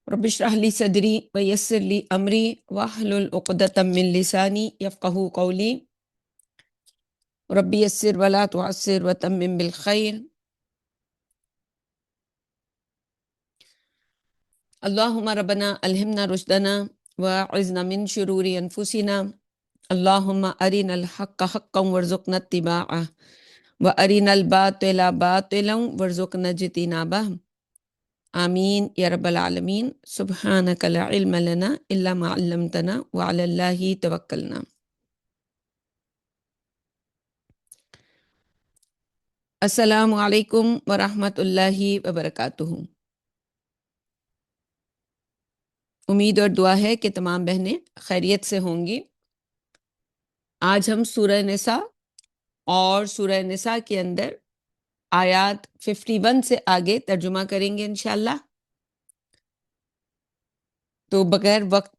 رب اشرح لی صدری ویسر لی امری واحلل عقدۃ من لسانی یفقہوا قولی رب یسر ولا تعسر وتمم بالخیر اللہم ربنا الہمنا رشدنا واعذنا من شرور انفسنا اللہم ارنا الحق حقا وارزقنا اتباعہ وارنا الباطل باطلا وارزقنا اجتنابہ آمین یا رب العالمین۔ سبحانک لا علم لنا الا ما علمتنا وعلی اللہ توکلنا۔ السلام علیکم ورحمۃ اللہ وبرکاتہ۔ امید اور دعا ہے کہ تمام بہنیں خیریت سے ہوں گی۔ آج ہم سورہ نساء اور سورہ نساء کے اندر آیات 51 سے آگے ترجمہ کریں گے انشاءاللہ۔ تو بغیر وقت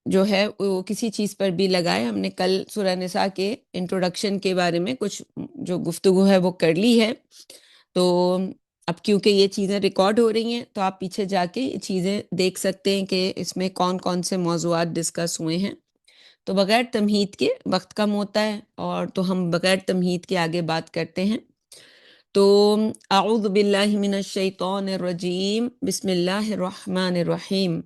جو ہے وہ کسی چیز پر بھی لگائے، ہم نے کل سورہ نساء کے انٹروڈکشن کے بارے میں کچھ جو گفتگو ہے وہ کر لی ہے، تو اب کیونکہ یہ چیزیں ریکارڈ ہو رہی ہیں تو آپ پیچھے جا کے یہ چیزیں دیکھ سکتے ہیں کہ اس میں کون کون سے موضوعات ڈسکس ہوئے ہیں۔ تو بغیر تمہید کے، وقت کم ہوتا ہے اور تو ہم بغیر تمہید کے آگے بات کرتے ہیں۔ تو اعوذ باللہ من الشیطان الرجیم، بسم اللہ الرحمن الرحیم۔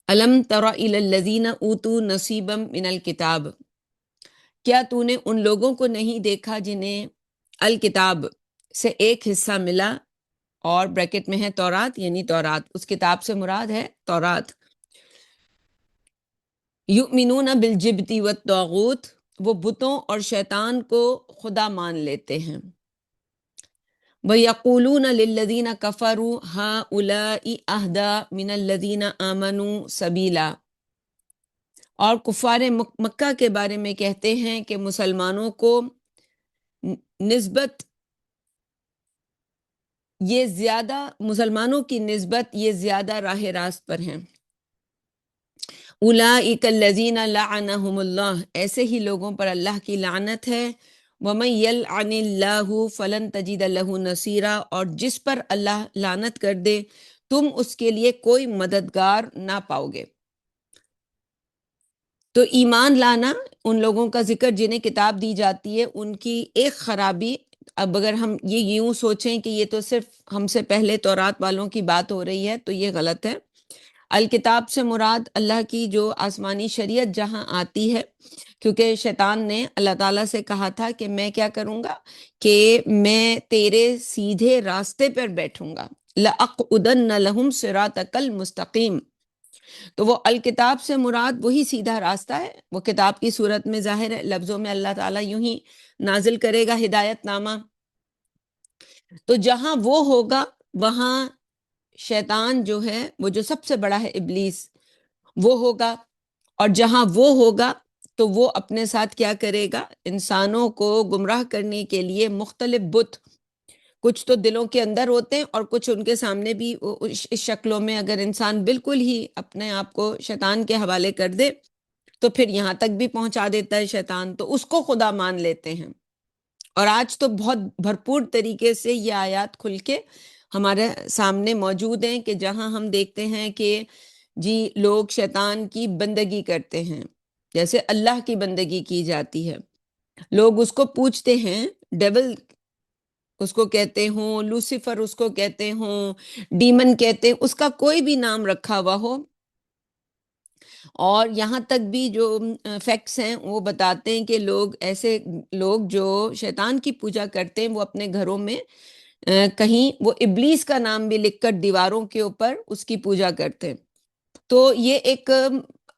الم تر الی الذین اوتوا نصیبا من الکتاب، کیا تو نے ان لوگوں کو نہیں دیکھا جنہیں الکتاب سے ایک حصہ ملا، اور بریکٹ میں ہے تورات، یعنی تورات، اس کتاب سے مراد ہے تورات۔ یؤمنون بالجبت والطاغوت، وہ بتوں اور شیطان کو خدا مان لیتے ہیں۔ وَيَقُولُونَ لِلَّذِينَ كَفَرُوا هَؤُلَاءِ أَهْدَىٰ مِنَ الَّذِينَ آمَنُوا سَبِيلًا، اور کفار مکہ کے بارے میں کہتے ہیں کہ مسلمانوں کو نسبت یہ زیادہ، مسلمانوں کی نسبت یہ زیادہ راہ راست پر ہیں۔ اولئک الذین لعنہم اللہ، ایسے ہی لوگوں پر اللہ کی لعنت ہے۔ ومن یلعن اللہ فلن تجد لہ نصیرا، اور جس پر اللہ لعنت کر دے تم اس کے لیے کوئی مددگار نہ پاؤ گے۔ تو ایمان لانا، ان لوگوں کا ذکر جنہیں کتاب دی جاتی ہے، ان کی ایک خرابی، اب اگر ہم یہ یوں سوچیں کہ یہ تو صرف ہم سے پہلے تورات والوں کی بات ہو رہی ہے تو یہ غلط ہے۔ الکتاب سے مراد اللہ کی جو آسمانی شریعت جہاں آتی ہے، کیونکہ شیطان نے اللہ تعالیٰ سے کہا تھا کہ میں کیا کروں گا کہ میں تیرے سیدھے راستے پر بیٹھوں گا، لَأَقْعُدَنَّ لَهُمْ صِرَاطَكَ الْمُسْتَقِيمَ۔ تو وہ الکتاب سے مراد وہی سیدھا راستہ ہے، وہ کتاب کی صورت میں ظاہر ہے، لفظوں میں اللہ تعالیٰ یوں ہی نازل کرے گا ہدایت نامہ۔ تو جہاں وہ ہوگا وہاں شیطان جو ہے، وہ جو سب سے بڑا ہے ابلیس، وہ ہوگا، اور جہاں وہ ہوگا تو وہ اپنے ساتھ کیا کرے گا؟ انسانوں کو گمراہ کرنے کے لیے مختلف بت، کچھ تو دلوں کے اندر ہوتے ہیں اور کچھ ان کے سامنے بھی اس شکلوں میں، اگر انسان بالکل ہی اپنے آپ کو شیطان کے حوالے کر دے تو پھر یہاں تک بھی پہنچا دیتا ہے شیطان، تو اس کو خدا مان لیتے ہیں۔ اور آج تو بہت بھرپور طریقے سے یہ آیات کھل کے ہمارے سامنے موجود ہیں کہ جہاں ہم دیکھتے ہیں کہ جی لوگ شیطان کی بندگی کرتے ہیں جیسے اللہ کی بندگی کی جاتی ہے۔ لوگ اس کو پوچھتے ہیں، ڈیول اس کو کہتے ہوں، لوسیفر اس کو کہتے ہوں، ڈیمن کہتے ہیں، اس کا کوئی بھی نام رکھا ہوا ہو، اور یہاں تک بھی جو فیکٹس ہیں وہ بتاتے ہیں کہ لوگ، ایسے لوگ جو شیطان کی پوجا کرتے ہیں، وہ اپنے گھروں میں کہیں وہ ابلیس کا نام بھی لکھ کر دیواروں کے اوپر اس کی پوجا کرتے ہیں۔ تو یہ ایک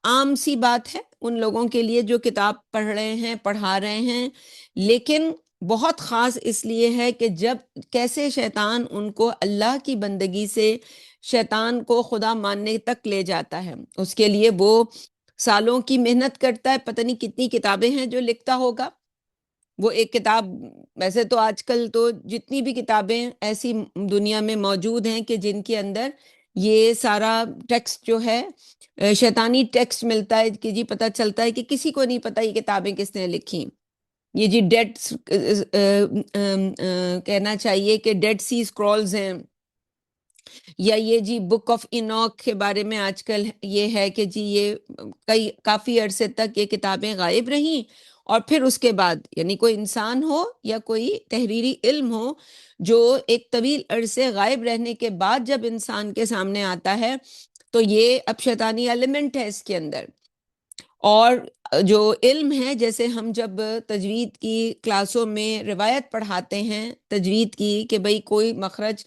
عام سی بات ہے ان لوگوں کے لیے جو کتاب پڑھ رہے ہیں، پڑھا رہے ہیں، لیکن بہت خاص اس لیے ہے کہ جب کیسے شیطان ان کو اللہ کی بندگی سے شیطان کو خدا ماننے تک لے جاتا ہے، اس کے لیے وہ سالوں کی محنت کرتا ہے، پتہ نہیں کتنی کتابیں ہیں جو لکھتا ہوگا۔ وہ ایک کتاب، ویسے تو آج کل تو جتنی بھی کتابیں ایسی دنیا میں موجود ہیں کہ جن کے اندر یہ سارا ٹیکسٹ جو ہے شیطانی ٹیکسٹ ملتا ہے کہ جی پتہ چلتا ہے کہ کسی کو نہیں پتہ یہ کتابیں کس نے لکھی۔ یہ جی ڈیڈ کہنا چاہیے کہ ڈیڈ سی اسکرولز ہیں، یا یہ جی بک آف انوک کے بارے میں آج کل یہ ہے کہ جی یہ کافی عرصے تک یہ کتابیں غائب رہیں، اور پھر اس کے بعد یعنی کوئی انسان ہو یا کوئی تحریری علم ہو جو ایک طویل عرصے غائب رہنے کے بعد جب انسان کے سامنے آتا ہے تو یہ اب شیطانی ایلیمنٹ ہے اس کے اندر۔ اور جو علم ہے، جیسے ہم جب تجوید کی کلاسوں میں روایت پڑھاتے ہیں تجوید کی کہ بھئی کوئی مخرج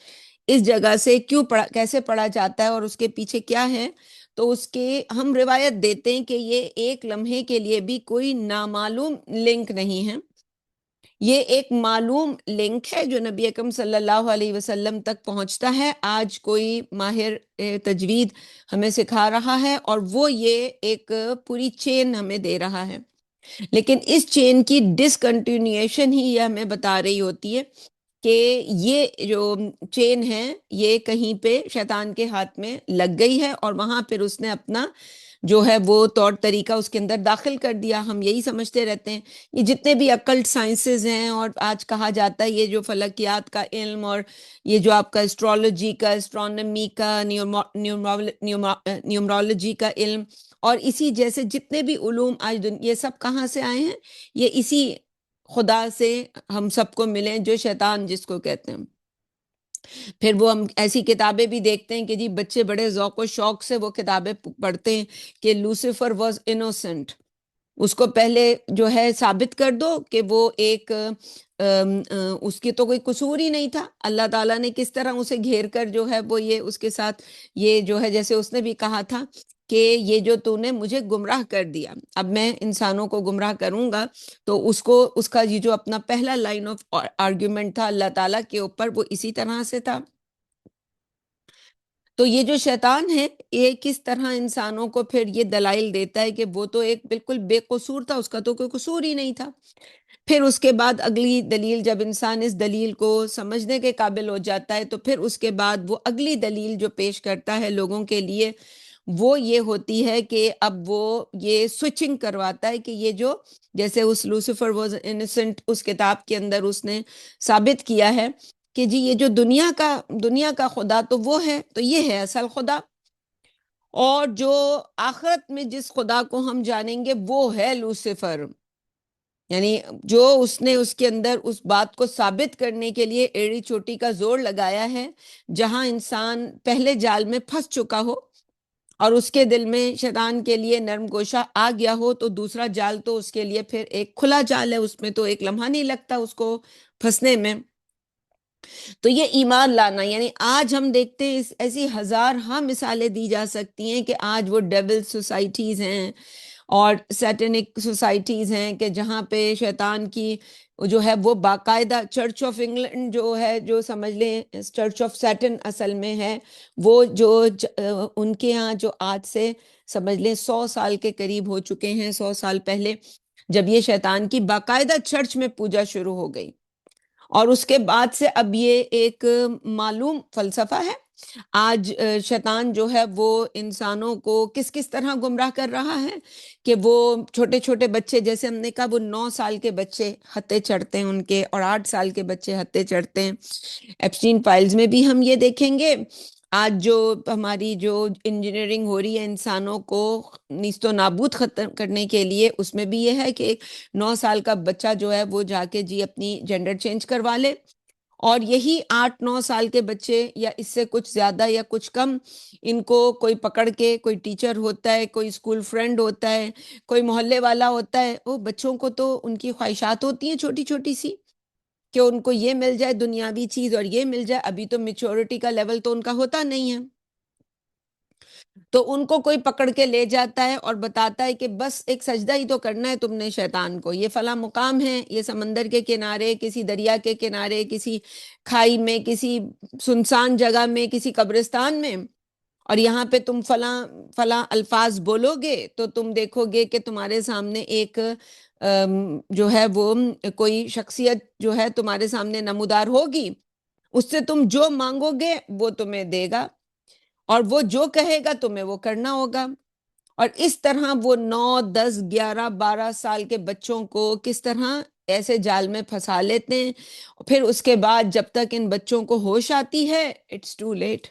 اس جگہ سے کیوں پڑھا، کیسے پڑھا جاتا ہے اور اس کے پیچھے کیا ہے، تو اس کے ہم روایت دیتے ہیں کہ یہ ایک لمحے کے لیے بھی کوئی نامعلوم لنک نہیں ہے، یہ ایک معلوم لنک ہے جو نبی اکرم صلی اللہ علیہ وسلم تک پہنچتا ہے۔ آج کوئی ماہر تجوید ہمیں سکھا رہا ہے اور وہ یہ ایک پوری چین ہمیں دے رہا ہے، لیکن اس چین کی ڈسکنٹینیویشن ہی یہ ہمیں بتا رہی ہوتی ہے کہ یہ جو چین ہے یہ کہیں پہ شیطان کے ہاتھ میں لگ گئی ہے، اور وہاں پھر اس نے اپنا جو ہے وہ طور طریقہ اس کے اندر داخل کر دیا۔ ہم یہی سمجھتے رہتے ہیں یہ جتنے بھی اکلٹ سائنسز ہیں، اور آج کہا جاتا ہے یہ جو فلکیات کا علم اور یہ جو آپ کا اسٹرالوجی کا، اسٹرانومی کا، نیومرولوجی کا علم، اور اسی جیسے جتنے بھی علوم آج یہ سب کہاں سے آئے ہیں؟ یہ اسی خدا سے ہم سب کو ملے جو شیطان جس کو کہتے ہیں۔ پھر وہ ہم ایسی کتابیں بھی دیکھتے ہیں کہ جی بچے بڑے ذوق و شوق سے وہ کتابیں پڑھتے ہیں کہ لوسیفر واز انوسنٹ، اس کو پہلے جو ہے ثابت کر دو کہ وہ ایک اس کی تو کوئی قصور ہی نہیں تھا، اللہ تعالیٰ نے کس طرح اسے گھیر کر جو ہے وہ یہ اس کے ساتھ یہ جو ہے، جیسے اس نے بھی کہا تھا کہ یہ جو تو نے مجھے گمراہ کر دیا، اب میں انسانوں کو گمراہ کروں گا، تو اس کا یہ جو اپنا پہلا لائن آف آرگیومنٹ تھا اللہ تعالیٰ کے اوپر، وہ اسی طرح سے تھا۔ تو یہ جو شیطان ہے یہ کس طرح انسانوں کو پھر یہ دلائل دیتا ہے کہ وہ تو ایک بالکل بے قصور تھا، اس کا تو کوئی قصور ہی نہیں تھا۔ پھر اس کے بعد اگلی دلیل، جب انسان اس دلیل کو سمجھنے کے قابل ہو جاتا ہے تو پھر اس کے بعد وہ اگلی دلیل جو پیش کرتا ہے لوگوں کے لیے وہ یہ ہوتی ہے کہ اب وہ یہ سوئچنگ کرواتا ہے کہ یہ جو جیسے اس لوسیفر واز انسنٹ اس کتاب کے اندر اس نے ثابت کیا ہے کہ جی یہ جو دنیا کا خدا تو وہ ہے، تو یہ ہے اصل خدا، اور جو آخرت میں جس خدا کو ہم جانیں گے وہ ہے لوسیفر، یعنی جو اس نے اس کے اندر اس بات کو ثابت کرنے کے لیے ایڑی چوٹی کا زور لگایا ہے، جہاں انسان پہلے جال میں پھنس چکا ہو اور اس کے دل میں شیطان کے لیے نرم گوشہ آ گیا ہو، تو دوسرا جال تو اس کے لیے پھر ایک کھلا جال ہے، اس میں تو ایک لمحہ نہیں لگتا اس کو پھنسنے میں۔ تو یہ ایمان لانا، یعنی آج ہم دیکھتے ہیں ایسی ہزار ہاں مثالیں دی جا سکتی ہیں کہ آج وہ ڈیول سوسائٹیز ہیں اور سیٹنک سوسائٹیز ہیں کہ جہاں پہ شیطان کی جو ہے وہ باقاعدہ چرچ آف انگلینڈ جو ہے، جو سمجھ لیں چرچ آف سیٹن اصل میں ہے، وہ جو ان کے ہاں جو آج سے سمجھ لیں 100 سال کے قریب ہو چکے ہیں، 100 سال پہلے جب یہ شیطان کی باقاعدہ چرچ میں پوجا شروع ہو گئی، اور اس کے بعد سے اب یہ ایک معلوم فلسفہ ہے۔ آج شیطان جو ہے وہ انسانوں کو کس کس طرح گمراہ کر رہا ہے کہ وہ چھوٹے چھوٹے بچے، جیسے ہم نے کہا وہ 9 سال کے بچے ہتے چڑھتے ہیں ان کے، اور 8 سال کے بچے ہتے چڑھتے ہیں۔ ایپسٹین فائلز میں بھی ہم یہ دیکھیں گے۔ آج جو ہماری جو انجینئرنگ ہو رہی ہے انسانوں کو نیست و نابود ختم کرنے کے لیے، اس میں بھی یہ ہے کہ 9 سال کا بچہ جو ہے وہ جا کے جی اپنی جینڈر چینج کروا لے، اور یہی 8 9 سال کے بچے یا اس سے کچھ زیادہ یا کچھ کم، ان کو کوئی پکڑ کے، کوئی ٹیچر ہوتا ہے، کوئی اسکول فرینڈ ہوتا ہے، کوئی محلے والا ہوتا ہے، وہ بچوں کو تو ان کی خواہشات ہوتی ہیں چھوٹی چھوٹی سی کہ ان کو یہ مل جائے دنیاوی چیز اور یہ مل جائے، ابھی تو میچورٹی کا لیول تو ان کا ہوتا نہیں ہے، تو ان کو کوئی پکڑ کے لے جاتا ہے اور بتاتا ہے کہ بس ایک سجدہ ہی تو کرنا ہے تم نے شیطان کو، یہ فلاں مقام ہے، یہ سمندر کے کنارے، کسی دریا کے کنارے، کسی کھائی میں، کسی سنسان جگہ میں، کسی قبرستان میں، اور یہاں پہ تم فلاں فلاں الفاظ بولو گے تو تم دیکھو گے کہ تمہارے سامنے ایک جو ہے وہ کوئی شخصیت جو ہے تمہارے سامنے نمودار ہوگی، اس سے تم جو مانگو گے وہ تمہیں دے گا، اور وہ جو کہے گا تمہیں وہ کرنا ہوگا۔ اور اس طرح وہ 9 10 11 12 سال کے بچوں کو کس طرح ایسے جال میں پھنسا لیتے ہیں، پھر اس کے بعد جب تک ان بچوں کو ہوش آتی ہے اٹس ٹو لیٹ۔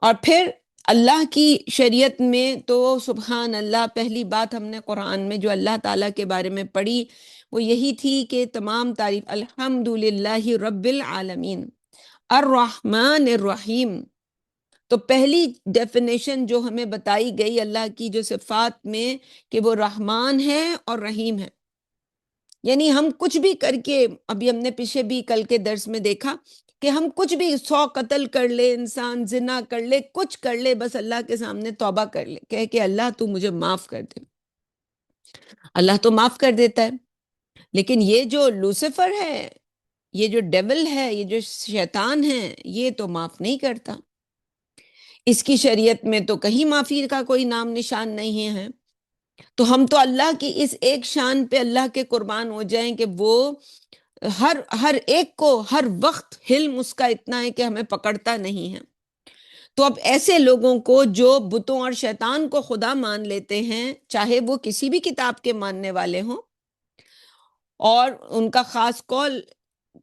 اور پھر اللہ کی شریعت میں تو سبحان اللہ، پہلی بات ہم نے قرآن میں جو اللہ تعالیٰ کے بارے میں پڑھی وہ یہی تھی کہ تمام تعریف الحمدللہ رب العالمین الرحمن الرحیم۔ تو پہلی ڈیفینیشن جو ہمیں بتائی گئی اللہ کی جو صفات میں کہ وہ رحمان ہے اور رحیم ہے، یعنی ہم کچھ بھی کر کے، ابھی ہم نے پیچھے بھی کل کے درس میں دیکھا کہ ہم کچھ بھی 100 قتل کر لے، انسان زنا کر لے، کچھ کر لے، بس اللہ کے سامنے توبہ کر لے، کہہ کہ اللہ تو مجھے معاف کر دے، اللہ تو معاف کر دیتا ہے۔ لیکن یہ جو لوسیفر ہے، یہ جو ڈیول ہے، یہ جو شیطان ہے، یہ تو معاف نہیں کرتا۔ اس کی شریعت میں تو کہیں معافی کا کوئی نام نشان نہیں ہے۔ تو ہم تو اللہ کی اس ایک شان پہ اللہ کے قربان ہو جائیں کہ وہ ہر ایک کو ہر وقت حلم اس کا اتنا ہے کہ ہمیں پکڑتا نہیں ہے۔ تو اب ایسے لوگوں کو جو بتوں اور شیطان کو خدا مان لیتے ہیں، چاہے وہ کسی بھی کتاب کے ماننے والے ہوں، اور ان کا خاص قول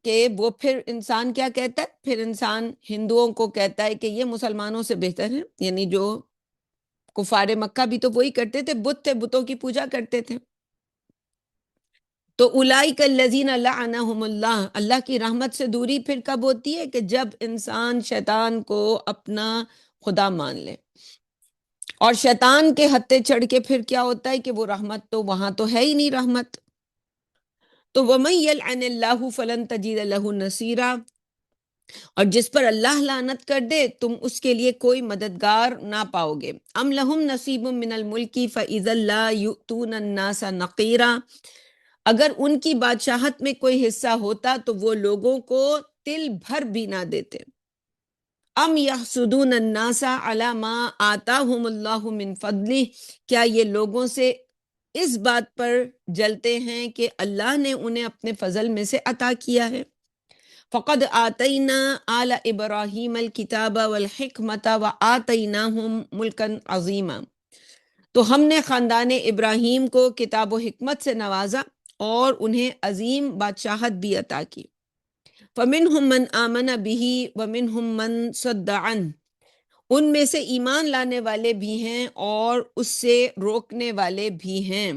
کہ وہ پھر انسان کیا کہتا ہے، پھر انسان ہندوؤں کو کہتا ہے کہ یہ مسلمانوں سے بہتر ہے، یعنی جو کفار مکہ بھی تو وہی کرتے تھے، بت تھے، بتوں کی پوجا کرتے تھے۔ تو اولئک الذین لعنہم اللہ، اللہ کی رحمت سے دوری پھر کب ہوتی ہے؟ کہ جب انسان شیطان کو اپنا خدا مان لے، اور شیطان کے ہتے چڑھ کے پھر کیا ہوتا ہے کہ وہ رحمت تو وہاں تو ہے ہی نہیں رحمت۔ تو وَمَن يَلْعَنِ اللَّهُ فَلَن تَجِدَ لَهُ نَصِيرًا، اور جس پر اللہ لعنت کر دے تم اس کے لیے کوئی مددگار نہ پاؤ گے۔ ام لہم نصیب من الملک فاذا لا یؤتون الناس نقیرا، اگر ان کی بادشاہت میں کوئی حصہ ہوتا تو وہ لوگوں کو تل بھر بھی نہ دیتے۔ ام یحسدون الناس علی ما آتاہم اللہ من فضلہ، کیا یہ لوگوں سے اس بات پر جلتے ہیں کہ اللہ نے انہیں اپنے فضل میں سے عطا کیا ہے۔ فقد آتینا آل ابراہیم الکتاب والحکمت وآتیناہم ملکا عظیما، تو ہم نے خاندان ابراہیم کو کتاب و حکمت سے نوازا اور انہیں عظیم بادشاہت بھی عطا کی۔ فمنہم من آمن بہ ومنہم من صد عنہ، ان میں سے ایمان لانے والے بھی ہیں اور اس سے روکنے والے بھی ہیں۔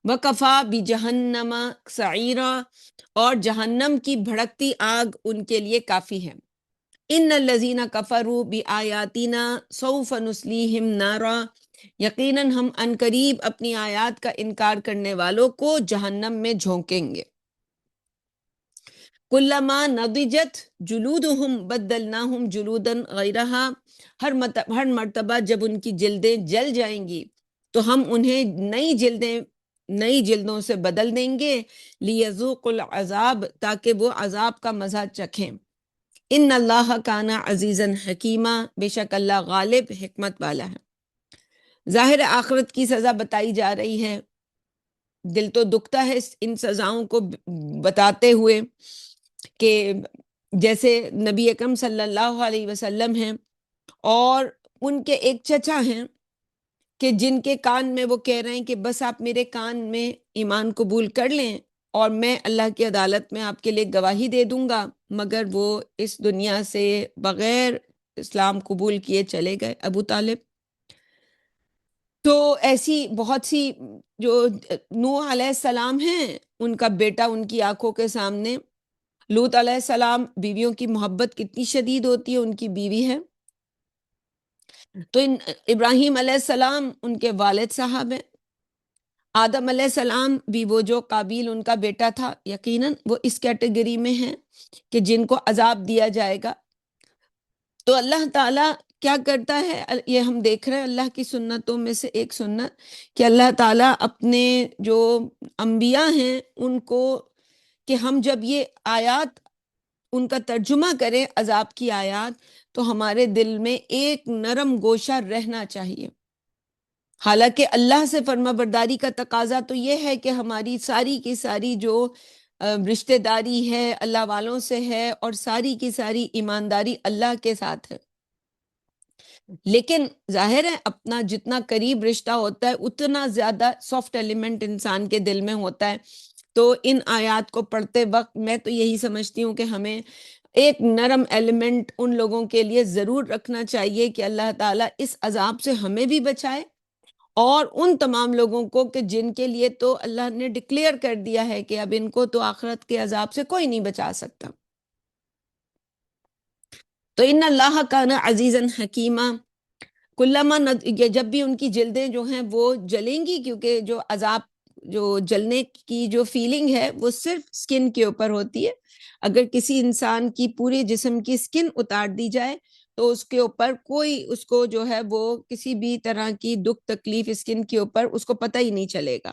وَكَفَى بِجَهَنَّمَ سَعِيرًا، اور جہنم کی بھڑکتی آگ ان کے لیے کافی ہے۔ ان الذین کفروا بآیاتنا سوف نصلیہم نارا، یقیناً ہم عنقریب اپنی آیات کا انکار کرنے والوں کو جہنم میں جھونکیں گے۔ کلما نضجت جلودہم بدلناہم جلودا غیرہا، ہر مرتبہ جب ان کی جلدیں جل جائیں گی تو ہم انہیں نئی جلدوں سے بدل دیں گے، لیذوقوا العذاب، تاکہ وہ عذاب کا مزہ چکھیں۔ ان اللہ کان عزیزا حکیما، بے شک اللہ غالب حکمت والا ہے۔ ظاہر آخرت کی سزا بتائی جا رہی ہے، دل تو دکھتا ہے ان سزاؤں کو بتاتے ہوئے کہ جیسے نبی اکرم صلی اللہ علیہ وسلم ہیں اور ان کے ایک چچا ہیں کہ جن کے کان میں وہ کہہ رہے ہیں کہ بس آپ میرے کان میں ایمان قبول کر لیں اور میں اللہ کی عدالت میں آپ کے لیے گواہی دے دوں گا، مگر وہ اس دنیا سے بغیر اسلام قبول کیے چلے گئے، ابو طالب۔ تو ایسی بہت سی جو نوح علیہ السلام ہیں، ان کا بیٹا ان کی آنکھوں کے سامنے، لوط علیہ السلام، بیویوں کی محبت کتنی شدید ہوتی ہے، ان کی بیوی ہے۔ تو ابراہیم علیہ السلام ان کے والد صاحب ہیں، آدم علیہ السلام بھی وہ جو قابیل ان کا بیٹا تھا، یقیناً وہ اس کیٹیگری میں ہیں کہ جن کو عذاب دیا جائے گا۔ تو اللہ تعالیٰ کیا کرتا ہے، یہ ہم دیکھ رہے ہیں اللہ کی سنتوں میں سے ایک سنت کہ اللہ تعالیٰ اپنے جو انبیاء ہیں ان کو، کہ ہم جب یہ آیات ان کا ترجمہ کریں عذاب کی آیات، تو ہمارے دل میں ایک نرم گوشہ رہنا چاہیے۔ حالانکہ اللہ سے فرما برداری کا تقاضا تو یہ ہے کہ ہماری ساری کی ساری جو رشتہ داری ہے اللہ والوں سے ہے، اور ساری کی ساری ایمانداری اللہ کے ساتھ ہے۔ لیکن ظاہر ہے اپنا جتنا قریب رشتہ ہوتا ہے اتنا زیادہ سافٹ ایلیمنٹ انسان کے دل میں ہوتا ہے۔ تو ان آیات کو پڑھتے وقت میں تو یہی سمجھتی ہوں کہ ہمیں ایک نرم ایلیمنٹ ان لوگوں کے لیے ضرور رکھنا چاہیے کہ اللہ تعالیٰ اس عذاب سے ہمیں بھی بچائے، اور ان تمام لوگوں کو کہ جن کے لیے تو اللہ نے ڈکلیئر کر دیا ہے کہ اب ان کو تو آخرت کے عذاب سے کوئی نہیں بچا سکتا۔ تو ان اللہ کان عزیزا حکیمہ، یہ جب بھی ان کی جلدیں جو ہیں وہ جلیں گی، کیونکہ جو عذاب، جو جلنے کی جو فیلنگ ہے وہ صرف سکن کے اوپر ہوتی ہے۔ اگر کسی انسان کی پورے جسم کی سکن اتار دی جائے تو اس کے اوپر کوئی، اس کو جو ہے وہ کسی بھی طرح کی دکھ تکلیف سکن کے اوپر اس کو پتہ ہی نہیں چلے گا۔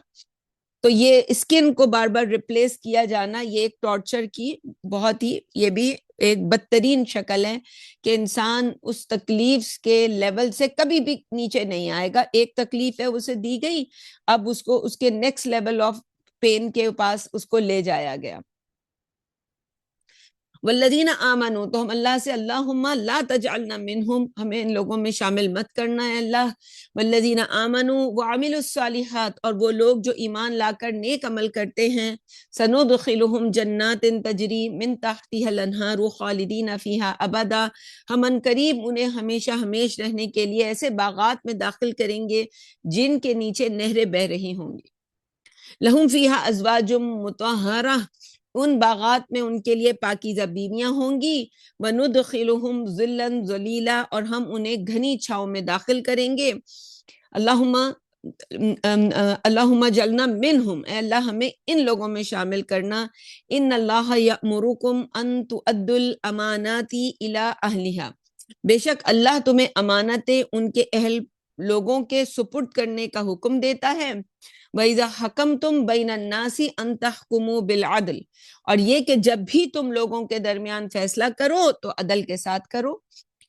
تو یہ اسکن کو بار بار ریپلیس کیا جانا، یہ ایک ٹارچر کی بہت ہی، یہ بھی ایک بدترین شکل ہے کہ انسان اس تکلیف کے لیول سے کبھی بھی نیچے نہیں آئے گا۔ ایک تکلیف ہے اسے دی گئی، اب اس کو اس کے نیکسٹ لیول آف پین کے پاس اس کو لے جایا گیا۔ والذین آمنوا، تو ہم اللہ سے اللہم لا تجعلنا منہم، ہمیں ان لوگوں میں شامل مت کرنا ہے اللہ۔ والذین آمنوا وعملوا الصالحات، اور وہ لوگ جو ایمان لا کر نیک عمل کرتے ہیں، سندخلہم جنات تجری من تحتها الانہار خالدین فیہا ابدا، ہم ان قریب انہیں ہمیشہ ہمیش رہنے کے لیے ایسے باغات میں داخل کریں گے جن کے نیچے نہریں بہہ رہی ہوں گی۔ لہم فیہا ازواج مطہرہ، ان باغات میں ان کے لیے پاکیزہ بیویاں ہوں گی۔ وَنُدْخِلُهُمْ ظِلًّا ظَلِيلًا، اور ہم انہیں گھنی چھاؤں میں داخل کریں گے۔ اللہم جلنا منہم، اے اللہ ہمیں ان لوگوں میں شامل کرنا۔ ان اللہ یأمرکم ان تؤدوا الامانات الی اہلہا، بے شک اللہ تمہیں امانتیں ان کے اہل لوگوں کے سپرد کرنے کا حکم دیتا ہے۔ وَإِذَا حَكَمْتُمْ بَيْنَ النَّاسِ أَن تَحْكُمُوا بِالْعَدْلِ، اور یہ کہ جب بھی تم لوگوں کے درمیان فیصلہ کرو تو عدل کے ساتھ کرو۔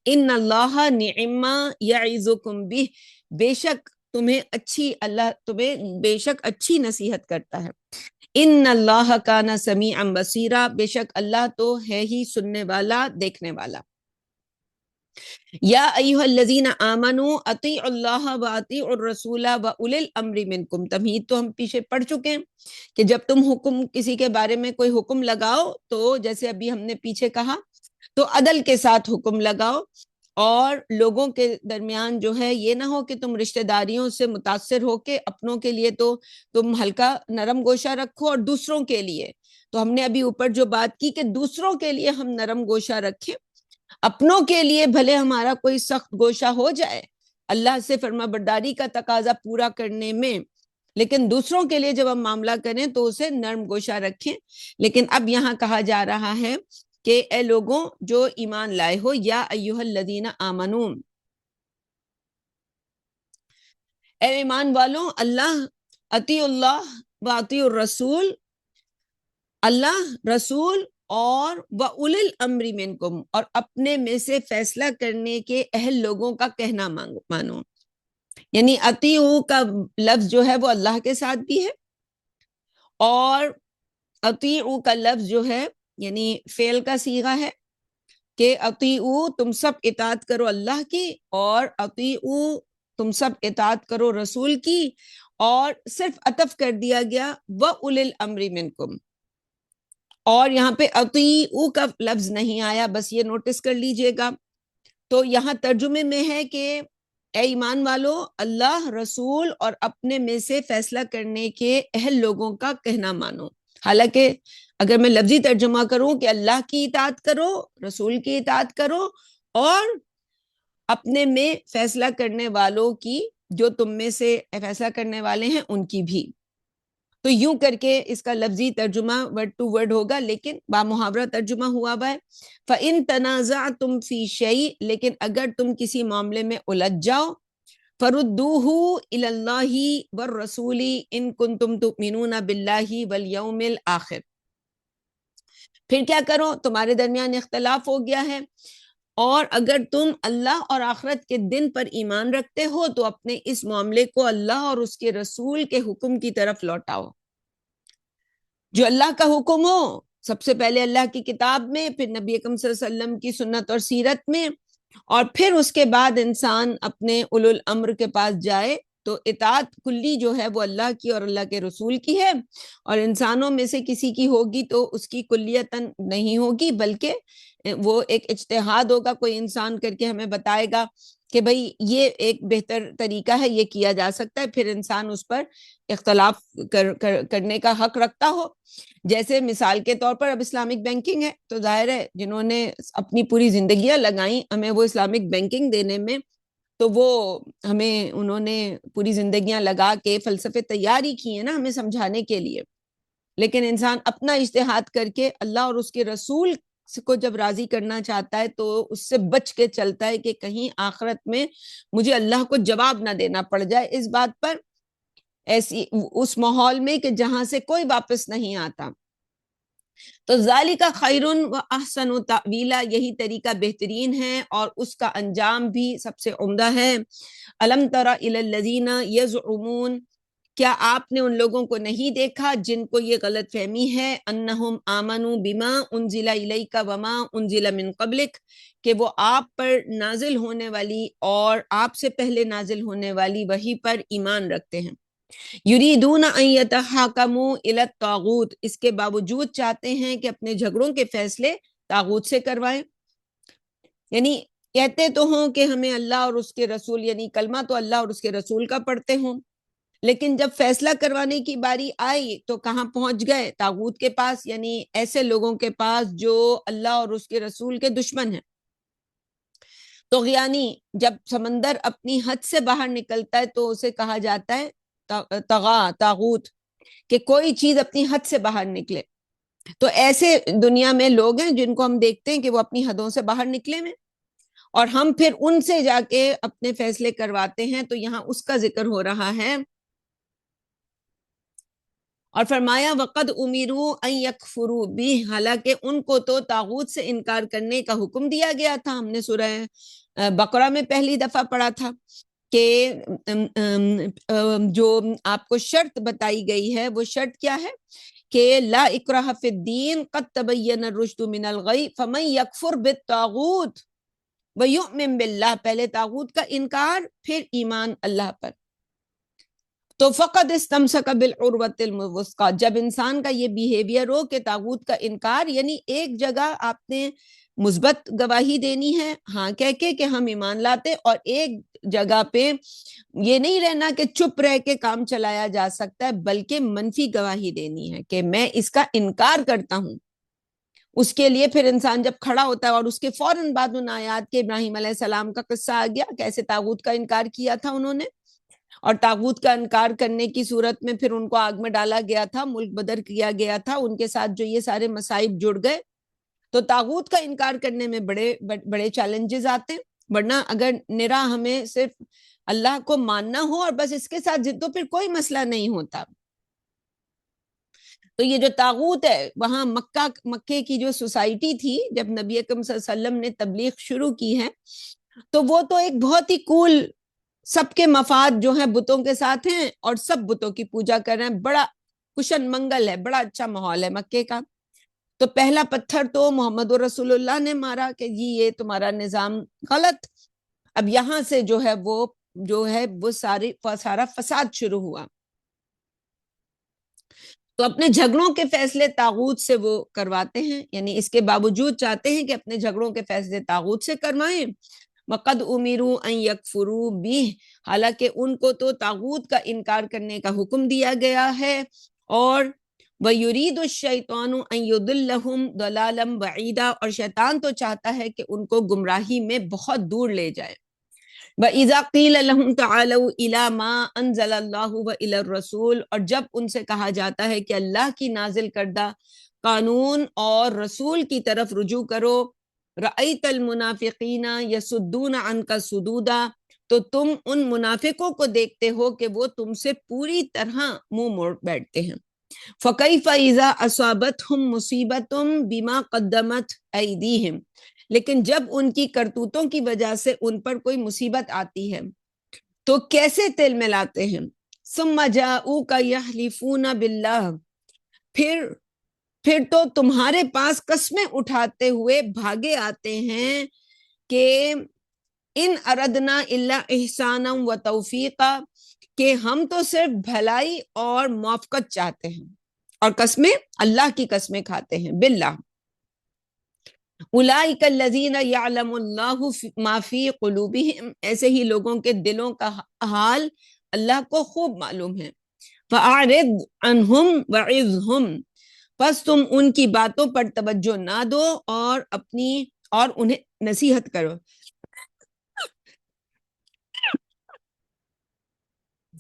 ان اللہ نعم یعظکم بہ، بے شک تمہیں اچھی، اللہ تمہیں بے شک اچھی نصیحت کرتا ہے۔ ان اللہ کان سمیعا بصیرا، بے شک اللہ تو ہے ہی سننے والا، دیکھنے والا۔ یا ایھا الذین آمنوا اطیعوا اللہ واطیعوا الرسول واولی الامر منکم، تمہید تو ہم پیچھے پڑھ چکے ہیں کہ جب تم حکم، کسی کے بارے میں کوئی حکم لگاؤ تو جیسے ابھی ہم نے پیچھے کہا، تو عدل کے ساتھ حکم لگاؤ، اور لوگوں کے درمیان جو ہے یہ نہ ہو کہ تم رشتہ داریوں سے متاثر ہو کے اپنوں کے لیے تو تم ہلکا نرم گوشہ رکھو، اور دوسروں کے لیے، تو ہم نے ابھی اوپر جو بات کی کہ دوسروں کے لیے ہم نرم گوشہ رکھیں، اپنوں کے لیے بھلے ہمارا کوئی سخت گوشہ ہو جائے اللہ سے فرما برداری کا تقاضا پورا کرنے میں، لیکن دوسروں کے لیے جب ہم معاملہ کریں تو اسے نرم گوشہ رکھیں۔ لیکن اب یہاں کہا جا رہا ہے کہ اے لوگوں جو ایمان لائے ہو، یا ایھا الذین آمنو، اے ایمان والوں، اللہ، اطیعوا اللہ واطیعوا الرسول، اللہ، رسول اور وَأُولِي الْأَمْرِ مِنْكُمْ، اور اپنے میں سے فیصلہ کرنے کے اہل لوگوں کا کہنا مانو۔ یعنی اطیعو کا لفظ جو ہے وہ اللہ کے ساتھ بھی ہے، اور اطیعو کا لفظ جو ہے یعنی فعل کا صیغہ ہے کہ اطیعو تم سب اطاعت کرو اللہ کی، اور اطیعو تم سب اطاعت کرو رسول کی، اور صرف عطف کر دیا گیا وَأُولِي الْأَمْرِ مِنْكُمْ، اور یہاں پہ اطیعو کا لفظ نہیں آیا، بس یہ نوٹس کر لیجئے گا۔ تو یہاں ترجمے میں ہے کہ اے ایمان والو، اللہ، رسول اور اپنے میں سے فیصلہ کرنے کے اہل لوگوں کا کہنا مانو۔ حالانکہ اگر میں لفظی ترجمہ کروں کہ اللہ کی اطاعت کرو، رسول کی اطاعت کرو، اور اپنے میں فیصلہ کرنے والوں کی، جو تم میں سے فیصلہ کرنے والے ہیں ان کی بھی، تو یوں کر کے اس کا لفظی ترجمہ ورڈ ٹو ورڈ ہوگا، لیکن بامحاورہ ترجمہ ہوا ہوا ہے۔ فَإِن تَنَازَعْتُمْ فِي شَيْءٍ، لیکن اگر تم کسی معاملے میں الجھ جاؤ، فَرُدُّوهُ إِلَى اللَّهِ وَالرَّسُولِ إِن كُنتُمْ تُؤْمِنُونَ بِاللَّهِ وَالْيَوْمِ الْآخِرِ، پھر کیا کرو، تمہارے درمیان اختلاف ہو گیا ہے، اور اگر تم اللہ اور آخرت کے دن پر ایمان رکھتے ہو تو اپنے اس معاملے کو اللہ اور اس کے رسول کے حکم کی طرف لوٹاؤ۔ جو اللہ کا حکم ہو، سب سے پہلے اللہ کی کتاب میں، پھر نبی اکرم صلی اللہ علیہ وسلم کی سنت اور سیرت میں، اور پھر اس کے بعد انسان اپنے اولو الامر کے پاس جائے تو اطاعت کلی جو ہے وہ اللہ کی اور اللہ کے رسول کی ہے، اور انسانوں میں سے کسی کی ہوگی تو اس کی کلیتاً نہیں ہوگی، بلکہ وہ ایک اجتہاد ہوگا، کوئی انسان کر کے ہمیں بتائے گا کہ بھئی یہ ایک بہتر طریقہ ہے، یہ کیا جا سکتا ہے، پھر انسان اس پر اختلاف کرنے کا حق رکھتا ہو۔ جیسے مثال کے طور پر اب اسلامک بینکنگ ہے، تو ظاہر ہے جنہوں نے اپنی پوری زندگیاں لگائیں ہمیں وہ اسلامک بینکنگ دینے میں، تو وہ ہمیں انہوں نے پوری زندگیاں لگا کے فلسفے تیار ہی کیے نا ہمیں سمجھانے کے لیے، لیکن انسان اپنا اجتہاد کر کے اللہ اور اس کے رسول کو جب راضی کرنا چاہتا ہے تو اس سے بچ کے چلتا ہے کہ کہیں آخرت میں مجھے اللہ کو جواب نہ دینا پڑ جائے اس بات پر، ایسی اس ماحول میں کہ جہاں سے کوئی واپس نہیں آتا۔ تو ذالک خیر و احسن تأویلا، یہی طریقہ بہترین ہے اور اس کا انجام بھی سب سے عمدہ ہے۔ الم تر الی الذین یزعمون، کیا آپ نے ان لوگوں کو نہیں دیکھا جن کو یہ غلط فہمی ہے، انہم آمنوا بما انزل الیک وما انزل من قبلک، کہ وہ آپ پر نازل ہونے والی اور آپ سے پہلے نازل ہونے والی وحی پر ایمان رکھتے ہیں۔ یریدون ان یتحاکموا الی الطاغوت، اس کے باوجود چاہتے ہیں کہ اپنے جھگڑوں کے فیصلے طاغوت سے کروائیں، یعنی کہتے تو ہوں کہ ہمیں اللہ اور اس کے رسول، یعنی کلمہ تو اللہ اور اس کے رسول کا پڑھتے ہوں، لیکن جب فیصلہ کروانے کی باری آئی تو کہاں پہنچ گئے؟ طاغوت کے پاس، یعنی ایسے لوگوں کے پاس جو اللہ اور اس کے رسول کے دشمن ہیں۔ طغیانی، جب سمندر اپنی حد سے باہر نکلتا ہے تو اسے کہا جاتا ہے طاغوت، کہ کوئی چیز اپنی حد سے باہر نکلے۔ تو ایسے دنیا میں لوگ ہیں جن کو ہم دیکھتے ہیں کہ وہ اپنی حدوں سے باہر نکلے میں، اور ہم پھر ان سے جا کے اپنے فیصلے کرواتے ہیں، تو یہاں اس کا ذکر ہو رہا ہے۔ اور فرمایا وقد امیروا ان یکفروا بہ، حالانکہ ان کو تو طاغوت سے انکار کرنے کا حکم دیا گیا تھا۔ ہم نے سورہ بقرہ میں پہلی دفعہ پڑھا تھا کہ جو آپ کو شرط بتائی گئی ہے وہ شرط کیا ہے کہ لا اکراہ فی الدین قد تبین الرشد من الغی فمن یکفر بالطاغوت ویؤمن باللہ، پہلے طاغوت کا انکار پھر ایمان اللہ پر۔ تو فقد استمسک بالعروۃ الوثقی، جب انسان کا یہ بیہیویئر ہو کہ طاغوت کا انکار، یعنی ایک جگہ آپ نے مثبت گواہی دینی ہے ہاں کہہ کے کہ ہم ایمان لاتے، اور ایک جگہ پہ یہ نہیں رہنا کہ چپ رہ کے کام چلایا جا سکتا ہے، بلکہ منفی گواہی دینی ہے کہ میں اس کا انکار کرتا ہوں۔ اس کے لیے پھر انسان جب کھڑا ہوتا ہے، اور اس کے فوراً بعد ان آیات کے ابراہیم علیہ السلام کا قصہ آ گیا، کیسے طاغوت کا انکار کیا تھا انہوں نے، اور طاغوت کا انکار کرنے کی صورت میں پھر ان کو آگ میں ڈالا گیا تھا، ملک بدر کیا گیا تھا، ان کے ساتھ جو یہ سارے مصائب جڑ گئے۔ تو طاغوت کا انکار کرنے میں بڑے بڑے چیلنجز آتے ہیں، ورنہ اگر نرا ہمیں صرف اللہ کو ماننا ہو اور بس اس کے ساتھ ضد، تو پھر کوئی مسئلہ نہیں ہوتا۔ تو یہ جو طاغوت ہے، وہاں مکے کی جو سوسائٹی تھی جب نبی اکرم صلی اللہ علیہ وسلم نے تبلیغ شروع کی ہے، تو وہ تو ایک بہت ہی کول، سب کے مفاد جو ہیں بتوں کے ساتھ ہیں اور سب بتوں کی پوجا کر رہے ہیں، بڑا کشن منگل ہے، بڑا اچھا ماحول ہے مکے کا۔ تو پہلا پتھر تو محمد رسول اللہ نے مارا کہ جی یہ تمہارا نظام غلط۔ اب یہاں سے وہ سارا فساد شروع ہوا۔ تو اپنے جھگڑوں کے فیصلے طاغوت سے وہ کرواتے ہیں، یعنی اس کے باوجود چاہتے ہیں کہ اپنے جھگڑوں کے فیصلے طاغوت سے کروائیں۔ وقد امروا ان یکفروا بہ، حالانکہ ان کو تو طاغوت کا انکار کرنے کا حکم دیا گیا ہے، اور وَيُرِيدُ الشَّيْطَانُ أَن يُضِلَّهُمْ ضَلَالًا بَعِيدًا، اور شیطان تو چاہتا ہے کہ ان کو گمراہی میں بہت دور لے جائے۔ وَإِذَا قِيلَ لَهُمْ تَعَالَوْا إِلَىٰ مَا أَنزَلَ اللَّهُ وَإِلَى الرَّسُولِ، اور جب ان سے کہا جاتا ہے کہ اللہ کی نازل کردہ قانون اور رسول کی طرف رجوع کرو، رَأَيْتَ الْمُنَافِقِينَ يَصُدُّونَ عَنْكَ صُدُودًا، تو تم ان منافقوں کو دیکھتے ہو کہ وہ تم سے پوری طرح منہ موڑ بیٹھتے ہیں۔ فَكَيْفَ إِذَا أَصَابَتْهُمْ مُصِيبَةٌ بِمَا قَدَّمَتْ أَيْدِيهِمْ، لیکن جب ان کی کرتوتوں کی وجہ سے ان پر کوئی مصیبت آتی ہے تو کیسے تل ملاتے ہیں۔ ثُمَّ جَاءُوكَ يَحْلِفُونَ بِاللَّهِ، پھر تو تمہارے پاس قسمیں اٹھاتے ہوئے بھاگے آتے ہیں کہ ان اردنا الا احسانا و توفیقا، کہ ہم تو صرف بھلائی اور موافقت چاہتے ہیں، اور قسمیں اللہ کی قسمیں کھاتے ہیں باللہ۔ اولئک الذین یعلم اللہ ما فی قلوبہم، ایسے ہی لوگوں کے دلوں کا حال اللہ کو خوب معلوم ہے۔ فاعرض عنہم وعظہم، پس تم ان کی باتوں پر توجہ نہ دو اور انہیں نصیحت کرو۔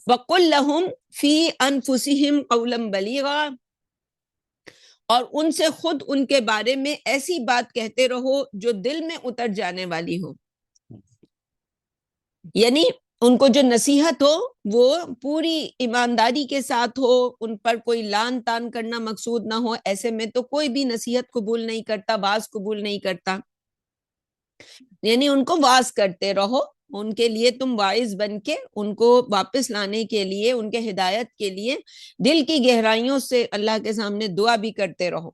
وقل لہم فی انفسہم قولا بلیغا، اور ان سے خود ان کے بارے میں ایسی بات کہتے رہو جو دل میں اتر جانے والی ہو، یعنی ان کو جو نصیحت ہو وہ پوری ایمانداری کے ساتھ ہو، ان پر کوئی لان تان کرنا مقصود نہ ہو۔ ایسے میں تو کوئی بھی نصیحت قبول نہیں کرتا، واعظ قبول نہیں کرتا، یعنی ان کو واعظ کرتے رہو، ان کے لیے تم واعظ بن کے ان کو واپس لانے کے لیے، ان کے ہدایت کے لیے دل کی گہرائیوں سے اللہ کے سامنے دعا بھی کرتے رہو۔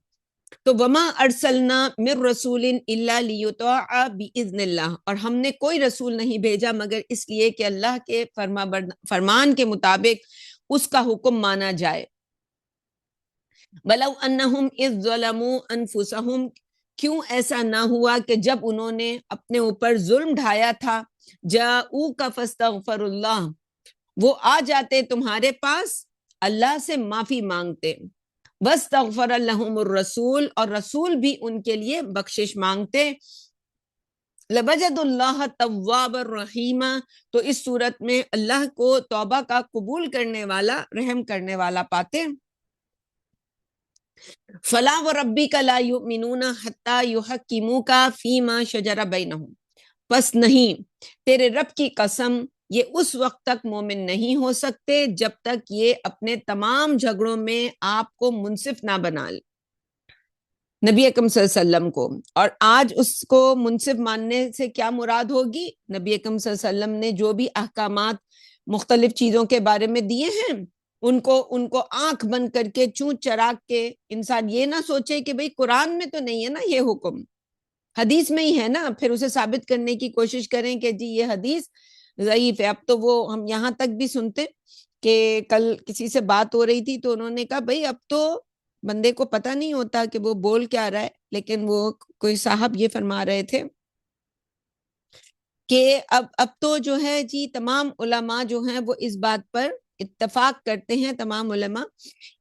تو وما ارسلنا من رسول الا لیطاع باذن اللہ، اور ہم نے کوئی رسول نہیں بھیجا مگر اس لیے کہ اللہ کے فرمان کے مطابق اس کا حکم مانا جائے۔ ولو انہم اذ ظلموا انفسہم، کیوں ایسا نہ ہوا کہ جب انہوں نے اپنے اوپر ظلم ڈھایا تھا، جاؤک فاستغفر اللہ، وہ آ جاتے تمہارے پاس اللہ سے معافی مانگتے، واستغفر لہم الرسول، اور رسول بھی ان کے لیے بخشش مانگتے، لوجد اللہ تواب الرحیم، تو اس صورت میں اللہ کو توبہ کا قبول کرنے والا، رحم کرنے والا پاتے۔ فلا وربک لا یؤمنون حتی یحکموک فیما شجر بینہم، پس نہیں، تیرے رب کی قسم، یہ اس وقت تک مومن نہیں ہو سکتے جب تک یہ اپنے تمام جھگڑوں میں آپ کو منصف نہ بنا لے، نبی اکرم صلی اللہ علیہ وسلم کو۔ اور آج اس کو منصف ماننے سے کیا مراد ہوگی؟ نبی اکرم صلی اللہ علیہ وسلم نے جو بھی احکامات مختلف چیزوں کے بارے میں دیے ہیں، ان کو آنکھ بند کر کے چون چراغ کے انسان یہ نہ سوچے کہ بھئی قرآن میں تو نہیں ہے نا یہ حکم، حدیث میں ہی ہے نا، پھر اسے ثابت کرنے کی کوشش کریں کہ جی یہ حدیث ضعیف ہے۔ اب تو وہ ہم یہاں تک بھی سنتے کہ کل کسی سے بات ہو رہی تھی تو انہوں نے کہا بھئی اب تو بندے کو پتہ نہیں ہوتا کہ وہ بول کیا رہا ہے، لیکن وہ کوئی صاحب یہ فرما رہے تھے کہ اب تو جو ہے جی تمام علماء جو ہیں وہ اس بات پر اتفاق کرتے ہیں، تمام علماء،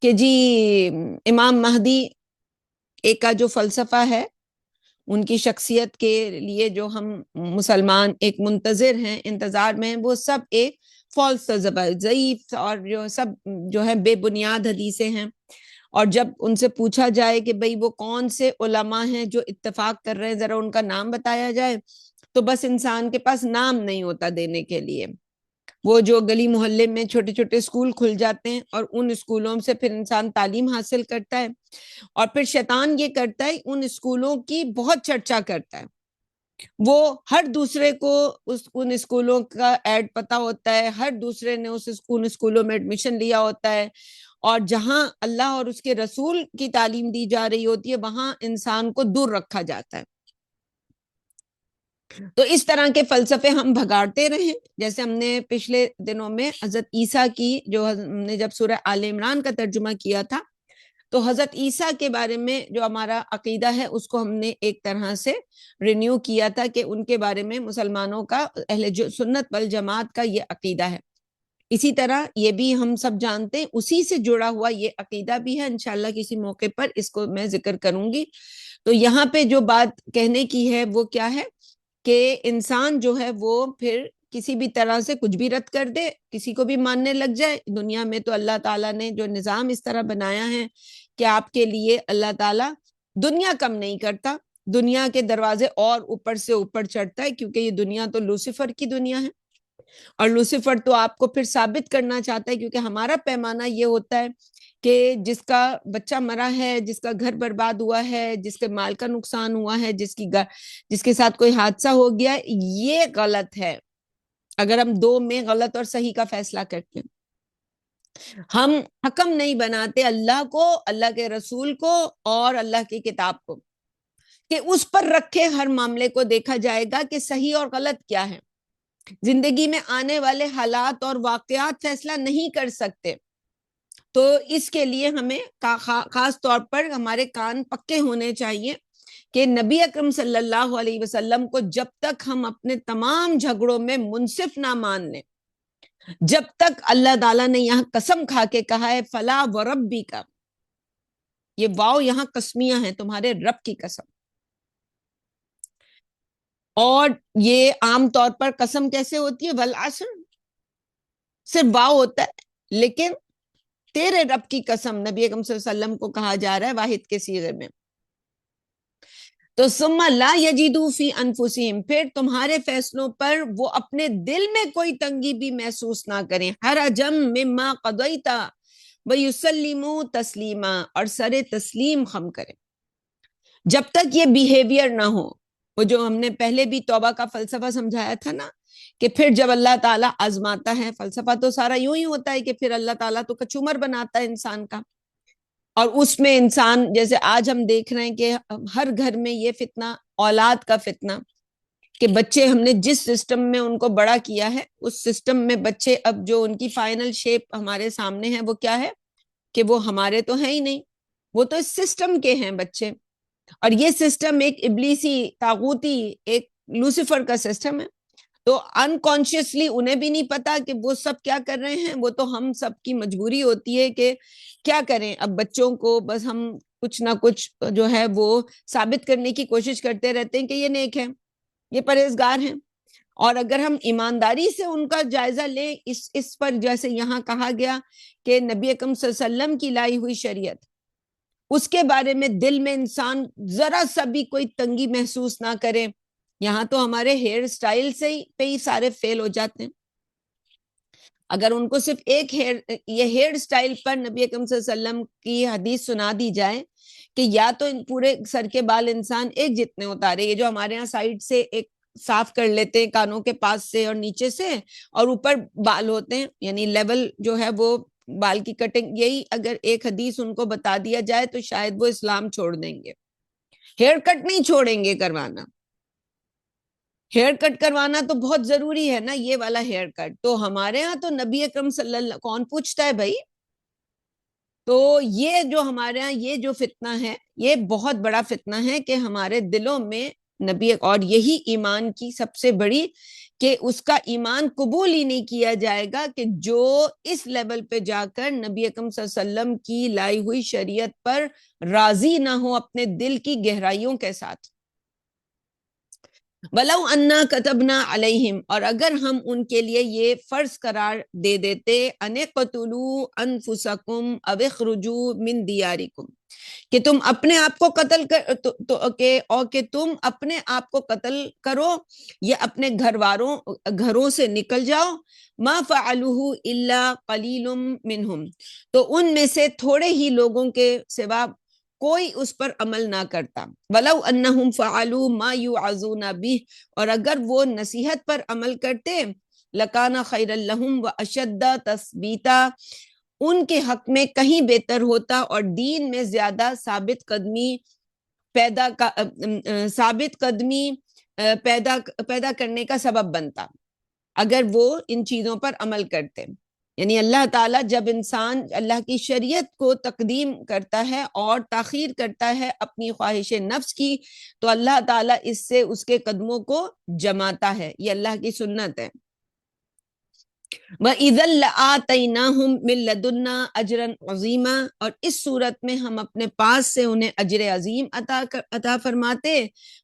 کہ جی امام مہدی ایک کا جو فلسفہ ہے، ان کی شخصیت کے لیے جو ہم مسلمان ایک منتظر ہیں، انتظار میں ہیں، وہ سب ایک فالس ضعیف اور جو سب جو ہے بے بنیاد حدیثیں ہیں۔ اور جب ان سے پوچھا جائے کہ بھئی وہ کون سے علماء ہیں جو اتفاق کر رہے ہیں، ذرا ان کا نام بتایا جائے، تو بس انسان کے پاس نام نہیں ہوتا دینے کے لیے۔ وہ جو گلی محلے میں چھوٹے چھوٹے اسکول کھل جاتے ہیں اور ان اسکولوں سے پھر انسان تعلیم حاصل کرتا ہے، اور پھر شیطان یہ کرتا ہے ان اسکولوں کی بہت چرچا کرتا ہے، وہ ہر دوسرے کو ان اسکولوں کا ایڈ پتا ہوتا ہے، ہر دوسرے نے ان اسکولوں میں ایڈمیشن لیا ہوتا ہے، اور جہاں اللہ اور اس کے رسول کی تعلیم دی جا رہی ہوتی ہے وہاں انسان کو دور رکھا جاتا ہے۔ تو اس طرح کے فلسفے ہم بھگاڑتے رہیں، جیسے ہم نے پچھلے دنوں میں حضرت عیسیٰ کی جو ہم نے جب سورہ آل عمران کا ترجمہ کیا تھا، تو حضرت عیسیٰ کے بارے میں جو ہمارا عقیدہ ہے اس کو ہم نے ایک طرح سے رینیو کیا تھا کہ ان کے بارے میں مسلمانوں کا، اہل سنت والجماعت کا یہ عقیدہ ہے۔ اسی طرح یہ بھی ہم سب جانتے ہیں، اسی سے جڑا ہوا یہ عقیدہ بھی ہے، انشاءاللہ کسی موقع پر اس کو میں ذکر کروں گی۔ تو یہاں پہ جو بات کہنے کی ہے وہ کیا ہے کہ انسان جو ہے وہ پھر کسی بھی طرح سے کچھ بھی رد کر دے، کسی کو بھی ماننے لگ جائے۔ دنیا میں تو اللہ تعالیٰ نے جو نظام اس طرح بنایا ہے کہ آپ کے لیے اللہ تعالیٰ دنیا کم نہیں کرتا، دنیا کے دروازے اور اوپر سے اوپر چڑھتا ہے، کیونکہ یہ دنیا تو لوسیفر کی دنیا ہے، اور لوسیفر تو آپ کو پھر ثابت کرنا چاہتا ہے، کیونکہ ہمارا پیمانہ یہ ہوتا ہے کہ جس کا بچہ مرا ہے، جس کا گھر برباد ہوا ہے، جس کے مال کا نقصان ہوا ہے، جس کے ساتھ کوئی حادثہ ہو گیا، یہ غلط ہے۔ اگر ہم دو میں غلط اور صحیح کا فیصلہ کرتے ہیں، ہم حکم نہیں بناتے اللہ کو، اللہ کے رسول کو اور اللہ کی کتاب کو، کہ اس پر رکھے ہر معاملے کو دیکھا جائے گا کہ صحیح اور غلط کیا ہے۔ زندگی میں آنے والے حالات اور واقعات فیصلہ نہیں کر سکتے، تو اس کے لیے ہمیں خاص طور پر ہمارے کان پکے ہونے چاہیے کہ نبی اکرم صلی اللہ علیہ وسلم کو جب تک ہم اپنے تمام جھگڑوں میں منصف نہ مان لیں، جب تک اللہ تعالیٰ نے یہاں قسم کھا کے کہا ہے فلا وربی کا، یہ واو یہاں قسمیاں ہیں، تمہارے رب کی قسم، اور یہ عام طور پر قسم کیسے ہوتی ہے، والعصر صرف واو ہوتا ہے، لیکن تیرے رب کی قسم نبی اکرم صلی اللہ علیہ وسلم کو کہا جا رہا ہے واحد کے صیغے میں. تو ثم لا یجدوا فی انفسہم، پھر تمہارے فیصلوں پر وہ اپنے دل میں کوئی تنگی بھی محسوس نہ کریں، حرجا مما قضیت ویسلموا تسلیما، اور سر تسلیم خم کریں. جب تک یہ بیہیویئر نہ ہو، وہ جو ہم نے پہلے بھی توبہ کا فلسفہ سمجھایا تھا نا، کہ پھر جب اللہ تعالیٰ آزماتا ہے، فلسفہ تو سارا یوں ہی ہوتا ہے کہ پھر اللہ تعالیٰ تو کچومر بناتا ہے انسان کا، اور اس میں انسان جیسے آج ہم دیکھ رہے ہیں کہ ہر گھر میں یہ فتنہ، اولاد کا فتنہ، کہ بچے ہم نے جس سسٹم میں ان کو بڑا کیا ہے اس سسٹم میں بچے اب جو ان کی فائنل شیپ ہمارے سامنے ہے وہ کیا ہے کہ وہ ہمارے تو ہیں ہی نہیں، وہ تو اس سسٹم کے ہیں بچے. اور یہ سسٹم ایک ابلیسی طاغوتی ایک لوسیفر کا سسٹم ہے، تو انکانشیسلی انہیں بھی نہیں پتا کہ وہ سب کیا کر رہے ہیں، وہ تو ہم سب کی مجبوری ہوتی ہے کہ کیا کریں، اب بچوں کو بس ہم کچھ نہ کچھ جو ہے وہ ثابت کرنے کی کوشش کرتے رہتے ہیں کہ یہ نیک ہیں، یہ پرہیزگار ہیں. اور اگر ہم ایمانداری سے ان کا جائزہ لیں اس پر، جیسے یہاں کہا گیا کہ نبی اکرم صلی اللہ علیہ وسلم کی لائی ہوئی شریعت، اس کے بارے میں دل میں انسان ذرا سا بھی کوئی تنگی محسوس نہ کرے. یہاں تو ہمارے ہیئر سٹائل سے ہی پہ ہی سارے فیل ہو جاتے ہیں. اگر ان کو صرف ایک یہ ہیئر سٹائل پر نبی اکرم صلی اللہ علیہ وسلم کی حدیث سنا دی جائے کہ یا تو پورے سر کے بال انسان ایک جتنے اتارے، یہ جو ہمارے ہاں سائڈ سے ایک صاف کر لیتے ہیں کانوں کے پاس سے اور نیچے سے، اور اوپر بال ہوتے ہیں، یعنی لیول جو ہے وہ بال کی کٹنگ، یہی اگر ایک حدیث ان کو بتا دیا جائے تو شاید وہ اسلام چھوڑ دیں گے. ہیئر کٹ نہیں چھوڑیں گے کروانا، ہیئر کٹ کروانا تو بہت ضروری ہے نا، یہ والا ہیئر کٹ تو ہمارے ہاں تو نبی اکرم صلی اللہ، کون پوچھتا ہے بھائی. تو یہ جو ہمارے ہاں یہ جو فتنہ ہے، یہ بہت بڑا فتنہ ہے کہ ہمارے دلوں میں نبی، اور یہی ایمان کی سب سے بڑی، کہ اس کا ایمان قبول ہی نہیں کیا جائے گا کہ جو اس لیول پہ جا کر نبی اکرم صلی اللہ علیہ وسلم کی لائی ہوئی شریعت پر راضی نہ ہو اپنے دل کی گہرائیوں کے ساتھ. وَلَوْ أَنَّا كَتَبْنَا عَلَيْهِمْ، اور اگر ہم ان کے لیے یہ فرض قرار دے دیتے أَنِ اقْتُلُوا أَنفُسَكُمْ أَوْ اخْرُجُوا مِنْ دِيَارِكُمْ، کہ تم اپنے آپ کو قتل کر اور کہ تم اپنے آپ کو قتل کرو یا اپنے گھروں سے نکل جاؤ، ما فعلوه الا قلیل منہم، تو ان میں سے تھوڑے ہی لوگوں کے سوا کوئی اس پر عمل نہ کرتا. ولو انہم فعلوا ما یوعظون به، اور اگر وہ نصیحت پر عمل کرتے، لکان خیر لہم واشد تثبیتا، ان کے حق میں کہیں بہتر ہوتا اور دین میں زیادہ ثابت قدمی پیدا کرنے کا سبب بنتا اگر وہ ان چیزوں پر عمل کرتے. یعنی اللہ تعالیٰ جب انسان اللہ کی شریعت کو تقدیم کرتا ہے اور تاخیر کرتا ہے اپنی خواہش نفس کی، تو اللہ تعالیٰ اس سے اس کے قدموں کو جماتا ہے، یہ اللہ کی سنت ہے. وَإِذًا لَآتَيْنَاهُمْ مِن لَّدُنَّا أَجْرًا عَظِيمًا، اور اس صورت میں ہم اپنے پاس سے انہیں اجر عظیم عطا فرماتے.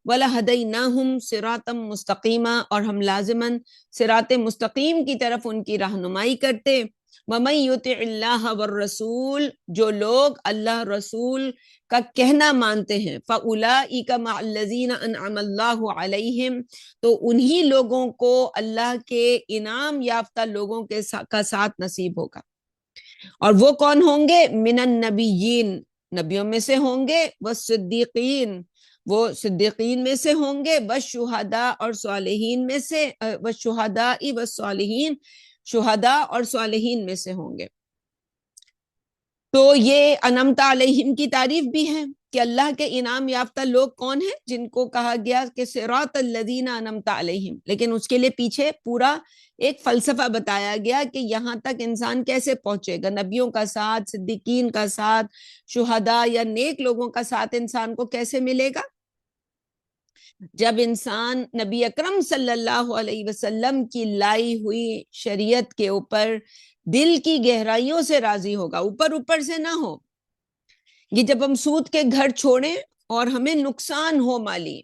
وَلَهَدَيْنَاهُمْ صِرَاطًا مُسْتَقِيمًا، اور ہم لازماً صراط مستقیم کی طرف ان کی رہنمائی کرتے. وَمَن يُطِعِ اللَّهَ وَالرَّسُولَ، جو لوگ اللہ رسول کا کہنا مانتے ہیں، فَأُولَٰئِكَ مَعَ الَّذِينَ أَنْعَمَ اللَّهُ عَلَيْهِمْ، تو انہی لوگوں کو اللہ کے انعام یافتہ لوگوں کا ساتھ نصیب ہوگا. اور وہ کون ہوں گے؟ من النبیین، نبیوں میں سے ہوں گے، والصدیقین، وہ صدیقین میں سے ہوں گے، والشہداء اور صالحین میں سے، والشہداء والصالحین، شہداء اور صالحین میں سے ہوں گے. تو یہ انعمت علیہم کی تعریف بھی ہے کہ اللہ کے انعام یافتہ لوگ کون ہیں؟ جن کو کہا گیا کہ صراط الذین انعمت علیہم، لیکن اس کے لیے پیچھے پورا ایک فلسفہ بتایا گیا کہ یہاں تک انسان کیسے پہنچے گا، نبیوں کا ساتھ، صدیقین کا ساتھ، شہداء یا نیک لوگوں کا ساتھ انسان کو کیسے ملے گا؟ جب انسان نبی اکرم صلی اللہ علیہ وسلم کی لائی ہوئی شریعت کے اوپر دل کی گہرائیوں سے راضی ہوگا، اوپر اوپر سے نہ ہو۔ یہ جب ہم سود کے گھر چھوڑیں اور ہمیں نقصان ہو، مالی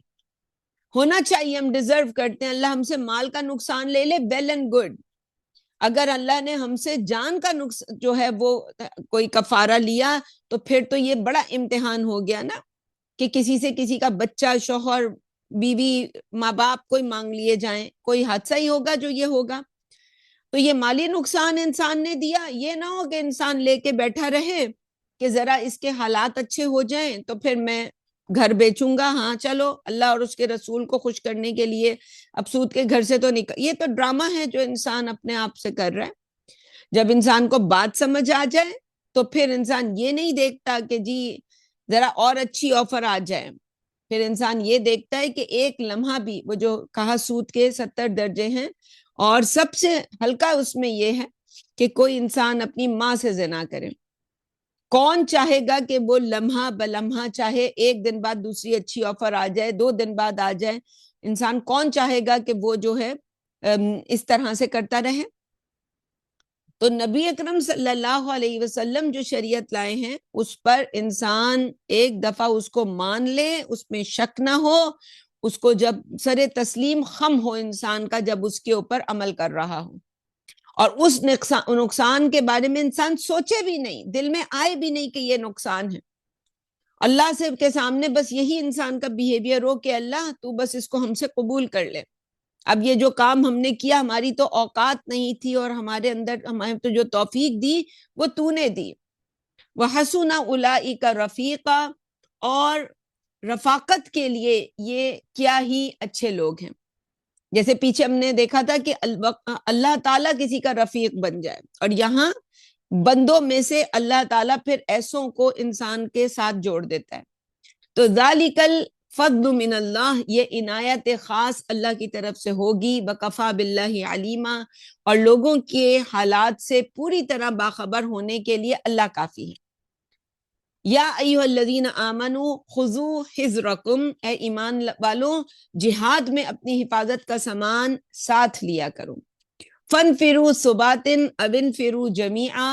ہونا چاہیے، ہم ڈیزرو کرتے ہیں، اللہ ہم سے مال کا نقصان لے لے، ویل اینڈ گڈ۔ اگر اللہ نے ہم سے جان کا نقصان جو ہے وہ کوئی کفارہ لیا تو پھر تو یہ بڑا امتحان ہو گیا نا، کہ کسی سے کسی کا بچہ، شوہر، بیوی، ماں باپ کوئی مانگ لیے جائیں، کوئی حادثہ ہی ہوگا جو یہ ہوگا۔ تو یہ مالی نقصان انسان نے دیا، یہ نہ ہو کہ انسان لے کے بیٹھا رہے کہ ذرا اس کے حالات اچھے ہو جائیں تو پھر میں گھر بیچوں گا، ہاں چلو اللہ اور اس کے رسول کو خوش کرنے کے لیے اب سود کے گھر سے تو نکل۔ یہ تو ڈرامہ ہے جو انسان اپنے آپ سے کر رہا ہے۔ جب انسان کو بات سمجھ آ جائے تو پھر انسان یہ نہیں دیکھتا کہ جی ذرا اور اچھی آفر آ جائے، پھر انسان یہ دیکھتا ہے کہ ایک لمحہ بھی، وہ جو کہا سود کے 70 درجے ہیں اور سب سے ہلکا اس میں یہ ہے کہ کوئی انسان اپنی ماں سے زنا کرے۔ کون چاہے گا کہ وہ لمحہ بلمحہ، چاہے ایک دن بعد دوسری اچھی آفر آ جائے، 2 دن بعد آ جائے، انسان کون چاہے گا کہ وہ جو ہے اس طرح سے کرتا رہے؟ تو نبی اکرم صلی اللہ علیہ وسلم جو شریعت لائے ہیں اس پر انسان ایک دفعہ اس کو مان لے، اس میں شک نہ ہو، اس کو جب سر تسلیم خم ہو انسان کا جب اس کے اوپر عمل کر رہا ہو، اور اس نقصان کے بارے میں انسان سوچے بھی نہیں، دل میں آئے بھی نہیں کہ یہ نقصان ہے، اللہ سے کے سامنے بس یہی انسان کا بیہیویئر ہو کہ اللہ تو بس اس کو ہم سے قبول کر لے۔ اب یہ جو کام ہم نے کیا ہماری تو اوقات نہیں تھی، اور ہمارے اندر ہمیں تو جو توفیق دی وہ تو نے دی۔ وَحَسُنَ أُولَئِكَ رَفِيقًا، اور رفاقت کے لیے یہ کیا ہی اچھے لوگ ہیں۔ جیسے پیچھے ہم نے دیکھا تھا کہ اللہ تعالیٰ کسی کا رفیق بن جائے، اور یہاں بندوں میں سے اللہ تعالیٰ پھر ایسوں کو انسان کے ساتھ جوڑ دیتا ہے۔ تو ذالک الفضل من اللہ، یہ عنایت خاص اللہ کی طرف سے ہوگی، وکفیٰ باللہ علیما، اور لوگوں کے حالات سے پوری طرح باخبر ہونے کے لیے اللہ کافی ہے۔ یا ایھا الذین آمنوا خذوا حذرکم، اے ایمان والوں جہاد میں اپنی حفاظت کا سامان ساتھ لیا کرو۔ فانفروا ثبات او انفروا جمیعا،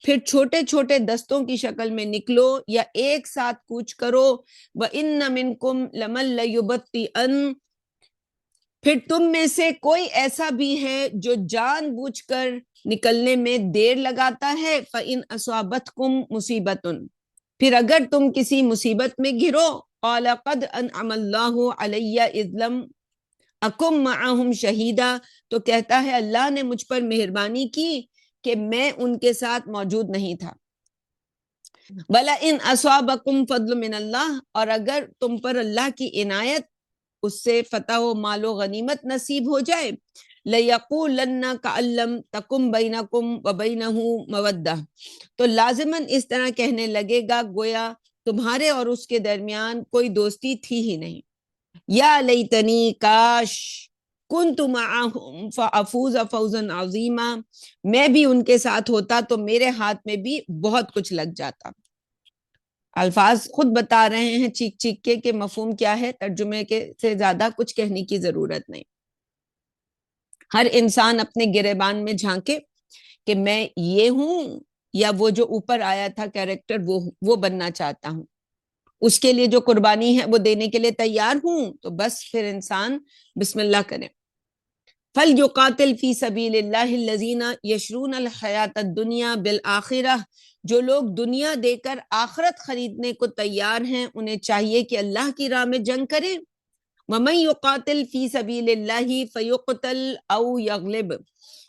پھر چھوٹے چھوٹے دستوں کی شکل میں نکلو یا ایک ساتھ کوچ کرو۔ وَإِنَّ مِنْكُمْ لَمَن لَيُبَطِّئَنَّ، پھر تم میں سے کوئی ایسا بھی ہے جو جان بوجھ کر نکلنے میں دیر لگاتا ہے۔ فَإِنْ أَصَابَتْكُمْ مُصِيبَةٌ، پھر اگر تم کسی مصیبت میں گرو، قَالَ قَدْ أَنْعَمَ اللَّهُ عَلَيَّ إِذْ لَمْ أَكُنْ مَعَهُمْ شَهِيدًا، تو کہتا ہے اللہ نے مجھ پر مہربانی کی کہ میں ان کے ساتھ موجود نہیں تھا۔ وَلَئِنْ أَصَابَكُمْ فَضْلٌ مِّنَ اللَّهِ، اور اگر تم پر اللہ کی عنایت، اس سے فتح و مال و غنیمت نصیب ہو جائے، لَيَقُولَنَّ كَأَن لَّمْ تَكُن بَيْنَكُمْ وَبَيْنَهُ مَوَدَّةٌ، تو لازماً اس طرح کہنے لگے گا گویا تمہارے اور اس کے درمیان کوئی دوستی تھی ہی نہیں۔ یا لیتنی، کاش، کنت معہم فافوز فوزا عظیما، میں بھی ان کے ساتھ ہوتا تو میرے ہاتھ میں بھی بہت کچھ لگ جاتا۔ الفاظ خود بتا رہے ہیں چیخ چیخ کے کہ مفہوم کیا ہے، ترجمے کے سے زیادہ کچھ کہنے کی ضرورت نہیں۔ ہر انسان اپنے گریبان میں جھانکے کہ میں یہ ہوں یا وہ جو اوپر آیا تھا کیریکٹر وہ بننا چاہتا ہوں، اس کے لیے جو قربانی ہے وہ دینے کے لیے تیار ہوں، تو بس پھر انسان بسم اللہ کرے۔ فَلْيُقَاتِلْ فِي سَبِيلِ اللَّهِ الَّذِينَ يَشْرُونَ الْحَيَاةَ الدُّنْيَا بِالْآخِرَةِ، جو لوگ دنیا دے کر آخرت خریدنے کو تیار ہیں انہیں چاہیے کہ اللہ کی راہ میں جنگ کریں۔ وَمَن يُقَاتِلْ فِي سَبِيلِ اللَّهِ فَيُقْتَلْ أَوْ يَغْلِبْ،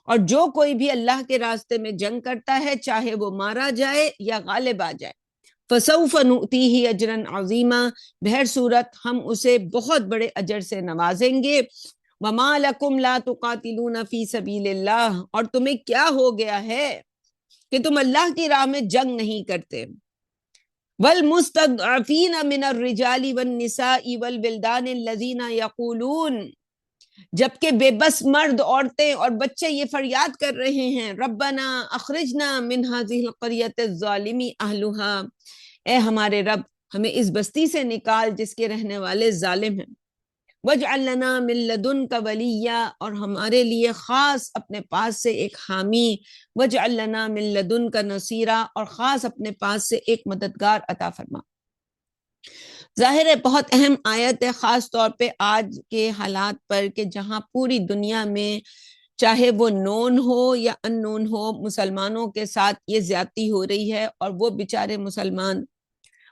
اور جو کوئی بھی اللہ کے راستے میں جنگ کرتا ہے چاہے وہ مارا جائے یا غالب آ جائے، فَسَوْفَ نُؤْتِيهِ أَجْرًا عَظِيمًا، بہر صورت ہم اسے بہت بڑے اجر سے نوازیں گے۔ وَمَا لَكُمْ لَا تُقَاتِلُونَ فِي سَبِيلِ اللَّهِ، اور تمہیں کیا ہو گیا ہے کہ تم اللہ کی راہ میں جنگ نہیں کرتے۔ والمستضعفین من الرجال والنساء والولدان الذین یقولون، جبکہ بے بس مرد، عورتیں اور بچے یہ فریاد کر رہے ہیں، ربنا اخرجنا من هذه القرية الظالم اهلها، اے ہمارے رب ہمیں اس بستی سے نکال جس کے رہنے والے ظالم ہیں، واجعل لنا من لدنك ولیا، اور ہمارے لیے خاص اپنے پاس سے ایک حامی، واجعل لنا من لدنك نصیرا، اور خاص اپنے پاس سے ایک مددگار عطا فرما۔ ظاہر ہے بہت اہم آیت ہے، خاص طور پہ آج کے حالات پر کہ جہاں پوری دنیا میں چاہے وہ نون ہو یا ان نون ہو، مسلمانوں کے ساتھ یہ زیادتی ہو رہی ہے، اور وہ بیچارے مسلمان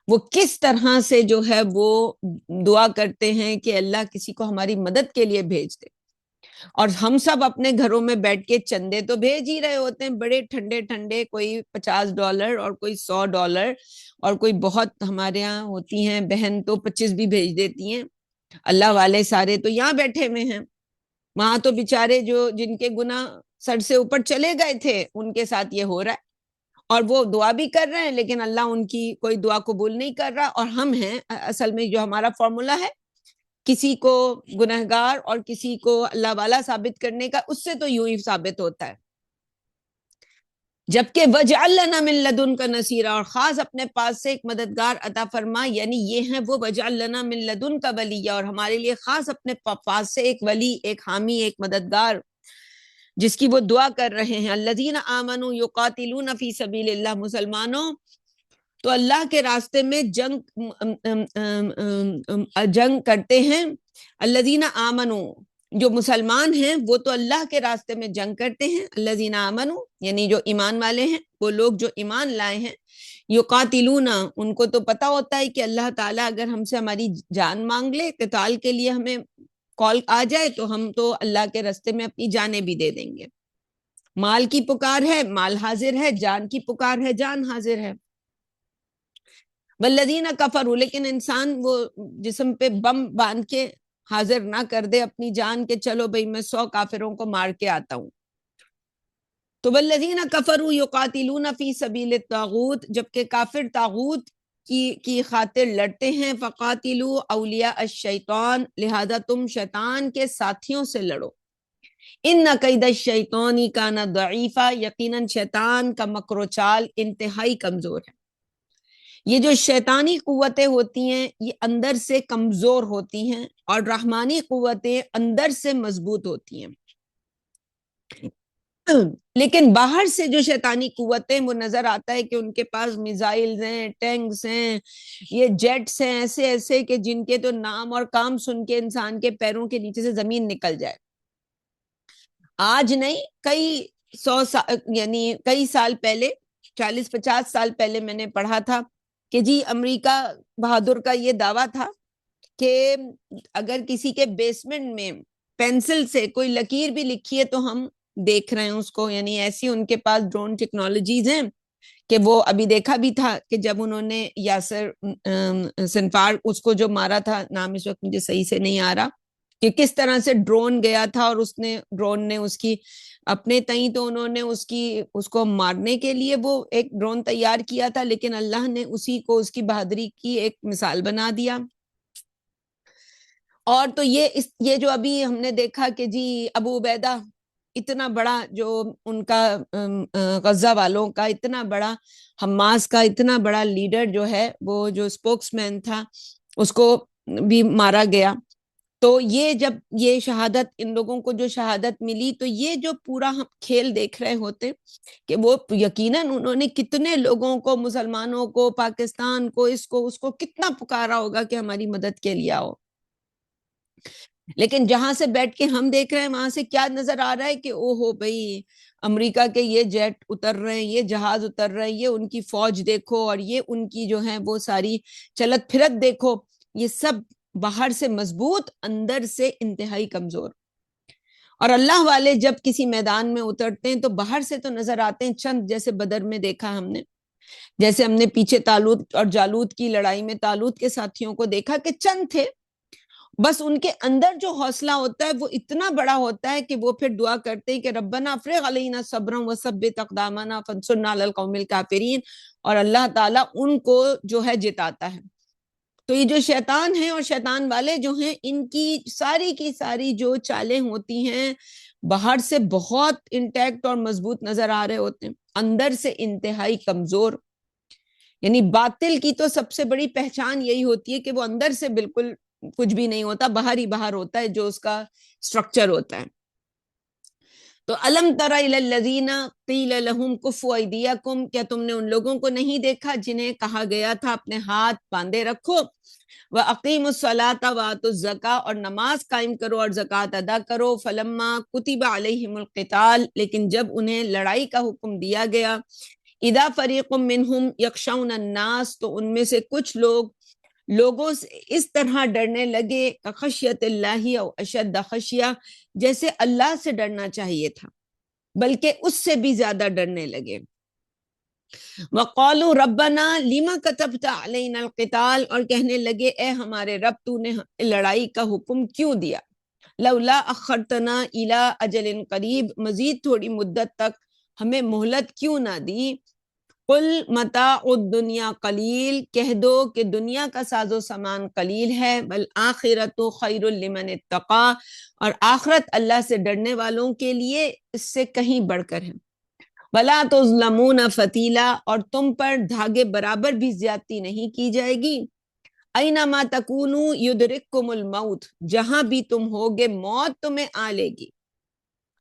وہ کس طرح سے جو ہے وہ دعا کرتے ہیں کہ اللہ کسی کو ہماری مدد کے لیے بھیج دے، اور ہم سب اپنے گھروں میں بیٹھ کے چندے تو بھیج ہی رہے ہوتے ہیں بڑے ٹھنڈے ٹھنڈے، کوئی $50 اور کوئی $100، اور کوئی بہت ہمارے یہاں ہوتی ہیں بہن تو 25 بھی بھیج دیتی ہیں۔ اللہ والے سارے تو یہاں بیٹھے ہوئے ہیں، وہاں تو بیچارے جو جن کے گناہ سر سے اوپر چلے گئے تھے ان کے ساتھ یہ ہو رہا ہے، اور وہ دعا بھی کر رہے ہیں لیکن اللہ ان کی کوئی دعا قبول نہیں کر رہا، اور ہم ہیں اصل میں جو ہمارا فارمولا ہے کسی کو گنہگار اور کسی کو اللہ والا ثابت کرنے کا، اس سے تو یوں ہی ثابت ہوتا ہے۔ جبکہ وجعل لنا من لدنک نصیرا، اور خاص اپنے پاس سے ایک مددگار عطا فرما، یعنی یہ ہیں وہ وجعل لنا من لدنک ولیا، اور ہمارے لیے خاص اپنے پاس سے ایک ولی، ایک حامی، ایک مددگار جس کی وہ دعا کر رہے ہیں۔ الذین آمنوا یقاتلون فی سبیل اللہ، مسلمانوں تو اللہ کے راستے میں جنگ کرتے ہیں۔ الذین آمنوا، جو مسلمان ہیں وہ تو اللہ کے راستے میں جنگ کرتے ہیں، الذین آمنوا یعنی جو ایمان والے ہیں، وہ لوگ جو ایمان لائے ہیں، یقاتلون ان کو تو پتہ ہوتا ہے کہ اللہ تعالیٰ اگر ہم سے ہماری جان مانگ لے، قتال کے لیے ہمیں کال آ جائے تو ہم تو اللہ کے راستے میں اپنی جانیں بھی دے دیں گے۔ مال کی پکار ہے مال حاضر ہے، جان کی پکار ہے جان حاضر ہے۔ والذین کفروا، لیکن انسان وہ جسم پہ بم باندھ کے حاضر نہ کر دے اپنی جان کہ چلو بھئی میں 100 کافروں کو مار کے آتا ہوں۔ تو والذین کفروا یقاتلون فی سبیل الطاغوت، جبکہ کافر طاغوت کی خاطر لڑتے ہیں، فقاتلوا اولیاء الشیطان، لہذا تم شیطان کے ساتھیوں سے لڑو۔ ان کید الشیطان کان ضعیفا، یقیناً شیطان کا مکر و چال انتہائی کمزور ہے۔ یہ جو شیطانی قوتیں ہوتی ہیں یہ اندر سے کمزور ہوتی ہیں، اور رحمانی قوتیں اندر سے مضبوط ہوتی ہیں۔ لیکن باہر سے جو شیطانی قوتیں وہ نظر آتا ہے کہ ان کے پاس میزائلز ہیں، ٹینکس ہیں، یہ جیٹس ہیں ایسے ایسے کہ جن کے تو نام اور کام سن کے انسان کے پیروں کے نیچے سے زمین نکل جائے۔ آج نہیں، کئی 100 سال یعنی کئی سال پہلے، 40-50 سال پہلے میں نے پڑھا تھا کہ جی امریکہ بہادر کا یہ دعویٰ تھا کہ اگر کسی کے بیسمنٹ میں پینسل سے کوئی لکیر بھی لکھی ہے تو ہم دیکھ رہے ہیں اس کو، یعنی ایسی ان کے پاس ڈرون ٹیکنالوجیز ہیں کہ وہ ابھی دیکھا بھی تھا کہ جب انہوں نے یاسر سنفار اس کو جو مارا تھا، نام اس وقت مجھے صحیح سے نہیں آ رہا، کہ کس طرح سے ڈرون گیا تھا اور ڈرون نے اس کی اپنے تئیں تو انہوں نے اس کو مارنے کے لیے وہ ایک ڈرون تیار کیا تھا، لیکن اللہ نے اسی کو اس کی بہادری کی ایک مثال بنا دیا۔ اور تو یہ جو ابھی ہم نے دیکھا کہ جی ابو عبیدہ اتنا بڑا جو ان کا غزہ والوں کا اتنا بڑا، حماس کا اتنا بڑا لیڈر جو ہے، وہ جو اسپوکس مین تھا اس کو بھی مارا گیا۔ تو یہ جب یہ شہادت ان لوگوں کو جو شہادت ملی، تو یہ جو پورا ہم کھیل دیکھ رہے ہوتے کہ وہ یقیناً انہوں نے کتنے لوگوں کو، مسلمانوں کو، پاکستان کو، اس کو کتنا پکارا ہوگا کہ ہماری مدد کے لیے آؤ، لیکن جہاں سے بیٹھ کے ہم دیکھ رہے ہیں وہاں سے کیا نظر آ رہا ہے کہ او ہو بھئی امریکہ کے یہ جیٹ اتر رہے ہیں، یہ جہاز اتر رہے ہیں، یہ ان کی فوج دیکھو، اور یہ ان کی جو ہے وہ ساری چلت پھرت دیکھو، یہ سب باہر سے مضبوط اندر سے انتہائی کمزور۔ اور اللہ والے جب کسی میدان میں اترتے ہیں تو باہر سے تو نظر آتے ہیں چند، جیسے بدر میں دیکھا ہم نے، جیسے ہم نے پیچھے طالوت اور جالوت کی لڑائی میں طالوت کے ساتھیوں کو دیکھا کہ چند تھے، بس ان کے اندر جو حوصلہ ہوتا ہے وہ اتنا بڑا ہوتا ہے کہ وہ پھر دعا کرتے ہیں کہ ربنا افرغ علینا صبرا وثبت اقدامنا فانصرنا علی القوم الکافرین، اور اللہ تعالیٰ ان کو جو ہے جتاتا ہے۔ تو یہ جو شیطان ہیں اور شیطان والے جو ہیں، ان کی ساری جو چالیں ہوتی ہیں باہر سے بہت انٹیکٹ اور مضبوط نظر آ رہے ہوتے ہیں، اندر سے انتہائی کمزور۔ یعنی باطل کی تو سب سے بڑی پہچان یہی ہوتی ہے کہ وہ اندر سے بالکل کچھ بھی نہیں ہوتا، باہر ہی باہر ہوتا ہے جو اس کا سٹرکچر ہوتا ہے۔ تو الم تر الی الذین قیل لہم کفوا ایدیکم، کیا تم نے ان لوگوں کو نہیں دیکھا جنہیں کہا گیا تھا اپنے ہاتھ باندھے رکھو، وَأَقِیمُوا الصَّلَاةَ وَآتُوا الزَّکَاةَ، اور نماز قائم کرو اور زکوٰۃ ادا کرو، فلما کتب علیہم القتال، لیکن جب انہیں لڑائی کا حکم دیا گیا، اذا فریق منہم یخشون الناس، تو ان میں سے کچھ لوگوں سے اس طرح ڈرنے لگے، خشیت اللہ او اشد خشیہ، جیسے اللہ سے ڈرنا چاہیے تھا بلکہ اس سے بھی زیادہ ڈرنے لگے۔ وقالوا ربنا لما كتبت علينا القتال، اور کہنے لگے اے ہمارے رب تو نے لڑائی کا حکم کیوں دیا، لولا اخرتنا الى اجل قریب، مزید تھوڑی مدت تک ہمیں مہلت کیوں نہ دی، قل متاع الدنیا قلیل، کہہ دو کہ دنیا کا ساز و سامان قلیل ہے، بل آخرت خیر لمن اتقا، اور آخرت اللہ سے ڈرنے والوں کے لیے اس سے کہیں بڑھ کر ہے، ولا تظلمون فتیلا، اور تم پر دھاگے برابر بھی زیادتی نہیں کی جائے گی، اینما تکونوا یدرککم الموت، جہاں بھی تم ہوگے موت تمہیں آ لے گی۔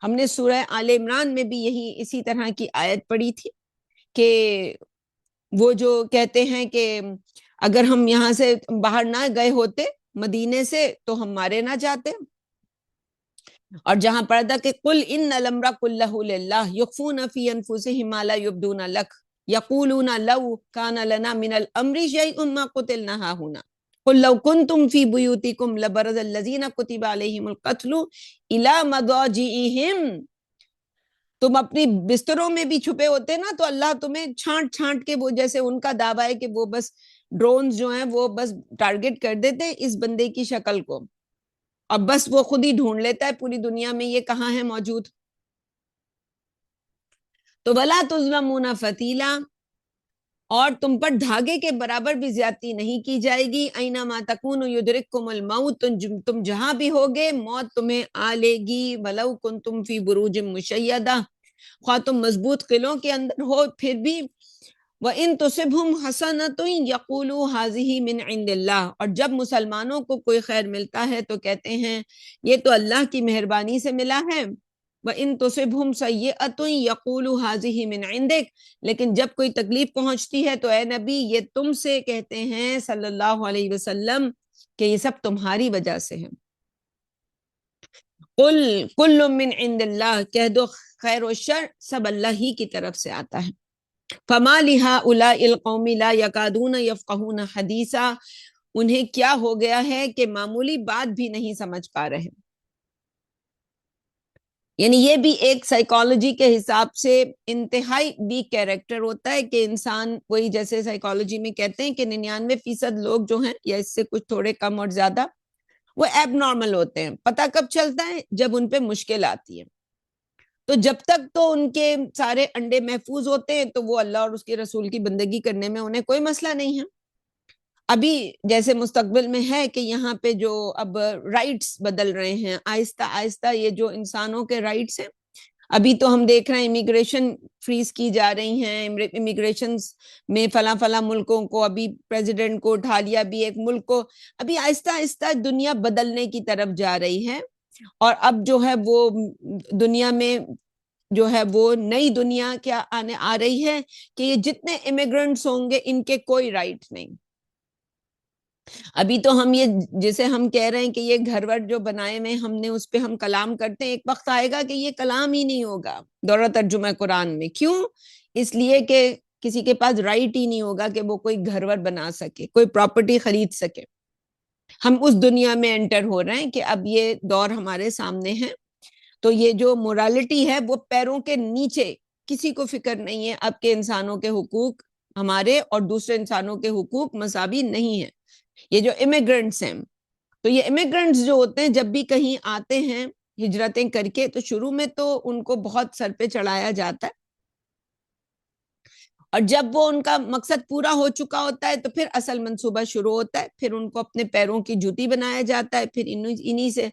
ہم نے سورہ آل عمران میں بھی یہی اسی طرح کی آیت پڑھی تھی کہ وہ جو کہتے ہیں کہ اگر ہم یہاں سے باہر نہ گئے ہوتے مدینے سے تو ہم مارے نہ جاتے، اور جہاں پڑھا تھا کہ قل ان الامر كله للہ یخفون فی انفسهم ما لا یبدون لک یقولون لو کان لنا من الامر شیء ما قتلنا هاهنا قل لو کنتم فی بیوتکم لبرز الذین کتب علیہم القتل الی مضاجعہم، تم اپنی بستروں میں بھی چھپے ہوتے نا تو اللہ تمہیں چھانٹ چھانٹ کے، وہ جیسے ان کا دعویٰ ہے کہ وہ بس ڈرونز جو ہیں وہ بس ٹارگٹ کر دیتے اس بندے کی شکل کو، اور بس وہ خود ہی ڈھونڈ لیتا ہے پوری دنیا میں یہ کہاں ہے موجود۔ تو ولا تظلمون فتیلا، اور تم پر دھاگے کے برابر بھی زیادتی نہیں کی جائے گی، اینما تکونوا یدرککم الموت، تم جہاں بھی ہوگے موت تمہیں آ لے گی، ولو کنتم فی بروج مشیدہ، خواہ تم مضبوط قلعوں کے اندر ہو پھر بھی، وَإِن تُصِبْهُمْ حَسَنَةٌ يَقُولُوا هَٰذِهِ مِنْ عِندِ اللَّهِ، اور جب مسلمانوں کو کوئی خیر ملتا ہے تو کہتے ہیں یہ تو اللہ کی مہربانی سے ملا ہے، وَإِن تُصِبْهُمْ سَيِّئَةٌ يَقُولُوا هَٰذِهِ مِنْ عِندِكَ، لیکن جب کوئی تکلیف پہنچتی ہے تو اے نبی یہ تم سے کہتے ہیں صلی اللہ علیہ وسلم کہ یہ سب تمہاری وجہ سے ہے، قل کل من عند اللہ، کہہ دو خیر و شر سب اللہ ہی کی طرف سے آتا ہے، فما لہؤلاء القوم لا یکادون یفقہون حدیثا، انہیں کیا ہو گیا ہے کہ معمولی بات بھی نہیں سمجھ پا رہے۔ یعنی یہ بھی ایک سائیکالوجی کے حساب سے انتہائی ویک کیریکٹر ہوتا ہے کہ انسان، وہی جیسے سائیکالوجی میں کہتے ہیں کہ 99% لوگ جو ہیں یا اس سے کچھ تھوڑے کم اور زیادہ وہ ایب نارمل ہوتے ہیں، پتہ کب چلتا ہے جب ان پہ مشکل آتی ہے، تو جب تک تو ان کے سارے انڈے محفوظ ہوتے ہیں تو وہ اللہ اور اس کے رسول کی بندگی کرنے میں انہیں کوئی مسئلہ نہیں ہے۔ ابھی جیسے مستقبل میں ہے کہ یہاں پہ جو اب رائٹس بدل رہے ہیں آہستہ آہستہ، یہ جو انسانوں کے رائٹس ہیں، ابھی تو ہم دیکھ رہے ہیں امیگریشن فریز کی جا رہی ہیں، امیگریشن میں فلاں فلاں ملکوں کو، ابھی پریزیڈنٹ کو اٹھا لیا بھی ایک ملک کو، ابھی آہستہ آہستہ دنیا بدلنے کی طرف جا رہی ہے، اور اب جو ہے وہ دنیا میں جو ہے وہ نئی دنیا کیا آ رہی ہے کہ یہ جتنے امیگرنٹس ہوں گے ان کے کوئی رائٹ نہیں۔ ابھی تو ہم یہ جسے ہم کہہ رہے ہیں کہ یہ گھر ور جو بنائے ہوئے ہم نے اس پہ ہم کلام کرتے ہیں، ایک وقت آئے گا کہ یہ کلام ہی نہیں ہوگا دورہ ترجمہ قرآن میں، کیوں؟ اس لیے کہ کسی کے پاس رائٹ ہی نہیں ہوگا کہ وہ کوئی گھر ور بنا سکے، کوئی پراپرٹی خرید سکے۔ ہم اس دنیا میں انٹر ہو رہے ہیں کہ اب یہ دور ہمارے سامنے ہے، تو یہ جو مورالٹی ہے وہ پیروں کے نیچے، کسی کو فکر نہیں ہے اب کے انسانوں کے حقوق ہمارے اور دوسرے انسانوں کے حقوق مساوی نہیں ہیں۔ یہ جو امیگرنٹس ہیں تو یہ امیگرنٹس جو ہوتے ہیں جب بھی کہیں آتے ہیں ہجرتیں کر کے، تو شروع میں تو ان کو بہت سر پہ چڑھایا جاتا ہے، اور جب وہ ان کا مقصد پورا ہو چکا ہوتا ہے تو پھر اصل منصوبہ شروع ہوتا ہے، پھر ان کو اپنے پیروں کی جوتی بنایا جاتا ہے، پھر انہی سے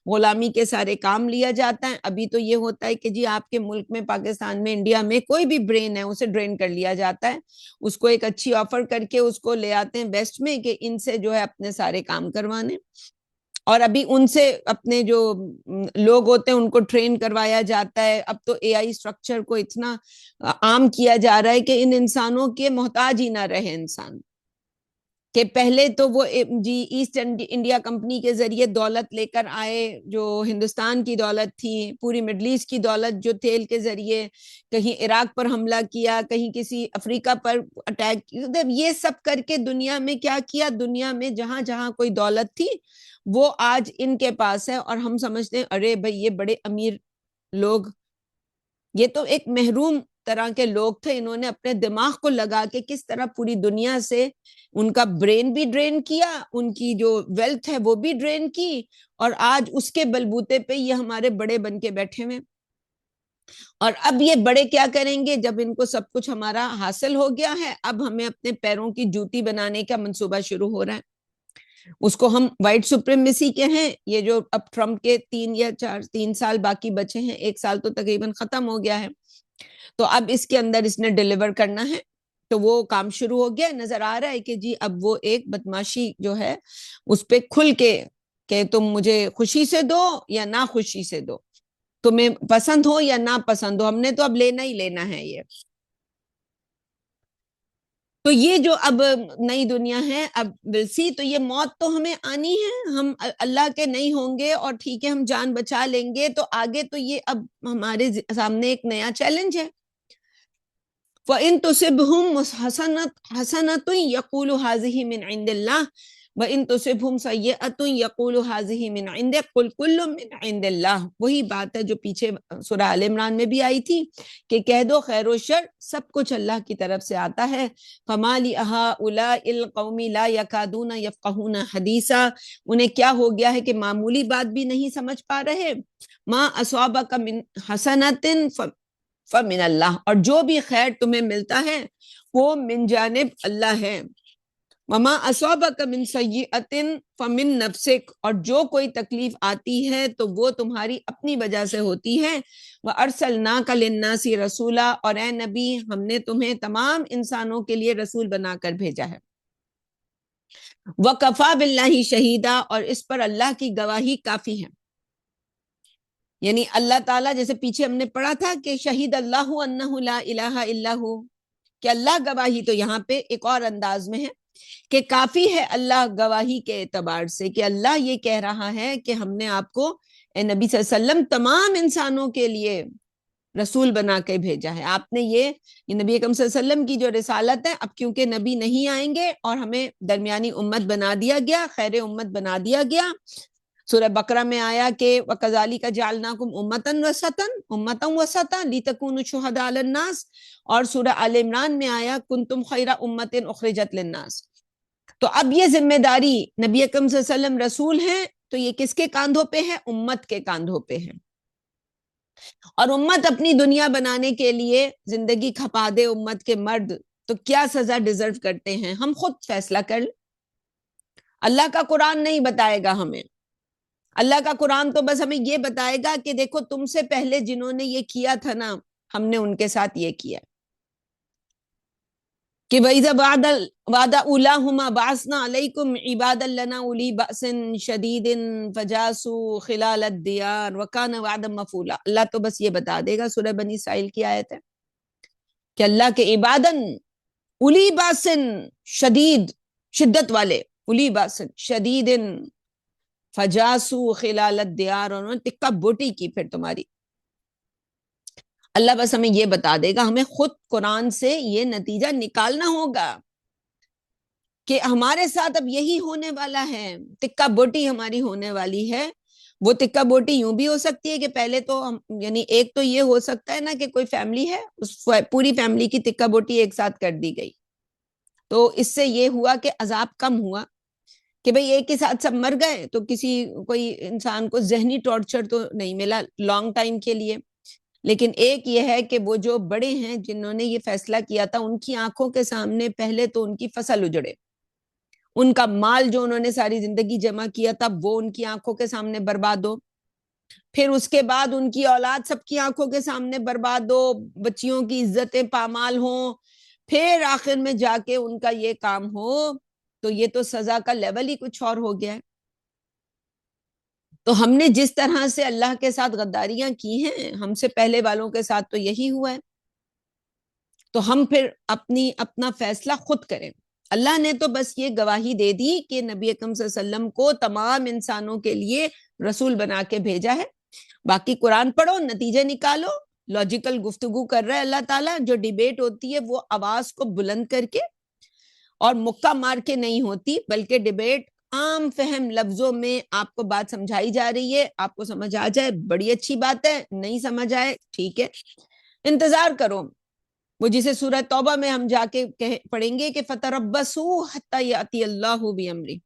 غلامی کے سارے کام لیا جاتا ہے۔ ابھی تو یہ ہوتا ہے کہ جی آپ کے ملک میں، پاکستان میں، انڈیا میں کوئی بھی برین ہے اسے ڈرین کر لیا جاتا ہے، اس کو ایک اچھی آفر کر کے اس کو لے آتے ہیں ویسٹ میں کہ ان سے جو ہے اپنے سارے کام کروانے، اور ابھی ان سے اپنے جو لوگ ہوتے ہیں ان کو ٹرین کروایا جاتا ہے۔ اب تو اے آئی اسٹرکچر کو اتنا عام کیا جا رہا ہے کہ ان انسانوں کے محتاج ہی نہ رہے انسان، کہ پہلے تو وہ جی ایسٹ انڈیا کمپنی کے ذریعے دولت لے کر آئے، جو ہندوستان کی دولت تھی، پوری مڈل ایسٹ کی دولت جو تیل کے ذریعے کہیں عراق پر حملہ کیا، کہیں کسی افریقہ پر اٹیک کیا، یہ سب کر کے دنیا میں کیا کیا، دنیا میں جہاں جہاں کوئی دولت تھی وہ آج ان کے پاس ہے، اور ہم سمجھتے ہیں ارے بھائی یہ بڑے امیر لوگ، یہ تو ایک محروم طرح کے لوگ تھے، انہوں نے اپنے دماغ کو لگا کے کس طرح پوری دنیا سے ان کا برین بھی ڈرین کیا، ان کی جو ویلتھ ہے وہ بھی ڈرین کی، اور آج اس کے بلبوتے پہ یہ ہمارے بڑے بن کے بیٹھے ہوئے۔ اور اب یہ بڑے کیا کریں گے جب ان کو سب کچھ ہمارا حاصل ہو گیا ہے؟ اب ہمیں اپنے پیروں کی جوتی بنانے کا منصوبہ شروع ہو رہا ہے، اس کو ہم وائٹ سپریمیسی کے ہیں۔ یہ جو اب ٹرمپ کے 3 سال باقی بچے ہیں، 1 سال تو تقریباً ختم ہو گیا ہے، تو اب اس کے اندر اس نے ڈیلیور کرنا ہے، تو وہ کام شروع ہو گیا۔ نظر آ رہا ہے کہ جی اب وہ ایک بدماشی جو ہے اس پہ کھل کے کہ تم مجھے خوشی سے دو یا نہ خوشی سے دو، تمہیں پسند ہو یا نہ پسند ہو، ہم نے تو اب لینا ہی لینا ہے یہ۔ تو یہ جو اب نئی دنیا ہے، اب سی تو یہ موت تو ہمیں آنی ہے، ہم اللہ کے نہیں ہوں گے اور ٹھیک ہے ہم جان بچا لیں گے، تو آگے تو یہ اب ہمارے سامنے ایک نیا چیلنج ہے۔ وَإِن تُصِبْهُمْ حَسَنَةٌ يَقُولُ هَٰذِهِ مِنْ عِندِ اللَّهِ وَإِن تُصِبْهُمْ سَيِّئَةٌ يَقُولُ هَٰذِهِ مِنْ عِندِكَ قُلْ كُلٌّ مِنْ عِندِ اللَّهِ۔ وہی بات ہے جو پیچھے سورہ آل عمران میں بھی آئی تھی کہ کہہ دو خیر و شر سب کچھ اللہ کی طرف سے آتا ہے۔ فَمَا لِهَٰؤُلَاءِ الْقَوْمِ لَا يَكَادُونَ يَفْقَهُونَ حَدِيثًا، انہیں کیا ہو گیا ہے کہ معمولی بات بھی نہیں سمجھ پا رہے۔ مَا أَصَابَكَ مِنْ حَسَنَةٍ فمن اللہ، اور جو بھی خیر تمہیں ملتا ہے وہ من جانب اللہ ہے۔ وما اصابک من سیئۃ فمن نفسک، اور جو کوئی تکلیف آتی ہے تو وہ تمہاری اپنی وجہ سے ہوتی ہے۔ وارسلناک للناس رسولا، اور اے نبی ہم نے تمہیں تمام انسانوں کے لیے رسول بنا کر بھیجا ہے۔ وکفی باللہ شہیدا، اور اس پر اللہ کی گواہی کافی ہے۔ یعنی اللہ تعالیٰ، جیسے پیچھے ہم نے پڑھا تھا کہ شہید اللہ انہ لا الہ الا ہو، کہ اللہ گواہی تو یہاں پہ ایک اور انداز میں ہے کہ کافی ہے اللہ گواہی کے اعتبار سے، کہ اللہ یہ کہہ رہا ہے کہ ہم نے آپ کو اے نبی صلی اللہ علیہ وسلم تمام انسانوں کے لیے رسول بنا کے بھیجا ہے۔ آپ نے یہ نبی اکرم صلی اللہ علیہ وسلم کی جو رسالت ہے، اب کیونکہ نبی نہیں آئیں گے اور ہمیں درمیانی امت بنا دیا گیا، خیر امت بنا دیا گیا۔ سورہ بقرہ میں آیا کہ وَكَذَلِكَ جَعَلْنَاكُمْ أُمَّةً وَسَطًا لِتَكُونُوا شُهَدَاءَ عَلَى النَّاسِ، اور سورہ آل عمران میں آیا كُنتُمْ خَيْرَ أُمَّةٍ أُخْرِجَتْ لِلنَّاسِ۔ تو اب یہ ذمہ داری، نبی اکرم صلی اللہ علیہ وسلم رسول ہیں تو یہ کس کے کاندھوں پہ ہے؟ امت کے کاندھوں پہ ہے، اور امت اپنی دنیا بنانے کے لیے زندگی کھپا دے امت کے مرد تو کیا سزا ڈیزرو کرتے ہیں؟ ہم خود فیصلہ کر لیں، اللہ کا قرآن نہیں بتائے گا ہمیں۔ اللہ کا قرآن تو بس ہمیں یہ بتائے گا کہ دیکھو تم سے پہلے جنہوں نے یہ کیا تھا نا، ہم نے ان کے ساتھ یہ کیا کہ وَإِذَا وَعَدَ أُولَاهُمَا بَعَثْنَا عَلَيْكُمْ عِبَادًا لَنَا أُولِي بَأْسٍ شَدِيدٍ فَجَاسُوا خِلَالَ الدِّيَارِ وَكَانَ وَعْدًا مَفْعُولًا۔ اللہ تو بس یہ بتا دے گا، سورہ بنی اسرائیل کی آیت ہے کہ اللہ کے عبادن اولی باسن، شدید شدت والے، اولی باسن شدیدن فجاسو خلال الدیار، انہوں نے تکہ بوٹی کی پھر تمہاری۔ اللہ بس ہمیں یہ بتا دے گا، ہمیں خود قرآن سے یہ نتیجہ نکالنا ہوگا کہ ہمارے ساتھ اب یہی ہونے والا ہے، تکہ بوٹی ہماری ہونے والی ہے۔ وہ تکہ بوٹی یوں بھی ہو سکتی ہے کہ پہلے تو ہم، یعنی ایک تو یہ ہو سکتا ہے نا کہ کوئی فیملی ہے، اس پوری فیملی کی تکہ بوٹی ایک ساتھ کر دی گئی، تو اس سے یہ ہوا کہ عذاب کم ہوا، کہ بھئی ایک ہی ساتھ سب مر گئے تو کوئی انسان کو ذہنی ٹارچر تو نہیں ملا لانگ ٹائم کے لیے، لیکن ایک یہ ہے کہ وہ جو بڑے ہیں جنہوں نے یہ فیصلہ کیا تھا، ان کی آنکھوں کے سامنے پہلے تو ان کی فصل اجڑے، ان کا مال جو انہوں نے ساری زندگی جمع کیا تھا وہ ان کی آنکھوں کے سامنے برباد ہو، پھر اس کے بعد ان کی اولاد سب کی آنکھوں کے سامنے برباد ہو، بچیوں کی عزتیں پامال ہوں، پھر آخر میں جا کے ان کا یہ کام ہو، تو یہ تو سزا کا لیول ہی کچھ اور ہو گیا ہے۔ تو ہم نے جس طرح سے اللہ کے ساتھ غداریاں کی ہیں، ہم سے پہلے والوں کے ساتھ تو یہی ہوا ہے، تو ہم پھر اپنا فیصلہ خود کریں۔ اللہ نے تو بس یہ گواہی دے دی کہ نبی اکرم صلی اللہ علیہ وسلم کو تمام انسانوں کے لیے رسول بنا کے بھیجا ہے، باقی قرآن پڑھو، نتیجے نکالو، لاجیکل گفتگو کر رہا ہے اللہ تعالیٰ، جو ڈیبیٹ ہوتی ہے وہ آواز کو بلند کر کے اور مکہ مار کے نہیں ہوتی، بلکہ ڈیبیٹ عام فہم لفظوں میں آپ کو بات سمجھائی جا رہی ہے، آپ کو سمجھ آ جائے بڑی اچھی بات ہے، نہیں سمجھ آئے ٹھیک ہے، انتظار کرو، وہ جسے سورہ توبہ میں ہم جا کے پڑھیں گے کہ فَتَرَبَّصُوا حَتَّى يَأْتِيَ اللَّهُ بِأَمْرِهِ،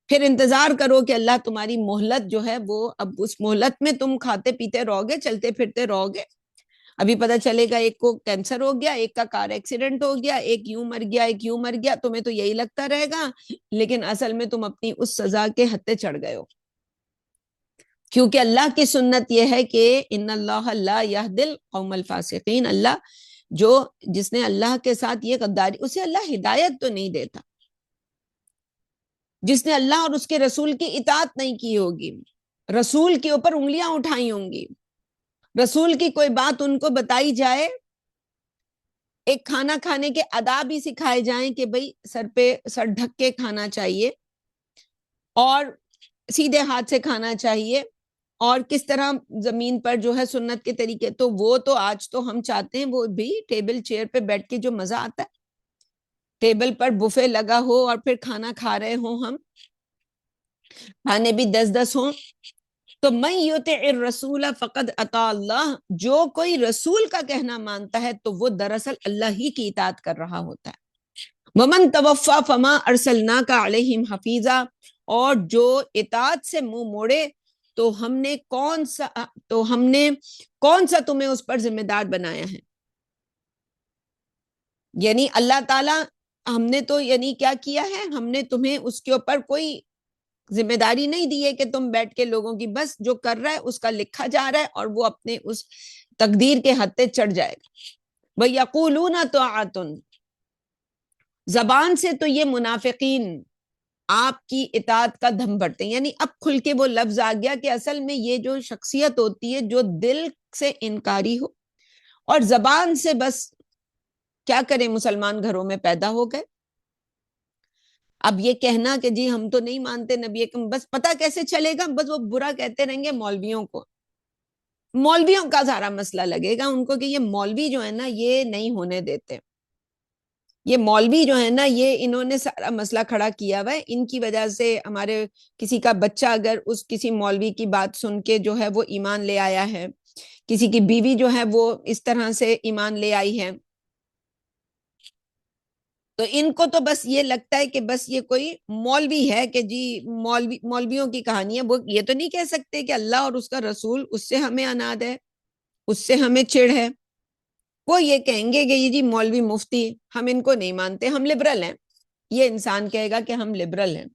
پھر انتظار کرو کہ اللہ تمہاری مہلت جو ہے وہ اب اس مہلت میں تم کھاتے پیتے رہو گے، چلتے پھرتے رہو گے، ابھی پتہ چلے گا ایک کو کینسر ہو گیا، ایک کا کار ایکسیڈنٹ ہو گیا، ایک یوں مر گیا، ایک یوں مر گیا، تمہیں تو یہی لگتا رہے گا، لیکن اصل میں تم اپنی اس سزا کے حتے چڑھ گئے ہو، کیونکہ اللہ کی سنت یہ ہے کہ ان اللہ لا یہدی القوم الفاسقین، اللہ جس نے اللہ کے ساتھ یہ غداری، اسے اللہ ہدایت تو نہیں دیتا، جس نے اللہ اور اس کے رسول کی اطاعت نہیں کی ہوگی، رسول کے اوپر انگلیاں اٹھائی ہوں گی، رسول کی کوئی بات ان کو بتائی جائے، ایک کھانا کھانے کے آداب ہی سکھائے جائیں کہ بھئی سر ڈھک کے کھانا چاہیے اور سیدھے ہاتھ سے کھانا چاہیے، اور کس طرح زمین پر جو ہے سنت کے طریقے، تو وہ تو آج تو ہم چاہتے ہیں وہ بھی ٹیبل چیئر پہ بیٹھ کے جو مزہ آتا ہے، ٹیبل پر بفے لگا ہو اور پھر کھانا کھا رہے ہوں، ہم کھانے بھی 10 ہوں، تو من یطع الرسول فقد اطاع اللہ، جو کوئی رسول کا کہنا مانتا ہے تو وہ دراصل اللہ ہی کی اطاعت کر رہا ہوتا ہے۔ ومن توفى فما ارسلناک علیہم حفیظا، اور جو اطاعت سے منہ موڑے تو ہم نے کون سا تمہیں اس پر ذمہ دار بنایا ہے، یعنی اللہ تعالیٰ، ہم نے تو یعنی کیا کیا ہے، ہم نے تمہیں اس کے اوپر کوئی ذمہ داری نہیں دی ہے کہ تم بیٹھ کے لوگوں کی، بس جو کر رہا ہے اس کا لکھا جا رہا ہے اور وہ اپنے اس تقدیر کے حد تک چڑھ جائے گا۔ وَيَقُولُونَ طَاعَةٌ، زبان سے تو یہ منافقین آپ کی اطاعت کا دھم بڑھتے ہیں، یعنی اب کھل کے وہ لفظ آ گیا کہ اصل میں یہ جو شخصیت ہوتی ہے جو دل سے انکاری ہو اور زبان سے بس کیا کریں، مسلمان گھروں میں پیدا ہو گئے، اب یہ کہنا کہ جی ہم تو نہیں مانتے نبی اکرم، بس پتہ کیسے چلے گا، بس وہ برا کہتے رہیں گے مولویوں کو، مولویوں کا سارا مسئلہ لگے گا ان کو کہ یہ مولوی جو ہے نا یہ نہیں ہونے دیتے، یہ مولوی جو ہے نا یہ انہوں نے سارا مسئلہ کھڑا کیا ہوا ہے، ان کی وجہ سے ہمارے کسی کا بچہ اگر کسی مولوی کی بات سن کے جو ہے وہ ایمان لے آیا ہے، کسی کی بیوی جو ہے وہ اس طرح سے ایمان لے آئی ہے، تو ان کو تو بس یہ لگتا ہے کہ بس یہ کوئی مولوی ہے کہ جی مولویوں کی کہانی ہے، وہ یہ تو نہیں کہہ سکتے کہ اللہ اور اس کا رسول اس سے ہمیں اناد ہے، اس سے ہمیں چڑ ہے، وہ یہ کہیں گے کہ یہ جی مولوی مفتی، ہم ان کو نہیں مانتے، ہم لبرل ہیں، یہ انسان کہے گا کہ ہم لبرل ہیں،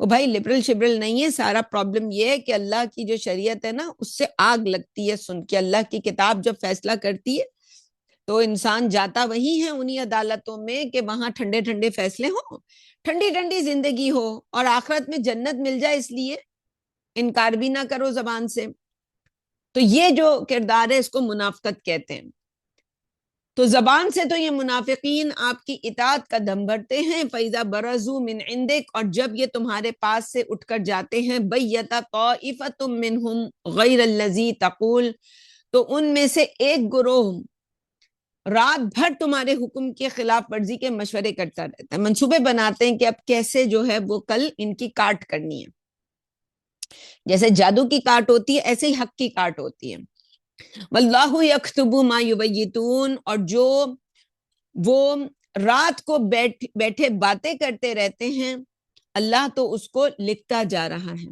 وہ بھائی لبرل شبرل نہیں ہے، سارا پرابلم یہ ہے کہ اللہ کی جو شریعت ہے نا اس سے آگ لگتی ہے سن کے، اللہ کی کتاب جب فیصلہ کرتی ہے تو انسان جاتا وہی ہے انہی عدالتوں میں کہ وہاں ٹھنڈے ٹھنڈے فیصلے ہوں، ٹھنڈی ٹھنڈی زندگی ہو اور آخرت میں جنت مل جائے، اس لیے انکار بھی نہ کرو زبان سے، تو یہ جو کردار ہے اس کو منافقت کہتے ہیں، تو زبان سے تو یہ منافقین آپ کی اطاعت کا دم بھرتے ہیں، فَإِذَا بَرَزُوا مِنْ عِنْدِكَ، اور جب یہ تمہارے پاس سے اٹھ کر جاتے ہیں، بَيَّتَ طَائِفَةٌ مِّنْهُمْ غَيْرَ الَّذِي تَقُولُ، تو ان میں سے ایک گروہ رات بھر تمہارے حکم کے خلاف ورزی کے مشورے کرتا رہتا ہے، منصوبے بناتے ہیں کہ اب کیسے جو ہے وہ کل ان کی کاٹ کرنی ہے، جیسے جادو کی کاٹ ہوتی ہے ایسے ہی حق کی کاٹ ہوتی ہے، واللہ یکتب ما یبیتون، اور جو وہ رات کو بیٹھے باتیں کرتے رہتے ہیں، اللہ تو اس کو لکھتا جا رہا ہے۔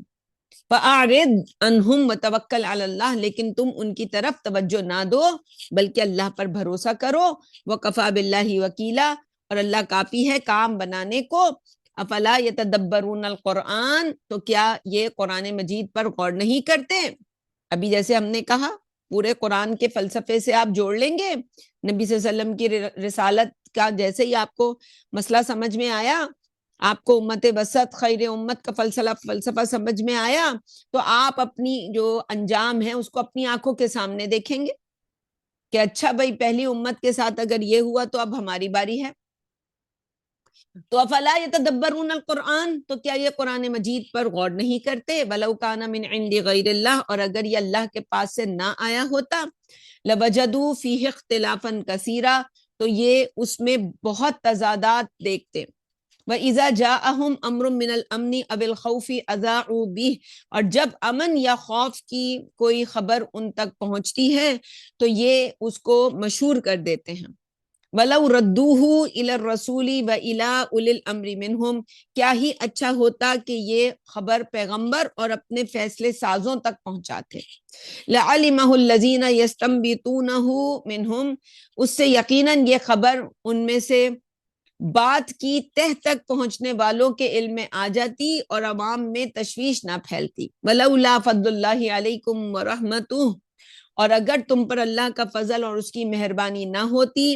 فَأَعْرِضْ عَنْهُمْ وَتَوَكَّلْ عَلَى اللَّهِ، لیکن تم ان کی طرف توجہ نہ دو بلکہ اللہ پر بھروسہ کرو۔ وَكَفَى بِاللَّهِ وَكِيلًا، اور اللہ کافی ہے کام بنانے کو۔ افلا يتدبرون القرآن، تو کیا یہ قرآن مجید پر غور نہیں کرتے؟ ابھی جیسے ہم نے کہا پورے قرآن کے فلسفے سے آپ جوڑ لیں گے، نبی صلی اللہ علیہ وسلم کی رسالت کا جیسے ہی آپ کو مسئلہ سمجھ میں آیا، آپ کو امت وسط خیر امت کا فلسفہ سمجھ میں آیا، تو آپ اپنی جو انجام ہے اس کو اپنی آنکھوں کے سامنے دیکھیں گے کہ اچھا بھائی پہلی امت کے ساتھ اگر یہ ہوا تو اب ہماری باری ہے۔ تو افلا یتدبرون القرآن، تو کیا یہ قرآن مجید پر غور نہیں کرتے؟ ولو کان من عند غیر اللہ، اور اگر یہ اللہ کے پاس سے نہ آیا ہوتا، لوجدوا فیہ اختلافا کثیرا، تو یہ اس میں بہت تضادات دیکھتے۔ وَإِذَا جَاءَهُمْ أَمْرٌ مِّنَ الْأَمْنِ أَوِ الْخَوْفِ أَذَاعُوا بِهِ، اور جب امن یا خوف کی کوئی خبر ان تک پہنچتی ہے تو یہ اس کو مشہور کر دیتے ہیں۔ وَلَوْ رَدُّوهُ إِلَى الرَّسُولِ وَإِلَىٰ أُولِي الْأَمْرِ مِنْهُمْ، کیا ہی اچھا ہوتا کہ یہ خبر پیغمبر اور اپنے فیصلے سازوں تک پہنچاتے۔ لَعَلِمَهُ الَّذِينَ يَسْتَنبِطُونَهُ مِنْهُمْ، اس سے یقیناً یہ خبر ان میں سے بات کی تہ تک پہنچنے والوں کے علم میں آ جاتی اور عوام میں تشویش نہ پھیلتی۔ وَلَوْلَا فَضْلُ اللَّهِ عَلَيْكُمْ وَرَحْمَتُهُ، اور اگر تم پر اللہ کا فضل اور اس کی مہربانی نہ ہوتی،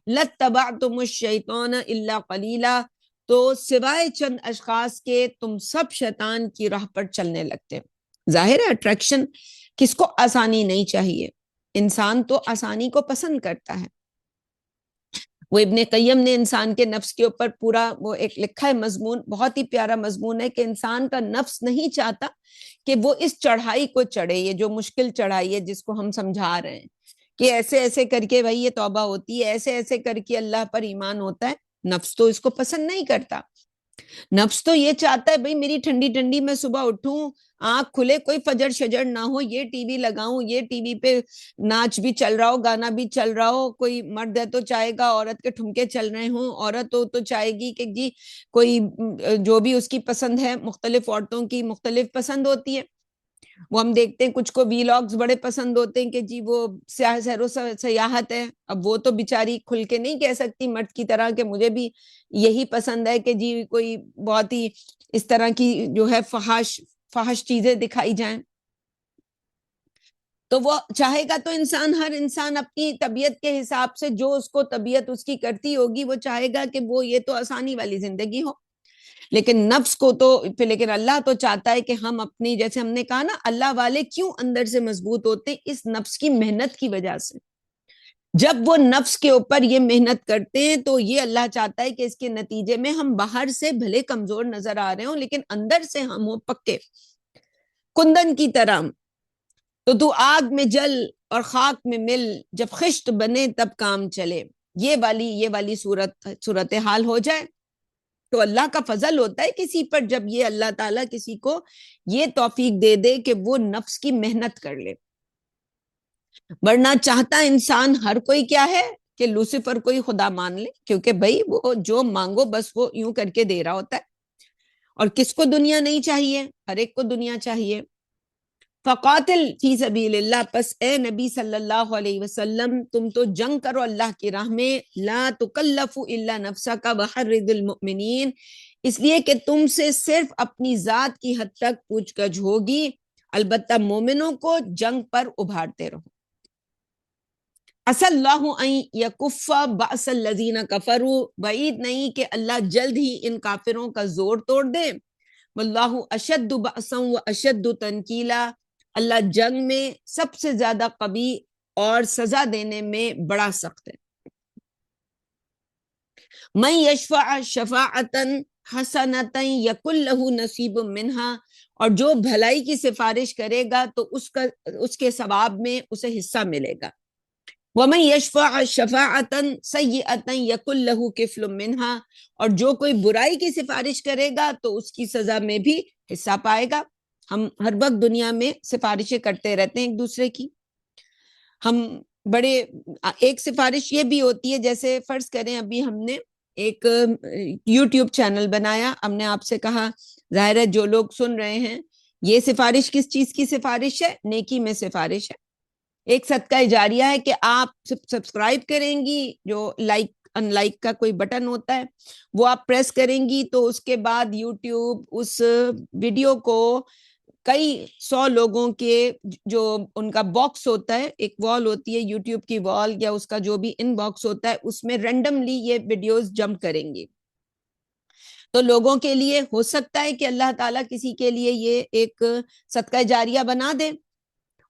لَاتَّبَعْتُمُ الشَّيْطَانَ إِلَّا قَلِيلًا، تو سوائے چند اشخاص کے تم سب شیطان کی راہ پر چلنے لگتے۔ ظاہر ہے اٹریکشن کس کو آسانی نہیں چاہیے، انسان تو آسانی کو پسند کرتا ہے۔ وہ ابن قیم نے انسان کے نفس کے اوپر پورا وہ ایک لکھا ہے مضمون، بہت ہی پیارا مضمون ہے کہ انسان کا نفس نہیں چاہتا کہ وہ اس چڑھائی کو چڑھے، یہ جو مشکل چڑھائی ہے جس کو ہم سمجھا رہے ہیں کہ ایسے ایسے کر کے بھائی یہ توبہ ہوتی ہے، ایسے ایسے کر کے اللہ پر ایمان ہوتا ہے، نفس تو اس کو پسند نہیں کرتا۔ نفس تو یہ چاہتا ہے بھئی میری ٹھنڈی ٹھنڈی میں صبح اٹھوں، آنکھ کھلے، کوئی فجر شجر نہ ہو، یہ ٹی وی لگاؤں، یہ ٹی وی پہ ناچ بھی چل رہا ہو، گانا بھی چل رہا ہو، کوئی مرد ہے تو چاہے گا عورت کے ٹھمکے چل رہے ہوں، عورت ہو تو چاہے گی کہ جی کوئی جو بھی اس کی پسند ہے، مختلف عورتوں کی مختلف پسند ہوتی ہے۔ وہ ہم دیکھتے ہیں کچھ کو ویلاگز بڑے پسند ہوتے ہیں کہ جی وہ سیر و سیاحت ہے، اب وہ تو بیچاری کھل کے نہیں کہہ سکتی مرد کی طرح کہ مجھے بھی یہی پسند ہے کہ جی کوئی بہت ہی اس طرح کی جو ہے فحش چیزیں دکھائی جائیں۔ تو وہ چاہے گا تو ہر انسان اپنی طبیعت کے حساب سے جو اس کو طبیعت اس کی کرتی ہوگی وہ چاہے گا کہ وہ یہ تو آسانی والی زندگی ہو، لیکن نفس کو تو لیکن اللہ تو چاہتا ہے کہ ہم اپنی، جیسے ہم نے کہا نا اللہ والے کیوں اندر سے مضبوط ہوتے ہیں، اس نفس کی محنت کی وجہ سے۔ جب وہ نفس کے اوپر یہ محنت کرتے ہیں تو یہ اللہ چاہتا ہے کہ اس کے نتیجے میں ہم باہر سے بھلے کمزور نظر آ رہے ہوں لیکن اندر سے ہم ہو پکے کندن کی طرح۔ تو آگ میں جل اور خاک میں مل، جب خشت بنے تب کام چلے، یہ والی صورت حال ہو جائے تو اللہ کا فضل ہوتا ہے کسی پر، جب یہ اللہ تعالیٰ کسی کو یہ توفیق دے دے کہ وہ نفس کی محنت کر لے۔ ورنہ چاہتا انسان ہر کوئی کیا ہے کہ لوسیفر کوئی خدا مان لے، کیونکہ بھائی وہ جو مانگو بس وہ یوں کر کے دے رہا ہوتا ہے، اور کس کو دنیا نہیں چاہیے؟ ہر ایک کو دنیا چاہیے۔ فقاتل فی سبیل اللہ، پس اے نبی صلی اللہ علیہ وسلم تم تو جنگ کرو اللہ کی راہ میں، لا تکلف الا نفسک وحرض المؤمنین، اس لیے کہ تم سے صرف اپنی ذات کی حد تک پوچھ گچھ ہوگی، البتہ مومنوں کو جنگ پر ابھارتے رہو۔ عسى اللہ ان یکف بأس الذین کفروا، بعید نہیں کہ اللہ جلد ہی ان کافروں کا زور توڑ دے، واللہ اشد بأسا واشد تنکیلا، اللہ جنگ میں سب سے زیادہ قوی اور سزا دینے میں بڑا سخت ہے۔ من یشفع شفاعتا حسنتا یکن لہ نصیب منہا، اور جو بھلائی کی سفارش کرے گا تو اس کے ثواب میں اسے حصہ ملے گا۔ ومن یشفع شفاعتا سیئتا یکن لہ کفل منہا، اور جو کوئی برائی کی سفارش کرے گا تو اس کی سزا میں بھی حصہ پائے گا۔ ہم ہر وقت دنیا میں سفارشیں کرتے رہتے ہیں ایک دوسرے کی، ہم بڑے ایک سفارش یہ بھی ہوتی ہے، جیسے فرض کریں ابھی ہم نے ایک یوٹیوب چینل بنایا. ہم نے آپ سے کہا ظاہر ہے جو لوگ سن رہے ہیں یہ سفارش کس چیز کی سفارش ہے؟ نیکی میں سفارش ہے. ایک صدقہ جاریہ ہے کہ آپ سبسکرائب کریں گی, جو لائک ان لائک کا کوئی بٹن ہوتا ہے وہ آپ پریس کریں گی تو اس کے بعد یوٹیوب اس ویڈیو کو کئی 100 لوگوں کے جو ان کا باکس ہوتا ہے, ایک وال ہوتی ہے یوٹیوب کی وال یا اس کا جو بھی ان باکس ہوتا ہے, اس میں رینڈملی یہ ویڈیوز جمپ کریں گے. تو لوگوں کے لیے ہو سکتا ہے کہ اللہ تعالیٰ کسی کے لیے یہ ایک صدقہ جاریہ بنا دے.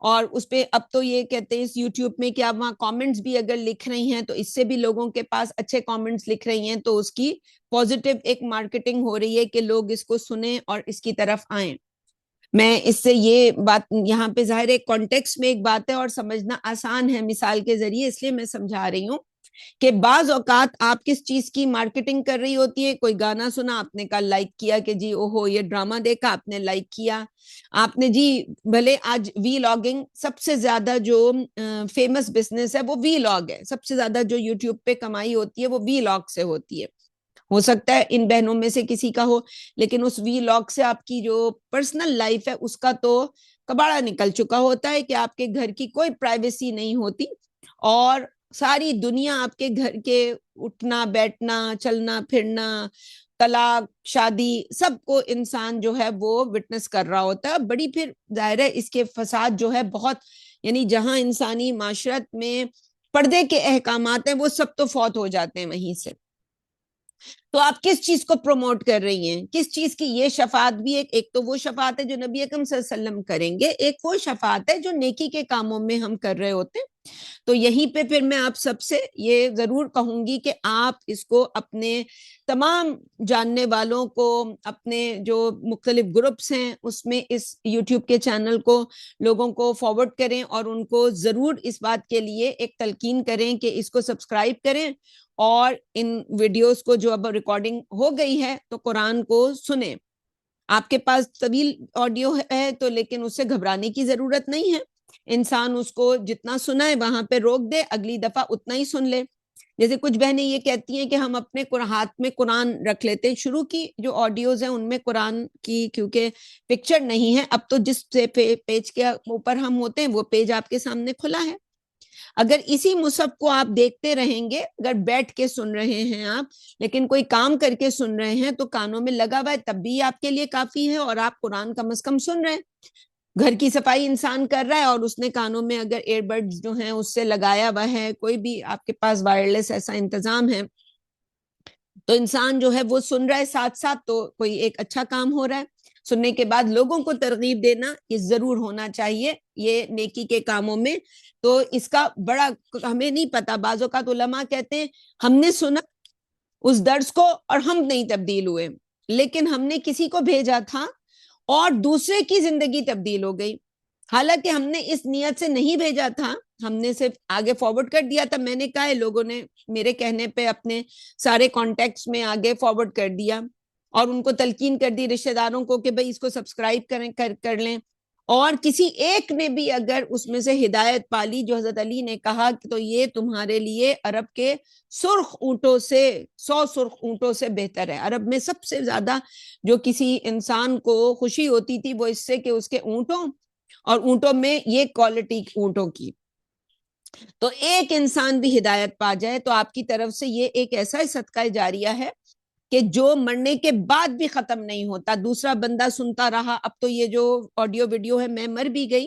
اور اس پہ اب تو یہ کہتے ہیں اس یوٹیوب میں کہ آپ وہاں کامنٹس بھی اگر لکھ رہی ہیں تو اس سے بھی لوگوں کے پاس اچھے کامنٹس لکھ رہی ہیں تو اس کی پوزیٹیو ایک مارکیٹنگ ہو رہی ہے کہ لوگ اس کو سنیں اور اس کی طرف آئیں. میں اس سے یہ بات یہاں پہ ظاہر ہے کانٹیکسٹ میں ایک بات ہے اور سمجھنا آسان ہے مثال کے ذریعے, اس لیے میں سمجھا رہی ہوں کہ بعض اوقات آپ کس چیز کی مارکیٹنگ کر رہی ہوتی ہے. کوئی گانا سنا, آپ نے کہا لائک کیا کہ جی اوہو یہ ڈرامہ دیکھا, آپ نے لائک کیا. آپ نے جی بھلے آج وی لاگنگ سب سے زیادہ جو فیمس بزنس ہے وہ وی لاگ ہے, سب سے زیادہ جو یوٹیوب پہ کمائی ہوتی ہے وہ وی لاگ سے ہوتی ہے. ہو سکتا ہے ان بہنوں میں سے کسی کا ہو, لیکن اس وی لاگ سے آپ کی جو پرسنل لائف ہے اس کا تو کباڑا نکل چکا ہوتا ہے کہ آپ کے گھر کی کوئی پرائیویسی نہیں ہوتی اور ساری دنیا آپ کے گھر کے اٹھنا بیٹھنا چلنا پھرنا طلاق شادی سب کو انسان جو ہے وہ وٹنس کر رہا ہوتا ہے. بڑی پھر ظاہر ہے اس کے فساد جو ہے بہت, یعنی جہاں انسانی معاشرت میں پردے کے احکامات ہیں وہ سب تو فوت ہو جاتے ہیں وہیں سے. تو آپ کس چیز کو پروموٹ کر رہی ہیں, کس چیز کی یہ شفاعت بھی ایک تو وہ شفاعت ہے جو نبی اکرم صلی اللہ علیہ وسلم کریں گے, ایک وہ شفاعت ہے جو نیکی کے کاموں میں ہم کر رہے ہوتے ہیں. تو یہیں پہ پھر میں آپ سب سے یہ ضرور کہوں گی کہ آپ اس کو اپنے تمام جاننے والوں کو, اپنے جو مختلف گروپس ہیں اس میں اس یوٹیوب کے چینل کو لوگوں کو فارورڈ کریں اور ان کو ضرور اس بات کے لیے ایک تلقین کریں کہ اس کو سبسکرائب کریں اور ان ویڈیوز کو جو اب ریکارڈنگ ہو گئی ہے تو قرآن کو سنیں. آپ کے پاس طویل آڈیو ہے تو لیکن اس سے گھبرانے کی ضرورت نہیں ہے, انسان اس کو جتنا سنا ہے وہاں پہ روک دے, اگلی دفعہ اتنا ہی سن لے. جیسے کچھ بہنیں یہ کہتی ہیں کہ ہم اپنے ہاتھ میں قرآن رکھ لیتے ہیں, شروع کی جو آڈیوز ہیں ان میں قرآن کی کیونکہ پکچر نہیں ہے, اب تو جس پیج کے اوپر ہم ہوتے ہیں وہ پیج آپ کے سامنے کھلا ہے. اگر اسی مصحف کو آپ دیکھتے رہیں گے, اگر بیٹھ کے سن رہے ہیں آپ لیکن کوئی کام کر کے سن رہے ہیں تو کانوں میں لگا ہوا ہے تب بھی آپ کے لیے کافی ہے, اور آپ قرآن کم از کم سن رہے ہیں. گھر کی صفائی انسان کر رہا ہے اور اس نے کانوں میں اگر ایئر بڈز جو ہیں اس سے لگایا ہوا ہے, کوئی بھی آپ کے پاس وائرلیس ایسا انتظام ہے تو انسان جو ہے وہ سن رہا ہے ساتھ ساتھ, تو کوئی ایک اچھا کام ہو رہا ہے. سننے کے بعد لوگوں کو ترغیب دینا یہ ضرور ہونا چاہیے یہ نیکی کے کاموں میں. تو اس کا بڑا ہمیں نہیں پتا, بعض اوقات علماء کہتے ہیں ہم نے سنا اس درس کو اور ہم نہیں تبدیل ہوئے, لیکن ہم نے کسی کو بھیجا تھا اور دوسرے کی زندگی تبدیل ہو گئی, حالانکہ ہم نے اس نیت سے نہیں بھیجا تھا, ہم نے صرف آگے فارورڈ کر دیا تھا. میں نے کہا ہے لوگوں نے میرے کہنے پہ اپنے سارے کانٹیکٹس میں آگے فارورڈ کر دیا اور ان کو تلقین کر دی رشتہ داروں کو کہ بھئی اس کو سبسکرائب کریں کر لیں, اور کسی ایک نے بھی اگر اس میں سے ہدایت پالی جو حضرت علی نے کہا کہ تو یہ تمہارے لیے عرب کے سرخ اونٹوں سے 100 سرخ اونٹوں سے بہتر ہے. عرب میں سب سے زیادہ جو کسی انسان کو خوشی ہوتی تھی وہ اس سے کہ اس کے اونٹوں, اور اونٹوں میں یہ کوالٹی اونٹوں کی, تو ایک انسان بھی ہدایت پا جائے تو آپ کی طرف سے یہ ایک ایسا صدقہ جاریہ ہے کہ جو مرنے کے بعد بھی ختم نہیں ہوتا. دوسرا بندہ سنتا رہا, اب تو یہ جو آڈیو ویڈیو ہے میں مر بھی گئی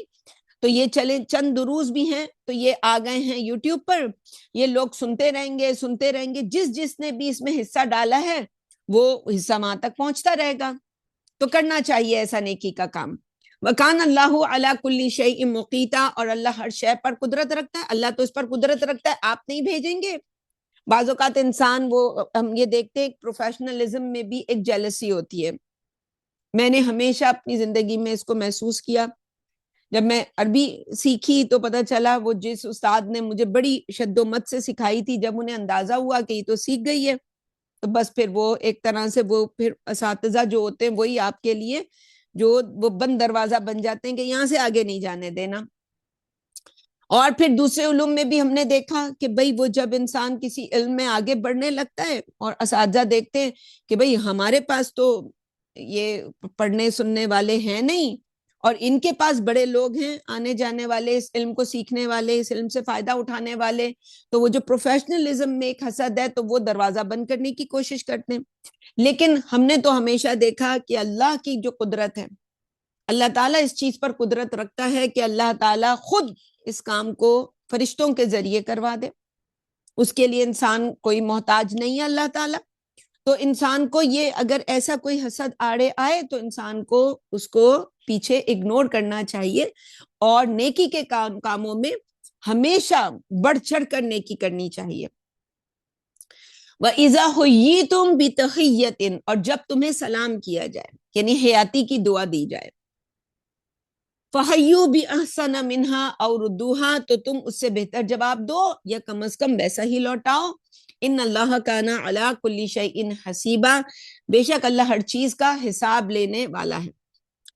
تو یہ چلے چند دروز بھی ہیں تو یہ آ گئے ہیں یوٹیوب پر, یہ لوگ سنتے رہیں گے, جس نے بھی اس میں حصہ ڈالا ہے وہ حصہ وہاں تک پہنچتا رہے گا. تو کرنا چاہیے ایسا نیکی کا کام. وَكَانَ اللَّهُ عَلَى كُلِّ شَيْءٍ مُقِيتًا, اور اللہ ہر شے پر قدرت رکھتا ہے, اللہ تو اس پر قدرت رکھتا ہے, آپ نہیں بھیجیں گے. بعض اوقات انسان وہ ہم یہ دیکھتے ہیں پروفیشنلزم میں بھی ایک جیلسی ہوتی ہے. میں نے ہمیشہ اپنی زندگی میں اس کو محسوس کیا. جب میں عربی سیکھی تو پتہ چلا وہ جس استاد نے مجھے بڑی شد و مت سے سکھائی تھی, جب انہیں اندازہ ہوا کہ یہ تو سیکھ گئی ہے تو بس پھر وہ ایک طرح سے وہ پھر اساتذہ جو ہوتے ہیں وہی آپ کے لیے جو وہ بند دروازہ بن جاتے ہیں کہ یہاں سے آگے نہیں جانے دینا. اور پھر دوسرے علوم میں بھی ہم نے دیکھا کہ بھئی وہ جب انسان کسی علم میں آگے بڑھنے لگتا ہے اور اساتذہ دیکھتے ہیں کہ بھئی ہمارے پاس تو یہ پڑھنے سننے والے ہیں نہیں، اور ان کے پاس بڑے لوگ ہیں آنے جانے والے، اس علم کو سیکھنے والے، اس علم سے فائدہ اٹھانے والے، تو وہ جو پروفیشنلزم میں ایک حسد ہے تو وہ دروازہ بند کرنے کی کوشش کرتے ہیں۔ لیکن ہم نے تو ہمیشہ دیکھا کہ اللہ کی جو قدرت ہے، اللہ تعالیٰ اس چیز پر قدرت رکھتا ہے کہ اللہ تعالیٰ خود اس کام کو فرشتوں کے ذریعے کروا دے، اس کے لیے انسان کوئی محتاج نہیں ہے اللہ تعالیٰ۔ تو انسان کو یہ اگر ایسا کوئی حسد آڑے آئے تو انسان کو اس کو پیچھے اگنور کرنا چاہیے، اور نیکی کے کاموں میں ہمیشہ بڑھ چڑھ کر نیکی کرنی چاہیے۔ وَإِذَا حُيِّيتُم بِتَحِيَّةٍ، اور جب تمہیں سلام کیا جائے یعنی حیاتی کی دعا دی جائے، فَحَيُّوا بِأَحْسَنَ مِنْهَا أَوْ رُدُّوهَا، تو تم اس سے بہتر جواب دو یا کم از کم ویسا ہی لوٹاؤ۔ ان اللہ کان علی کل شیء حسیبا، بے شک اللہ ہر چیز کا حساب لینے والا ہے۔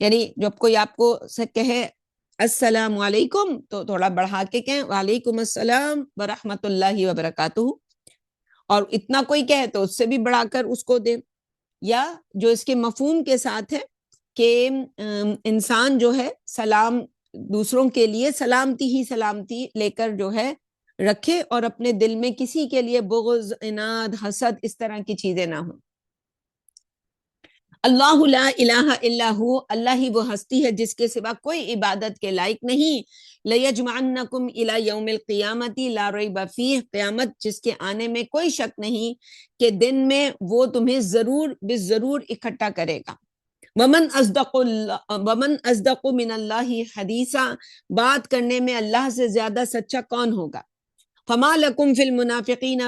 یعنی جب کوئی آپ کو سے کہے السلام علیکم تو تھوڑا بڑھا کے کہیں وعلیکم السلام ورحمۃ اللہ وبرکاتہ، اور اتنا کوئی کہے تو اس سے بھی بڑھا کر اس کو دے، یا جو اس کے مفہوم کے ساتھ ہے کہ انسان جو ہے سلام دوسروں کے لیے سلامتی ہی سلامتی لے کر جو ہے رکھے، اور اپنے دل میں کسی کے لیے بغض، عناد، حسد اس طرح کی چیزیں نہ ہوں۔ اللہ لا الہ الا ہو، اللہ ہی وہ ہستی ہے جس کے سوا کوئی عبادت کے لائق نہیں۔ لیجمعنکم الی یوم القیامت لا ریب فیہ، قیامت جس کے آنے میں کوئی شک نہیں کہ دن میں وہ تمہیں ضرور بالضرور اکٹھا کرے گا۔ ومن اصدق من اللہ حدیثا، بات کرنے میں اللہ سے زیادہ سچا کون ہوگا۔ فما لکم فی المنافقین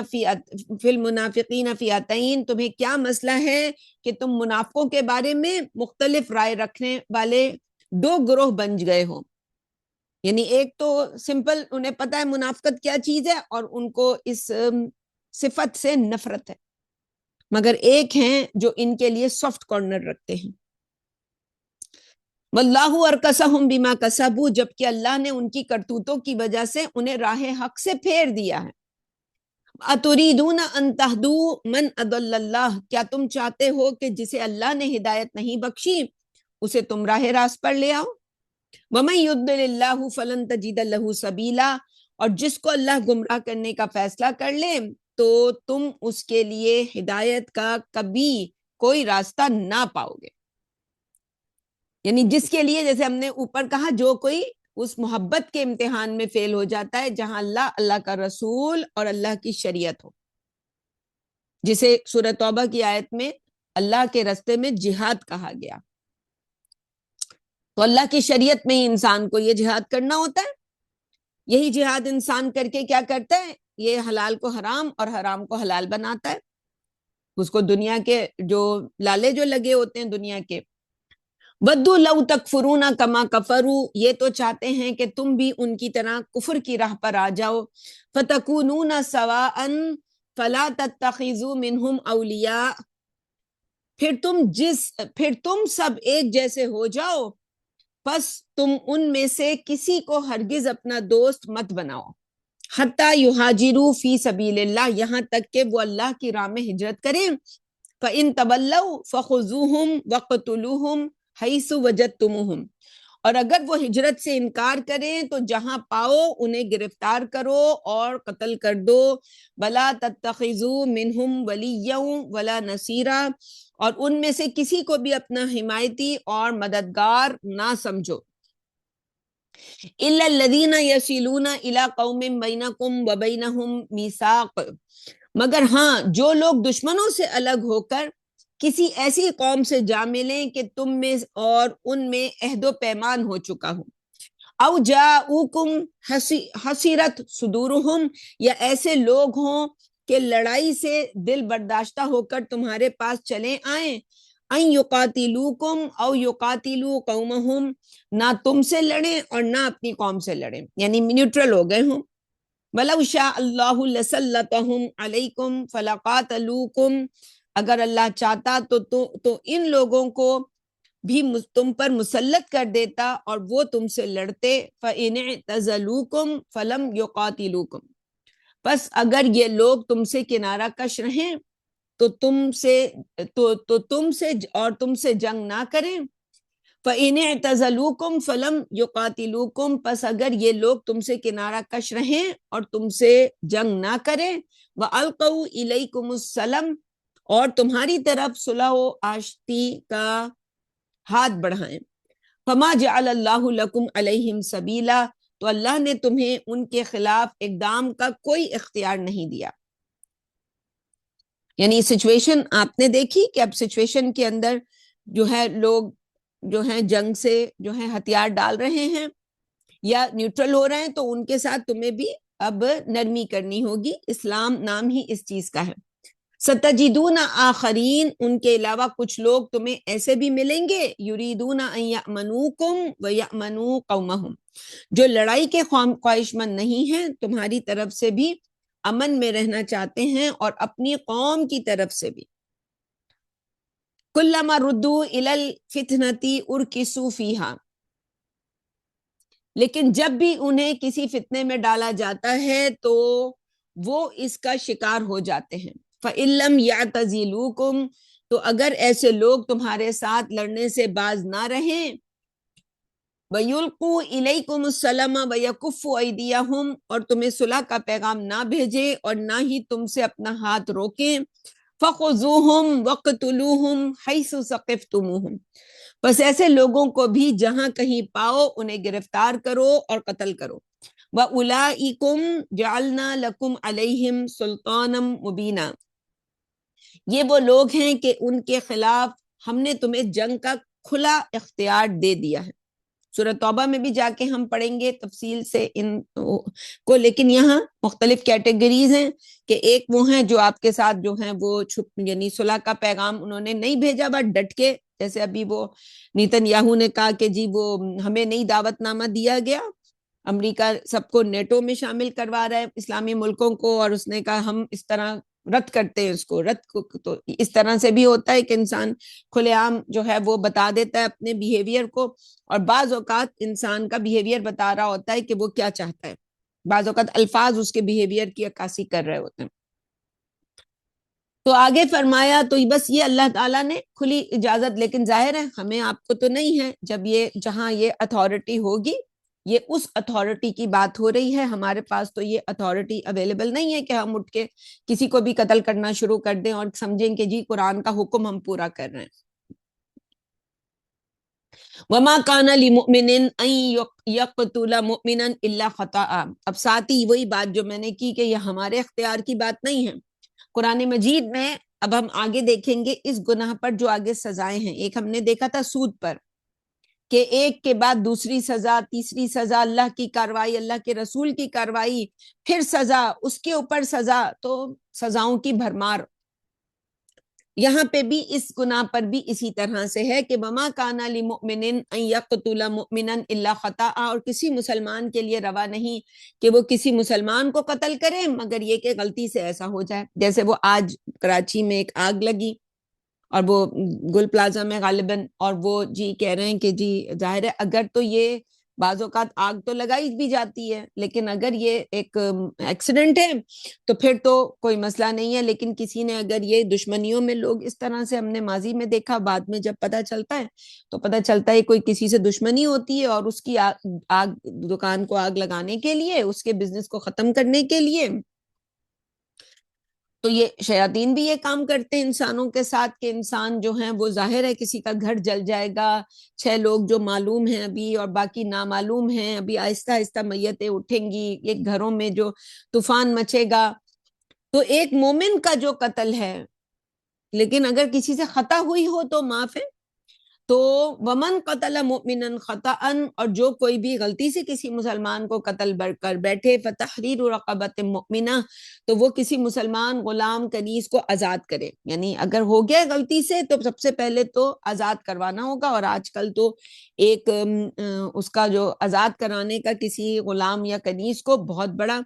فئتین، تمہیں کیا مسئلہ ہے کہ تم منافقوں کے بارے میں مختلف رائے رکھنے والے دو گروہ بن گئے ہو۔ یعنی ایک تو سمپل انہیں پتہ ہے منافقت کیا چیز ہے اور ان کو اس صفت سے نفرت ہے، مگر ایک ہیں جو ان کے لیے سافٹ کارنر رکھتے ہیں۔ واللہ ارکسہم بما کسبوا، جبکہ اللہ نے ان کی کرتوتوں کی وجہ سے انہیں راہ حق سے پھیر دیا ہے۔ اتریدون ان تہدوا من اضل اللہ، کیا تم چاہتے ہو کہ جسے اللہ نے ہدایت نہیں بخشی اسے تم راہ راست پر لے آؤ۔ ومن یضلل اللہ فلن تجد له سبیلا، اور جس کو اللہ گمراہ کرنے کا فیصلہ کر لے تو تم اس کے لیے ہدایت کا کبھی کوئی راستہ نہ پاؤ گے۔ یعنی جس کے لیے جیسے ہم نے اوپر کہا جو کوئی اس محبت کے امتحان میں فیل ہو جاتا ہے جہاں اللہ، اللہ کا رسول اور اللہ کی شریعت ہو، جسے سورہ توبہ کی آیت میں اللہ کے رستے میں جہاد کہا گیا، تو اللہ کی شریعت میں ہی انسان کو یہ جہاد کرنا ہوتا ہے۔ یہی جہاد انسان کر کے کیا کرتا ہے، یہ حلال کو حرام اور حرام کو حلال بناتا ہے۔ اس کو دنیا کے جو لالے جو لگے ہوتے ہیں دنیا کے، ودو لو تکفرون کما کفروا، یہ تو چاہتے ہیں کہ تم بھی ان کی طرح کفر کی راہ پر آ جاؤ۔ فتکونون سواء فلا تتخذوا منہم اولیاء، پھر تم سب ایک جیسے ہو جاؤ، پس تم ان میں سے کسی کو ہرگز اپنا دوست مت بناؤ۔ حتی یہاجروا فی سبیل اللہ، یہاں تک کہ وہ اللہ کی راہ میں ہجرت کریں۔ فإن تولوا فخذوہم وقتلوہم حیث وجدتموہم، اور اگر وہ ہجرت سے انکار کریں تو جہاں پاؤ انہیں گرفتار کرو اور قتل کر دو۔ ولا تتخذوا منہم ولیا ولا نصیرا، اور ان میں سے کسی کو بھی اپنا حمایتی اور مددگار نہ سمجھو۔ الا الذین یصلون الی قوم بینکم وبینہم میثاق، مگر ہاں جو لوگ دشمنوں سے الگ ہو کر کسی ایسی قوم سے جا ملیں کہ تم میں اور ان میں عہد و پیمان ہو چکا ہو۔ او جاؤکم حسیرت صدورہم، یا ایسے لوگ ہوں کہ لڑائی سے دل برداشتہ ہو کر تمہارے پاس چلے آئیں۔ ان یقاتلوکم او یقاتلوا قومہم، نہ تم سے لڑیں اور نہ اپنی قوم سے لڑیں، یعنی نیوٹرل ہو گئے ہوں۔ وَلَوْ شَاءَ اللَّهُ لَسَلَّطَهُمْ عَلَيْكُمْ فَلَقَاتَلُوكُمْ، اگر اللہ چاہتا تو ان لوگوں کو بھی تم پر مسلط کر دیتا اور وہ تم سے لڑتے، فَإِنِ اعْتَزَلُوكُمْ فَلَمْ يُقَاتِلُوكُمْ، پس اگر یہ لوگ تم سے کنارہ کش رہیں تو تم سے اور تم سے جنگ نہ کریں، فَإِنِ اعْتَزَلُوكُمْ فَلَمْ يُقَاتِلُوكُمْ، پس اگر یہ لوگ تم سے کنارہ کش رہیں اور تم سے جنگ نہ کریں، وَأَلْقَوْا إِلَيْكُمُ السَّلَمَ، اور تمہاری طرف صلح و آشتی کا ہاتھ بڑھائیں، فما جعل اللہ لکم علیہم سبیلا، تو اللہ نے تمہیں ان کے خلاف اقدام کا کوئی اختیار نہیں دیا۔ یعنی سچویشن آپ نے دیکھی کہ اب سچویشن کے اندر جو ہے لوگ جو ہیں جنگ سے جو ہے ہتھیار ڈال رہے ہیں یا نیوٹرل ہو رہے ہیں، تو ان کے ساتھ تمہیں بھی اب نرمی کرنی ہوگی، اسلام نام ہی اس چیز کا ہے۔ ستجدون آخرین، ان کے علاوہ کچھ لوگ تمہیں ایسے بھی ملیں گے، یریدون ان یأمنوکم ویأمنوا قومہم، جو لڑائی کے خواہش مند نہیں ہیں، تمہاری طرف سے بھی امن میں رہنا چاہتے ہیں اور اپنی قوم کی طرف سے بھی۔ کلما ردوا الی الفتنۃ ارکسوا فیہا، لیکن جب بھی انہیں کسی فتنے میں ڈالا جاتا ہے تو وہ اس کا شکار ہو جاتے ہیں۔ فَإِن لَّمْ يَعْتَزِلُوكُمْ، تو اگر ایسے لوگ تمہارے ساتھ لڑنے سے باز نہ رہیں، وَيُلْقُوا إِلَيْكُمُ السَّلَمَ وَيَكُفُّوا أَيْدِيَهُمْ، اور تمہیں صلح کا پیغام نہ بھیجے اور نہ ہی تم سے اپنا ہاتھ روکیں، فَخُذُوهُمْ وَاقْتُلُوهُمْ حَيْثُ ثَقِفْتُمُوهُمْ، بس ایسے لوگوں کو بھی جہاں کہیں پاؤ انہیں گرفتار کرو اور قتل کرو۔ وَأُولَئِكُمْ جَعَلْنَا لَكُمْ عَلَيْهِمْ سُلْطَانًا مُبِينًا، یہ وہ لوگ ہیں کہ ان کے خلاف ہم نے تمہیں جنگ کا کھلا اختیار دے دیا ہے۔ سورہ توبہ میں بھی جا کے ہم پڑھیں گے تفصیل سے ان کو، لیکن یہاں مختلف کیٹیگریز ہیں کہ ایک وہ ہیں جو آپ کے ساتھ جو ہیں وہ یعنی صلح کا پیغام انہوں نے نہیں بھیجا، بس ڈٹ کے، جیسے ابھی وہ نیتن یاہو نے کہا کہ جی وہ ہمیں نئی دعوت نامہ دیا گیا، امریکہ سب کو نیٹو میں شامل کروا رہا ہے اسلامی ملکوں کو، اور اس نے کہا ہم اس طرح رد کرتے ہیں اس کو، تو اس طرح سے بھی ہوتا ہے کہ انسان کھلے عام جو ہے وہ بتا دیتا ہے اپنے بیہیویئر کو، اور بعض اوقات انسان کا بیہیویئر بتا رہا ہوتا ہے کہ وہ کیا چاہتا ہے، بعض اوقات الفاظ اس کے بیہیویئر کی عکاسی کر رہے ہوتے ہیں۔ تو آگے فرمایا تو بس یہ اللہ تعالیٰ نے کھلی اجازت، لیکن ظاہر ہے ہمیں آپ کو تو نہیں ہے، جب یہ جہاں یہ اتھارٹی ہوگی، یہ اس اتھارٹی کی بات ہو رہی ہے، ہمارے پاس تو یہ اتھارٹی اویلیبل نہیں ہے کہ ہم اٹھ کے کسی کو بھی قتل کرنا شروع کر دیں اور سمجھیں کہ جی قرآن کا حکم ہم پورا کر رہے ہیں۔ وما کان لمؤمن ان یقتل مؤمنا الا خطأ، اب ساتھ ہی وہی بات جو میں نے کی کہ یہ ہمارے اختیار کی بات نہیں ہے، قرآن مجید میں اب ہم آگے دیکھیں گے اس گناہ پر جو آگے سزائیں ہیں۔ ایک ہم نے دیکھا تھا سود پر، کہ ایک کے بعد دوسری سزا، تیسری سزا، اللہ کی کاروائی، اللہ کے رسول کی کاروائی، پھر سزا، اس کے اوپر سزا، تو سزاؤں کی بھرمار۔ یہاں پہ بھی اس گناہ پر بھی اسی طرح سے ہے کہ وما کان لمؤمن ان یقتل مؤمنا الا خطأ، اور کسی مسلمان کے لیے روا نہیں کہ وہ کسی مسلمان کو قتل کرے مگر یہ کہ غلطی سے ایسا ہو جائے، جیسے وہ آج کراچی میں ایک آگ لگی اور وہ گل پلازا میں غالباً، اور وہ جی کہہ رہے ہیں کہ جی ظاہر ہے اگر تو یہ بعض اوقات آگ تو لگائی بھی جاتی ہے، لیکن اگر یہ ایک ایکسیڈنٹ ہے تو پھر تو کوئی مسئلہ نہیں ہے، لیکن کسی نے اگر یہ دشمنیوں میں لوگ اس طرح سے ہم نے ماضی میں دیکھا، بعد میں جب پتہ چلتا ہے تو پتہ چلتا ہے کوئی کسی سے دشمنی ہوتی ہے اور اس کی آگ دکان کو آگ لگانے کے لیے، اس کے بزنس کو ختم کرنے کے لیے، تو یہ شیاطین بھی یہ کام کرتے ہیں انسانوں کے ساتھ کہ انسان جو ہیں وہ ظاہر ہے کسی کا گھر جل جائے گا، 6 لوگ جو معلوم ہیں ابھی اور باقی نامعلوم ہیں، ابھی آہستہ آہستہ میتیں اٹھیں گی، ایک گھروں میں جو طوفان مچے گا، تو ایک مومن کا جو قتل ہے، لیکن اگر کسی سے خطا ہوئی ہو تو معاف ہے، تو ومن قتل مؤمنا خطأ، اور جو کوئی بھی غلطی سے کسی مسلمان کو قتل کر بیٹھے، فتحریر رقبۃ مؤمنہ، تو وہ کسی مسلمان غلام کنیز کو آزاد کرے، یعنی اگر ہو گیا غلطی سے تو سب سے پہلے تو آزاد کروانا ہوگا، اور آج کل تو ایک اس کا جو آزاد کرانے کا کسی غلام یا کنیز کو بہت بڑا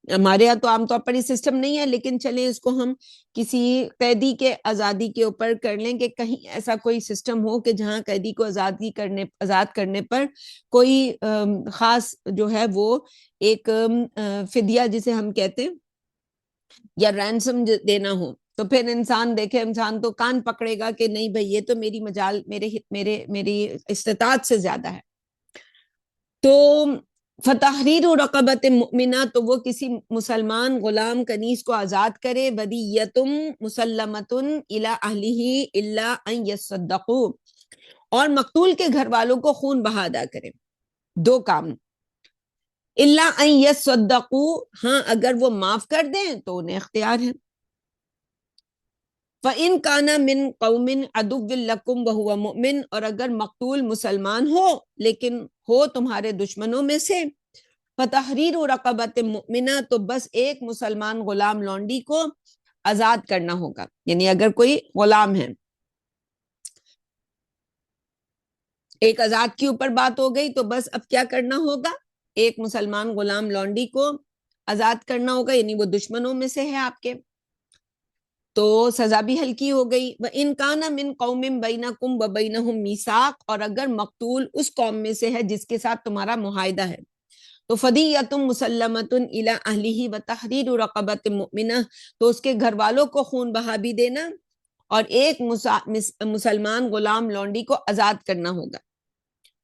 ہمارے یہاں تو عام طور پر یہ سسٹم نہیں ہے، لیکن چلیں اس کو ہم کسی قیدی کے آزادی کے اوپر کر لیں کہ کہیں ایسا کوئی سسٹم ہو کہ جہاں قیدی کو آزاد کرنے پر کوئی خاص جو ہے وہ ایک فدیہ جسے ہم کہتے ہیں یا رینسم دینا ہو، تو پھر انسان دیکھے، انسان تو کان پکڑے گا کہ نہیں بھئی یہ تو میری مجال میری استطاعت سے زیادہ ہے۔ تو فتحریر رقبت مؤمنہ، تو وہ کسی مسلمان غلام کنیز کو آزاد کرے، ودیتم مسلمۃ الی اہلہ الا ان یصدقوا، اور مقتول کے گھر والوں کو خون بہا ادا کرے۔ دو کام، الا ان یصدقوا، ہاں اگر وہ معاف کر دیں تو انہیں اختیار ہے۔ فَإِن كَانَ مِن قَوْمٍ عَدُوٍّ لَكُمْ وَهُوَ مُؤْمِنٌ، اور اگر مقتول مسلمان ہو لیکن ہو تمہارے دشمنوں میں سے، فَتَحْرِيرُ رَقَبَةٍ مُؤْمِنَةٍ، تو بس ایک مسلمان غلام لونڈی کو آزاد کرنا ہوگا، یعنی اگر کوئی غلام ہے، ایک آزاد کے اوپر بات ہو گئی، تو بس اب کیا کرنا ہوگا، ایک مسلمان غلام لونڈی کو آزاد کرنا ہوگا، یعنی وہ دشمنوں میں سے ہے آپ کے، تو سزا بھی ہلکی ہو گئی۔ وَإِن كَانَ مِن قَوْمٍ بَيْنَكُمْ وَبَيْنَهُمْ مِيثَاقٌ، اور اگر مقتول اس قوم میں سے ہے جس کے ساتھ تمہارا معاہدہ ہے، تو فَدِيَّةٌ مُسَلَّمَةٌ إِلَىٰ أَهْلِهِ وَتَحْرِيرُ رَقَبَةٍ مُؤْمِنَةٍ، تو اس کے گھر والوں کو خون بہا بھی دینا اور ایک مسلمان غلام لونڈی کو آزاد کرنا ہوگا۔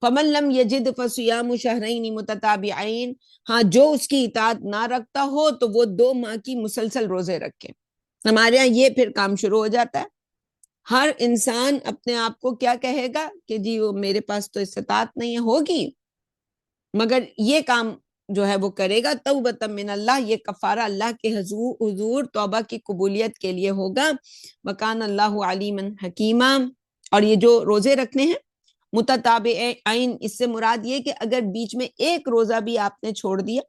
فَمَن لَّمْ يَجِدْ فَصِيَامُ شَهْرَيْنِ مُتَتَابِعَيْنِ، ہاں جو اس کی اطاعت نہ رکھتا ہو تو وہ 2 ماہ کی مسلسل روزے رکھے۔ ہمارے ہاں یہ پھر کام شروع ہو جاتا ہے، ہر انسان اپنے آپ کو کیا کہے گا کہ جی وہ میرے پاس تو استطاعت نہیں ہے، ہوگی، مگر یہ کام جو ہے وہ کرے گا، توبۃ من اللہ، یہ کفارہ اللہ کے حضور توبہ کی قبولیت کے لیے ہوگا۔ وکان اللہ علیما حکیما، اور یہ جو روزے رکھنے ہیں متتابعین، اس سے مراد یہ کہ اگر بیچ میں ایک روزہ بھی آپ نے چھوڑ دیا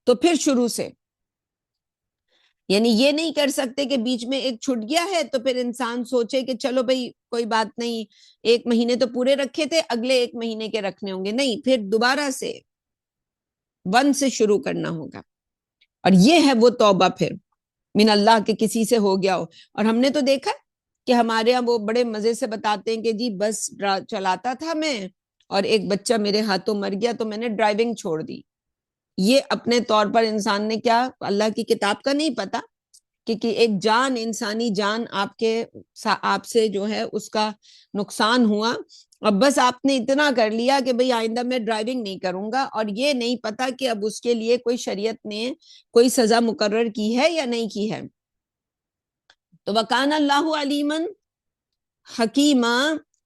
تو پھر شروع سے، یعنی یہ نہیں کر سکتے کہ بیچ میں ایک چھٹ گیا ہے تو پھر انسان سوچے کہ چلو بھئی کوئی بات نہیں، 1 مہینے تو پورے رکھے تھے، اگلے 1 مہینے کے رکھنے ہوں گے، نہیں، پھر دوبارہ سے 1 سے شروع کرنا ہوگا، اور یہ ہے وہ توبہ پھر من اللہ کے کسی سے ہو گیا ہو۔ اور ہم نے تو دیکھا کہ ہمارے ہاں وہ بڑے مزے سے بتاتے ہیں کہ جی بس چلاتا تھا میں اور ایک بچہ میرے ہاتھوں مر گیا تو میں نے ڈرائیونگ چھوڑ دی۔ یہ اپنے طور پر انسان نے کیا، اللہ کی کتاب کا نہیں پتا کہ ایک جان، انسانی جان آپ سے جو ہے اس کا نقصان ہوا، اب بس آپ نے اتنا کر لیا کہ بھئی آئندہ میں ڈرائیونگ نہیں کروں گا، اور یہ نہیں پتا کہ اب اس کے لیے کوئی شریعت نے کوئی سزا مقرر کی ہے یا نہیں کی ہے۔ تو وکان اللہ علیما حکیما،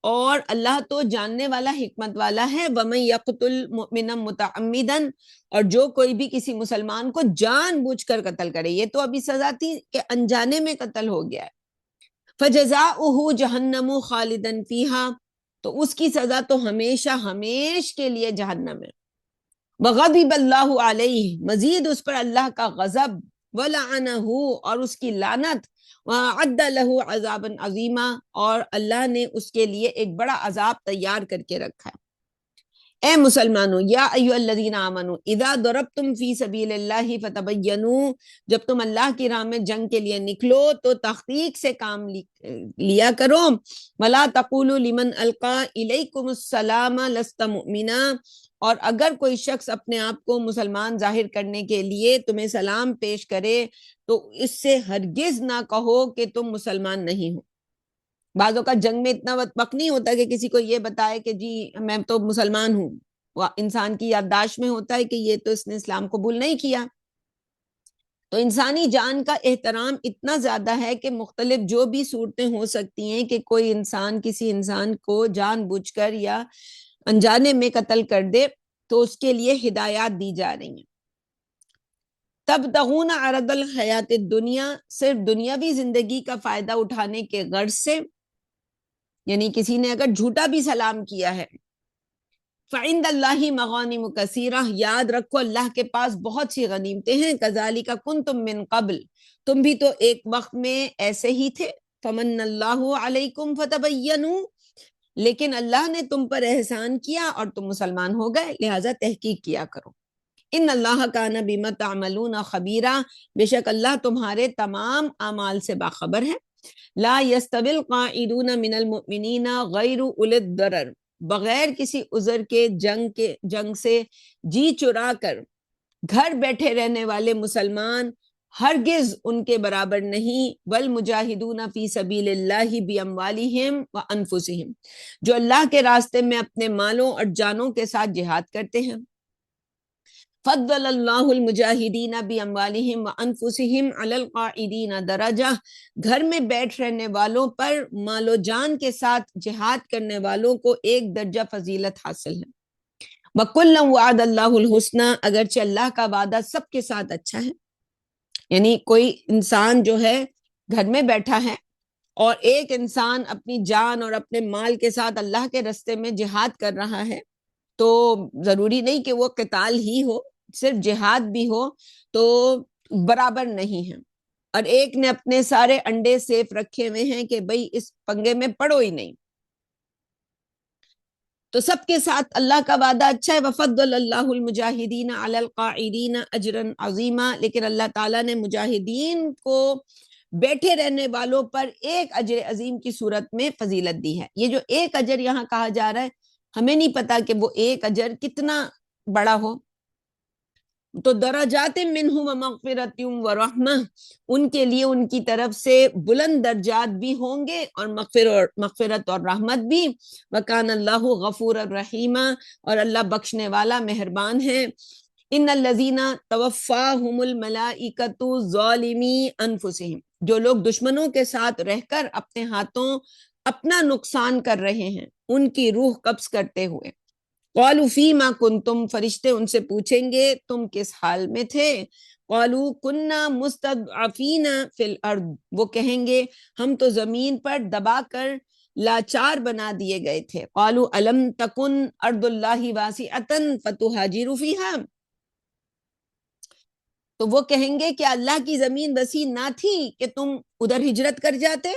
اور اللہ تو جاننے والا، حکمت والا ہے۔ ومن یقتل مؤمنا متعمدا، اور جو کوئی بھی کسی مسلمان کو جان بوجھ کر قتل کرے، یہ تو ابھی سزا تھی کہ انجانے میں قتل ہو گیا ہے، فجزاؤہ جہنم خالدا فیہا، تو اس کی سزا تو ہمیشہ ہمیش کے لیے جہنم ہے۔ وغضب اللہ علیہ، مزید اس پر اللہ کا غضب، ولعنہ، اور اس کی لعنت، وَأَعَدَّ لَهُ عَذَابًا عَظِيمًا، اور اللہ نے اس کے لیے ایک بڑا عذاب تیار کر کے رکھا ہے۔ اے مسلمانوں، یا ایھا الذین آمنوا اذا ضربتم فی سبیل اللہ فتبینوا، جب تم اللہ کی راہ میں جنگ کے لیے نکلو تو تحقیق سے کام لیا کرو۔ ولا تقولوا لمن القی الیکم السلام لست مؤمنا، اور اگر کوئی شخص اپنے آپ کو مسلمان ظاہر کرنے کے لیے تمہیں سلام پیش کرے تو اس سے ہرگز نہ کہو کہ تم مسلمان نہیں ہو۔ بعض اوقات جنگ میں اتنا وقت نہیں ہوتا کہ کسی کو یہ بتائے کہ جی میں تو مسلمان ہوں، وہ انسان کی یادداشت میں ہوتا ہے کہ یہ تو اس نے اسلام قبول نہیں کیا۔ تو انسانی جان کا احترام اتنا زیادہ ہے کہ مختلف جو بھی صورتیں ہو سکتی ہیں کہ کوئی انسان کسی انسان کو جان بوجھ کر یا انجانے میں قتل کر دے، تو اس کے لیے ہدایات دی جا رہی ہیں۔ تبتغون عرض الحیات الدنیا، صرف دنیاوی زندگی کا فائدہ اٹھانے کے غرض سے، یعنی کسی نے اگر جھوٹا بھی سلام کیا ہے، فعند اللہ مغانم کثیرہ، یاد رکھو اللہ کے پاس بہت سی غنیمتیں ہیں۔ کذالک کنتم من قبل، تم بھی تو ایک وقت میں ایسے ہی تھے۔ فمن اللہ علیکم فتبینوا، لیکن اللہ نے تم پر احسان کیا اور تم مسلمان ہو گئے، لہٰذا تحقیق کیا کرو۔ ان اللہ کان بما تعملون خبیرا، بے شک اللہ تمہارے تمام اعمال سے باخبر ہے۔ لا یستوی القاعدون من المؤمنین غیر اولی الضرر، بغیر کسی عذر کے جنگ سے جی چرا کر گھر بیٹھے رہنے والے مسلمان ہرگز ان کے برابر نہیں۔ والمجاہدون فی سبیل اللہ باموالہم وانفسہم، جو اللہ کے راستے میں اپنے مالوں اور جانوں کے ساتھ جہاد کرتے ہیں۔ فضل اللہ المجاہدین باموالہم وانفسہم علی القاعدین درجہ، گھر میں بیٹھ رہنے والوں پر مال و جان کے ساتھ جہاد کرنے والوں کو ایک درجہ فضیلت حاصل ہے۔ وَكُلًّا وَعَدَ اللَّهُ الْحُسْنَى، اگرچہ اللہ کا وعدہ سب کے ساتھ اچھا ہے، یعنی کوئی انسان جو ہے گھر میں بیٹھا ہے اور ایک انسان اپنی جان اور اپنے مال کے ساتھ اللہ کے راستے میں جہاد کر رہا ہے، تو ضروری نہیں کہ وہ قتال ہی ہو، صرف جہاد بھی ہو تو برابر نہیں ہے۔ اور ایک نے اپنے سارے انڈے سیف رکھے ہوئے ہیں کہ بھئی اس پنگے میں پڑو ہی نہیں، تو سب کے ساتھ اللہ کا وعدہ اچھا ہے۔ وفضل اللہ المجاہدین علی القاعدین اجرا عظیما، لیکن اللہ تعالیٰ نے مجاہدین کو بیٹھے رہنے والوں پر ایک اجر عظیم کی صورت میں فضیلت دی ہے۔ یہ جو ایک اجر یہاں کہا جا رہا ہے، ہمیں نہیں پتا کہ وہ ایک اجر کتنا بڑا ہو، تو درجات منہ ومغفرت ورحمہ، ان کے لیے ان کی طرف سے بلند درجات بھی ہوں گے اور مغفرت اور رحمت بھی۔ وکان اللہ غفور الرحیم، اور اللہ بخشنے والا مہربان ہے۔ ان الذین توفاہم الملائکۃ ظالمی انفسہم، جو لوگ دشمنوں کے ساتھ رہ کر اپنے ہاتھوں اپنا نقصان کر رہے ہیں، ان کی روح قبض کرتے ہوئے، قالوا فیما کنتم، فرشتے ان سے پوچھیں گے تم کس حال میں تھے، قالوا کنا مستضعفین فی الارض، وہ کہیں گے ہم تو زمین پر دبا کر لاچار بنا دیے گئے تھے۔ قالوا الم تکن ارض اللہ واسعۃ فتہاجروا فیہا، تو وہ کہیں گے کہ اللہ کی زمین وسیع نہ تھی کہ تم ادھر ہجرت کر جاتے۔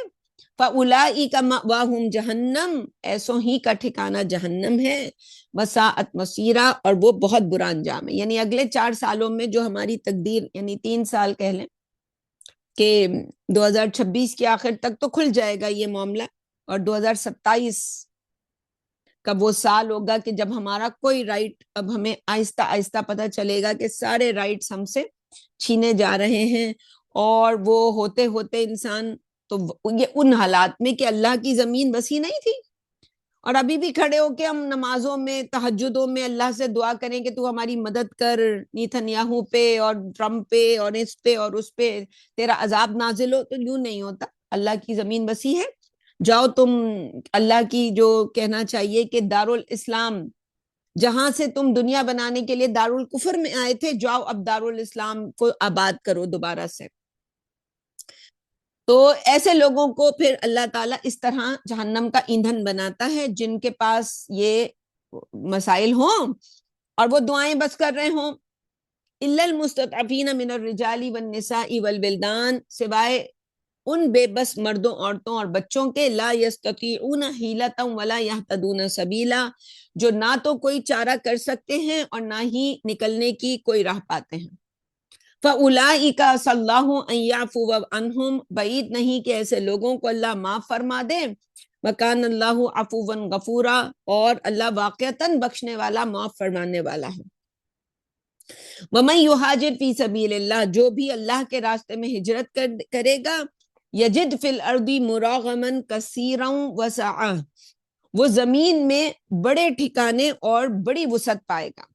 فَأُولَئِكَ مَأْوَاهُمْ جَهَنَّمْ، ایسوں ہی کا ٹھکانہ جہنم ہے، وَسَاءَتْ مَصِيرًا، اور وہ بہت برا انجام ہے۔ یعنی اگلے 4 سالوں میں جو ہماری تقدیر، یعنی 3 سال کہہ لیں کہ 2026 کے آخر تک تو کھل جائے گا یہ معاملہ، اور 2027 کا وہ سال ہوگا کہ جب ہمارا کوئی رائٹ، اب ہمیں آہستہ آہستہ پتہ چلے گا کہ سارے رائٹس ہم سے چھینے جا رہے ہیں، اور وہ ہوتے ہوتے انسان تو یہ ان حالات میں کہ اللہ کی زمین وسیع نہیں تھی، اور ابھی بھی کھڑے ہو کے ہم نمازوں میں تہجدوں میں اللہ سے دعا کریں کہ تو ہماری مدد کر نیتن یاہو پہ اور ٹرمپ پہ اور اس پہ اور اس پہ تیرا عذاب نازل ہو، تو یوں نہیں ہوتا۔ اللہ کی زمین وسیع ہے، جاؤ تم اللہ کی جو کہنا چاہیے کہ دارالاسلام، جہاں سے تم دنیا بنانے کے لیے دارالکفر میں آئے تھے، جاؤ اب دارالاسلام کو آباد کرو دوبارہ سے۔ تو ایسے لوگوں کو پھر اللہ تعالیٰ اس طرح جہنم کا ایندھن بناتا ہے، جن کے پاس یہ مسائل ہوں اور وہ دعائیں بس کر رہے ہوں۔ الا المستضعفین من الرجال والنساء والولدان، سوائے ان بے بس مردوں، عورتوں اور بچوں کے، لا یستطیعون حیلۃ ولا یہتدون سبیلا، جو نہ تو کوئی چارہ کر سکتے ہیں اور نہ ہی نکلنے کی کوئی راہ پاتے ہیں۔ فَأُولَئِكَ عَسَى اللَّهُ أَن يَعْفُوَ عَنْهُمْ، بعید نہیں کہ ایسے لوگوں کو اللہ معاف فرما دے۔ وَكَانَ اللَّهُ عَفُوًّا غَفُورًا، اور اللہ واقعتاً بخشنے والا، معاف فرمانے والا ہے۔ وَمَن يُهَاجِرْ فِي سَبِيلِ اللَّهِ، جو بھی اللہ کے راستے میں ہجرت کرے گا، يَجِدْ فِي الْأَرْضِ مُرَاغَمًا كَثِيرًا وَسَعًا، وہ زمین میں بڑے ٹھکانے اور بڑی وسعت پائے گا۔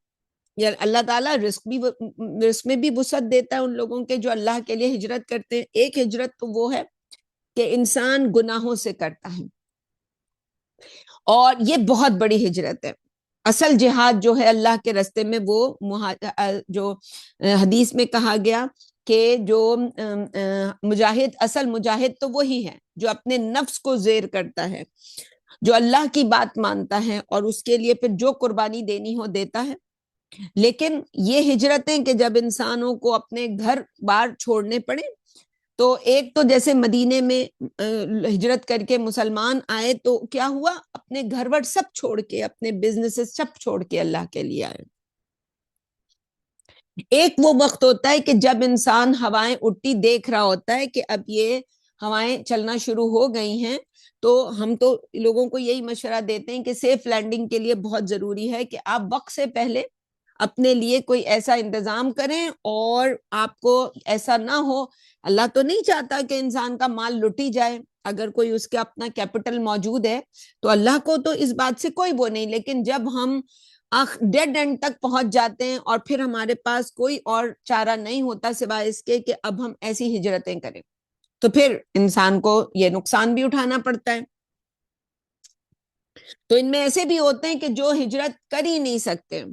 یا اللہ تعالیٰ رزق میں بھی وسعت دیتا ہے ان لوگوں کے جو اللہ کے لیے ہجرت کرتے ہیں۔ ایک ہجرت تو وہ ہے کہ انسان گناہوں سے کرتا ہے، اور یہ بہت بڑی ہجرت ہے۔ اصل جہاد جو ہے اللہ کے راستے میں، وہ جو حدیث میں کہا گیا کہ جو مجاہد، اصل مجاہد تو وہی ہے جو اپنے نفس کو زیر کرتا ہے، جو اللہ کی بات مانتا ہے اور اس کے لیے پھر جو قربانی دینی ہو دیتا ہے۔ لیکن یہ ہجرتیں کہ جب انسانوں کو اپنے گھر بار چھوڑنے پڑے، تو ایک تو جیسے مدینے میں ہجرت کر کے مسلمان آئے تو کیا ہوا، اپنے گھر بار سب چھوڑ کے، اپنے بزنس سب چھوڑ کے اللہ کے لیے آئے۔ ایک وہ وقت ہوتا ہے کہ جب انسان ہوائیں اٹھتی دیکھ رہا ہوتا ہے کہ اب یہ ہوائیں چلنا شروع ہو گئی ہیں، تو ہم تو لوگوں کو یہی مشورہ دیتے ہیں کہ سیف لینڈنگ کے لیے بہت ضروری ہے کہ آپ وقت سے پہلے اپنے لیے کوئی ایسا انتظام کریں، اور آپ کو ایسا نہ ہو، اللہ تو نہیں چاہتا کہ انسان کا مال لٹی جائے، اگر کوئی اس کا اپنا کیپٹل موجود ہے تو اللہ کو تو اس بات سے کوئی وہ نہیں، لیکن جب ہم ڈیڈ اینڈ تک پہنچ جاتے ہیں اور پھر ہمارے پاس کوئی اور چارہ نہیں ہوتا سوائے اس کے کہ اب ہم ایسی ہجرتیں کریں، تو پھر انسان کو یہ نقصان بھی اٹھانا پڑتا ہے۔ تو ان میں ایسے بھی ہوتے ہیں کہ جو ہجرت کر ہی نہیں سکتے،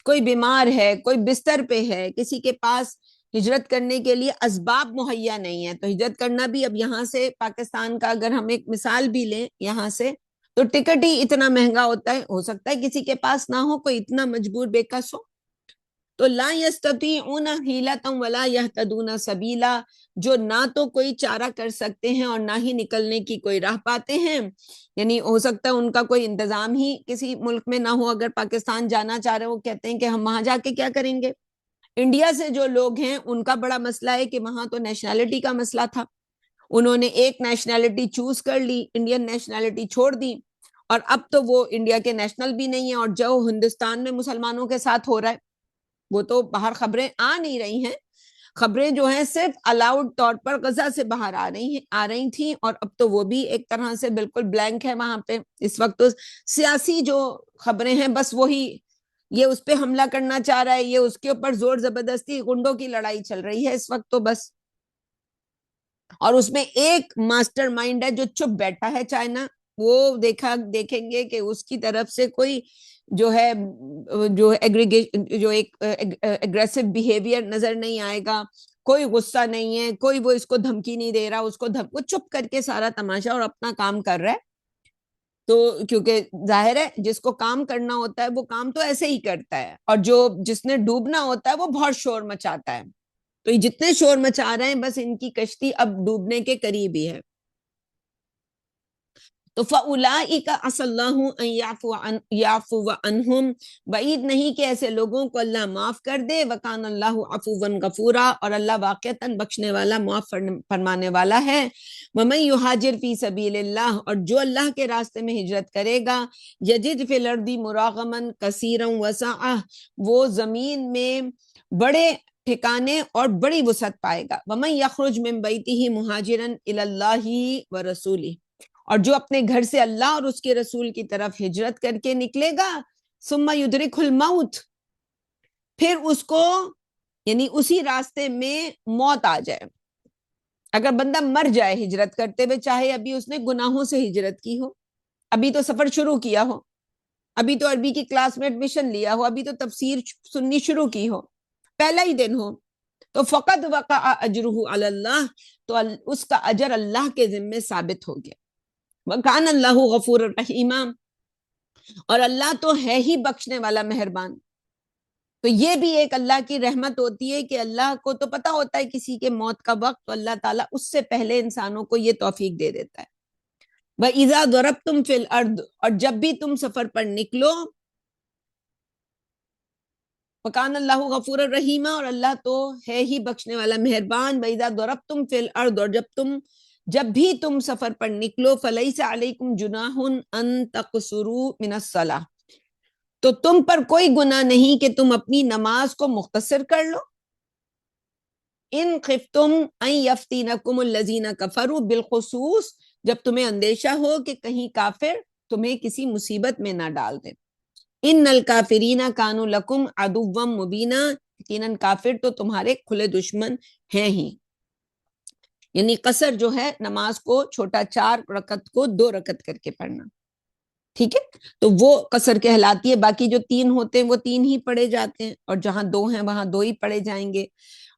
کوئی بیمار ہے، کوئی بستر پہ ہے، کسی کے پاس ہجرت کرنے کے لیے اسباب مہیا نہیں ہے، تو ہجرت کرنا بھی اب یہاں سے پاکستان کا اگر ہم ایک مثال بھی لیں یہاں سے، تو ٹکٹ ہی اتنا مہنگا ہوتا ہے، ہو سکتا ہے کسی کے پاس نہ ہو، کوئی اتنا مجبور بے کس ہو، تو لا یستطیعون حیلۃ ولا یہتدون سبیلا، جو نہ تو کوئی چارہ کر سکتے ہیں اور نہ ہی نکلنے کی کوئی راہ پاتے ہیں، یعنی ہو سکتا ہے ان کا کوئی انتظام ہی کسی ملک میں نہ ہو، اگر پاکستان جانا چاہ رہے ہیں وہ کہتے ہیں کہ ہم وہاں جا کے کیا کریں گے۔ انڈیا سے جو لوگ ہیں ان کا بڑا مسئلہ ہے کہ وہاں تو نیشنلٹی کا مسئلہ تھا، انہوں نے ایک نیشنلٹی چوز کر لی، انڈین نیشنلٹی چھوڑ دی، اور اب تو وہ انڈیا کے نیشنل بھی نہیں ہیں، اور جو ہندوستان میں مسلمانوں کے ساتھ ہو رہا ہے وہ تو باہر خبریں آ نہیں رہی ہیں، خبریں جو ہیں صرف الاؤڈ طور پر غزہ سے باہر آ رہی تھیں، اور اب تو وہ بھی ایک طرح سے بالکل بلینک ہے وہاں پہ اس وقت، تو سیاسی جو خبریں ہیں بس وہی، یہ اس پہ حملہ کرنا چاہ رہا ہے، یہ اس کے اوپر زور زبردستی گنڈوں کی لڑائی چل رہی ہے اس وقت تو بس، اور اس میں ایک ماسٹر مائنڈ ہے جو چپ بیٹھا ہے چائنا، وہ دیکھیں گے کہ اس کی طرف سے کوئی جو ہے جو جو ایک اگریسو بیہیویئر نظر نہیں آئے گا، کوئی غصہ نہیں ہے، کوئی وہ اس کو دھمکی نہیں دے رہا، اس کو وہ چپ کر کے سارا تماشا اور اپنا کام کر رہا ہے، تو کیونکہ ظاہر ہے جس کو کام کرنا ہوتا ہے وہ کام تو ایسے ہی کرتا ہے، اور جس نے ڈوبنا ہوتا ہے وہ بہت شور مچاتا ہے، تو یہ جتنے شور مچا رہے ہیں بس ان کی کشتی اب ڈوبنے کے قریب ہی ہے۔ تو فَأُولَٰئِکَ عَسَى اللَّهُ أَن يَعْفُوَ عَنْهُمْ، بعید نہیں کہ ایسے لوگوں کو اللہ معاف کر دے، وَكَانَ اللَّهُ عَفُوًّا غَفُورًا، اور اللہ واقعتاً بخشنے والا معاف فرمانے والا ہے۔ وَمَن يُهَاجِرْ فِي سَبِيلِ اللَّهِ، اور جو اللہ کے راستے میں ہجرت کرے گا، يَجِدْ فِي الْأَرْضِ مُرَاغَمًا كَثِيرًا وَسَعَةً، وہ زمین میں بڑے ٹھکانے اور بڑی وسعت پائے گا۔ وَمَن يَخْرُجْ مِن بَيْتِهِ مُهَاجِرًا إِلَى اللَّهِ وَرَسُولِهِ، اور جو اپنے گھر سے اللہ اور اس کے رسول کی طرف ہجرت کر کے نکلے گا، ثم یدرکہ الموت، پھر اس کو یعنی اسی راستے میں موت آ جائے، اگر بندہ مر جائے ہجرت کرتے ہوئے، چاہے ابھی اس نے گناہوں سے ہجرت کی ہو، ابھی تو سفر شروع کیا ہو، ابھی تو عربی کی کلاس میں ایڈمیشن لیا ہو، ابھی تو تفسیر سننی شروع کی ہو، پہلا ہی دن ہو، تو فقط وقع اجرہ علی اللہ، تو اس کا اجر اللہ کے ذمے ثابت ہو گیا۔ وَكَانَ اللَّهُ غَفُورًا رَحِيمًا، اور اللہ تو ہے ہی بخشنے والا مہربان، تو یہ بھی ایک اللہ کی رحمت ہوتی ہے کہ اللہ کو تو پتہ ہوتا ہے کسی کے موت کا وقت، تو اللہ تعالیٰ اس سے پہلے انسانوں کو یہ توفیق دے دیتا ہے۔ وَإِذَا ضَرَبْتُمْ فِي الْأَرْضِ، اور جب بھی تم سفر پر نکلو، وَكَانَ اللَّهُ غَفُورًا رَحِيمًا، اور اللہ تو ہے ہی بخشنے والا مہربان۔ وَإِذَا ضَرَبْتُمْ فِي الْأَرْضِ، اور جب بھی تم سفر پر نکلو، فَلَيْسَ عَلَيْكُمْ جُنَاحٌ أَن تَقْصُرُوا مِنَ الصَّلَاةِ، تو تم پر کوئی گناہ نہیں کہ تم اپنی نماز کو مختصر کر لو۔ ان خفتم ان یفتینکم الذین کفروا، بالخصوص جب تمہیں اندیشہ ہو کہ کہیں کافر تمہیں کسی مصیبت میں نہ ڈال دیں۔ ان الکافرین کانوا لکم عدوا مبینا، یقیناً کافر تو تمہارے کھلے دشمن ہیں ہی، یعنی قصر جو ہے نماز کو چھوٹا 4 رکعت کو 2 رکعت کر کے پڑھنا، ٹھیک ہے، تو وہ قصر کہلاتی ہے، باقی جو 3 ہوتے ہیں وہ 3 ہی پڑھے جاتے ہیں، اور جہاں 2 ہیں وہاں 2 ہی پڑھے جائیں گے۔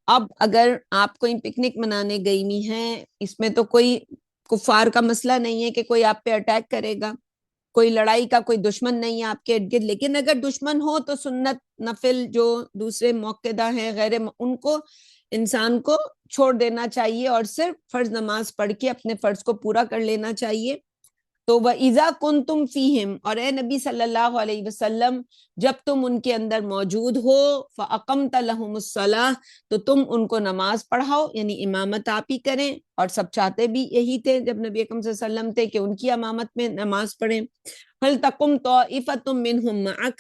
اب اگر آپ کوئی پکنک منانے گئی ہوئی ہیں، اس میں تو کوئی کفار کا مسئلہ نہیں ہے کہ کوئی آپ پہ اٹیک کرے گا، کوئی لڑائی کا کوئی دشمن نہیں ہے آپ کے ارد گرد، لیکن اگر دشمن ہو تو سنت نفل جو دوسرے موقعہ ہیں ان کو انسان کو چھوڑ دینا چاہیے، اور صرف فرض نماز پڑھ کے اپنے فرض کو پورا کر لینا چاہیے۔ تو وَإِذَا كُنْتُمْ فِيهِمْ، اور اے نبی صلی اللہ علیہ وسلم جب تم ان کے اندر موجود ہو، فَأَقَمْتَ لَهُمُ الصَّلَاةَ، تو تم ان کو نماز پڑھاؤ، یعنی امامت آپ ہی کریں، اور سب چاہتے بھی یہی تھے جب نبی اکرم صلی اللہ علیہ وسلم تھے کہ ان کی امامت میں نماز پڑھیں۔ فَلْتَقُمْ طَائِفَةٌ مِّنْهُمْ مَعَكَ،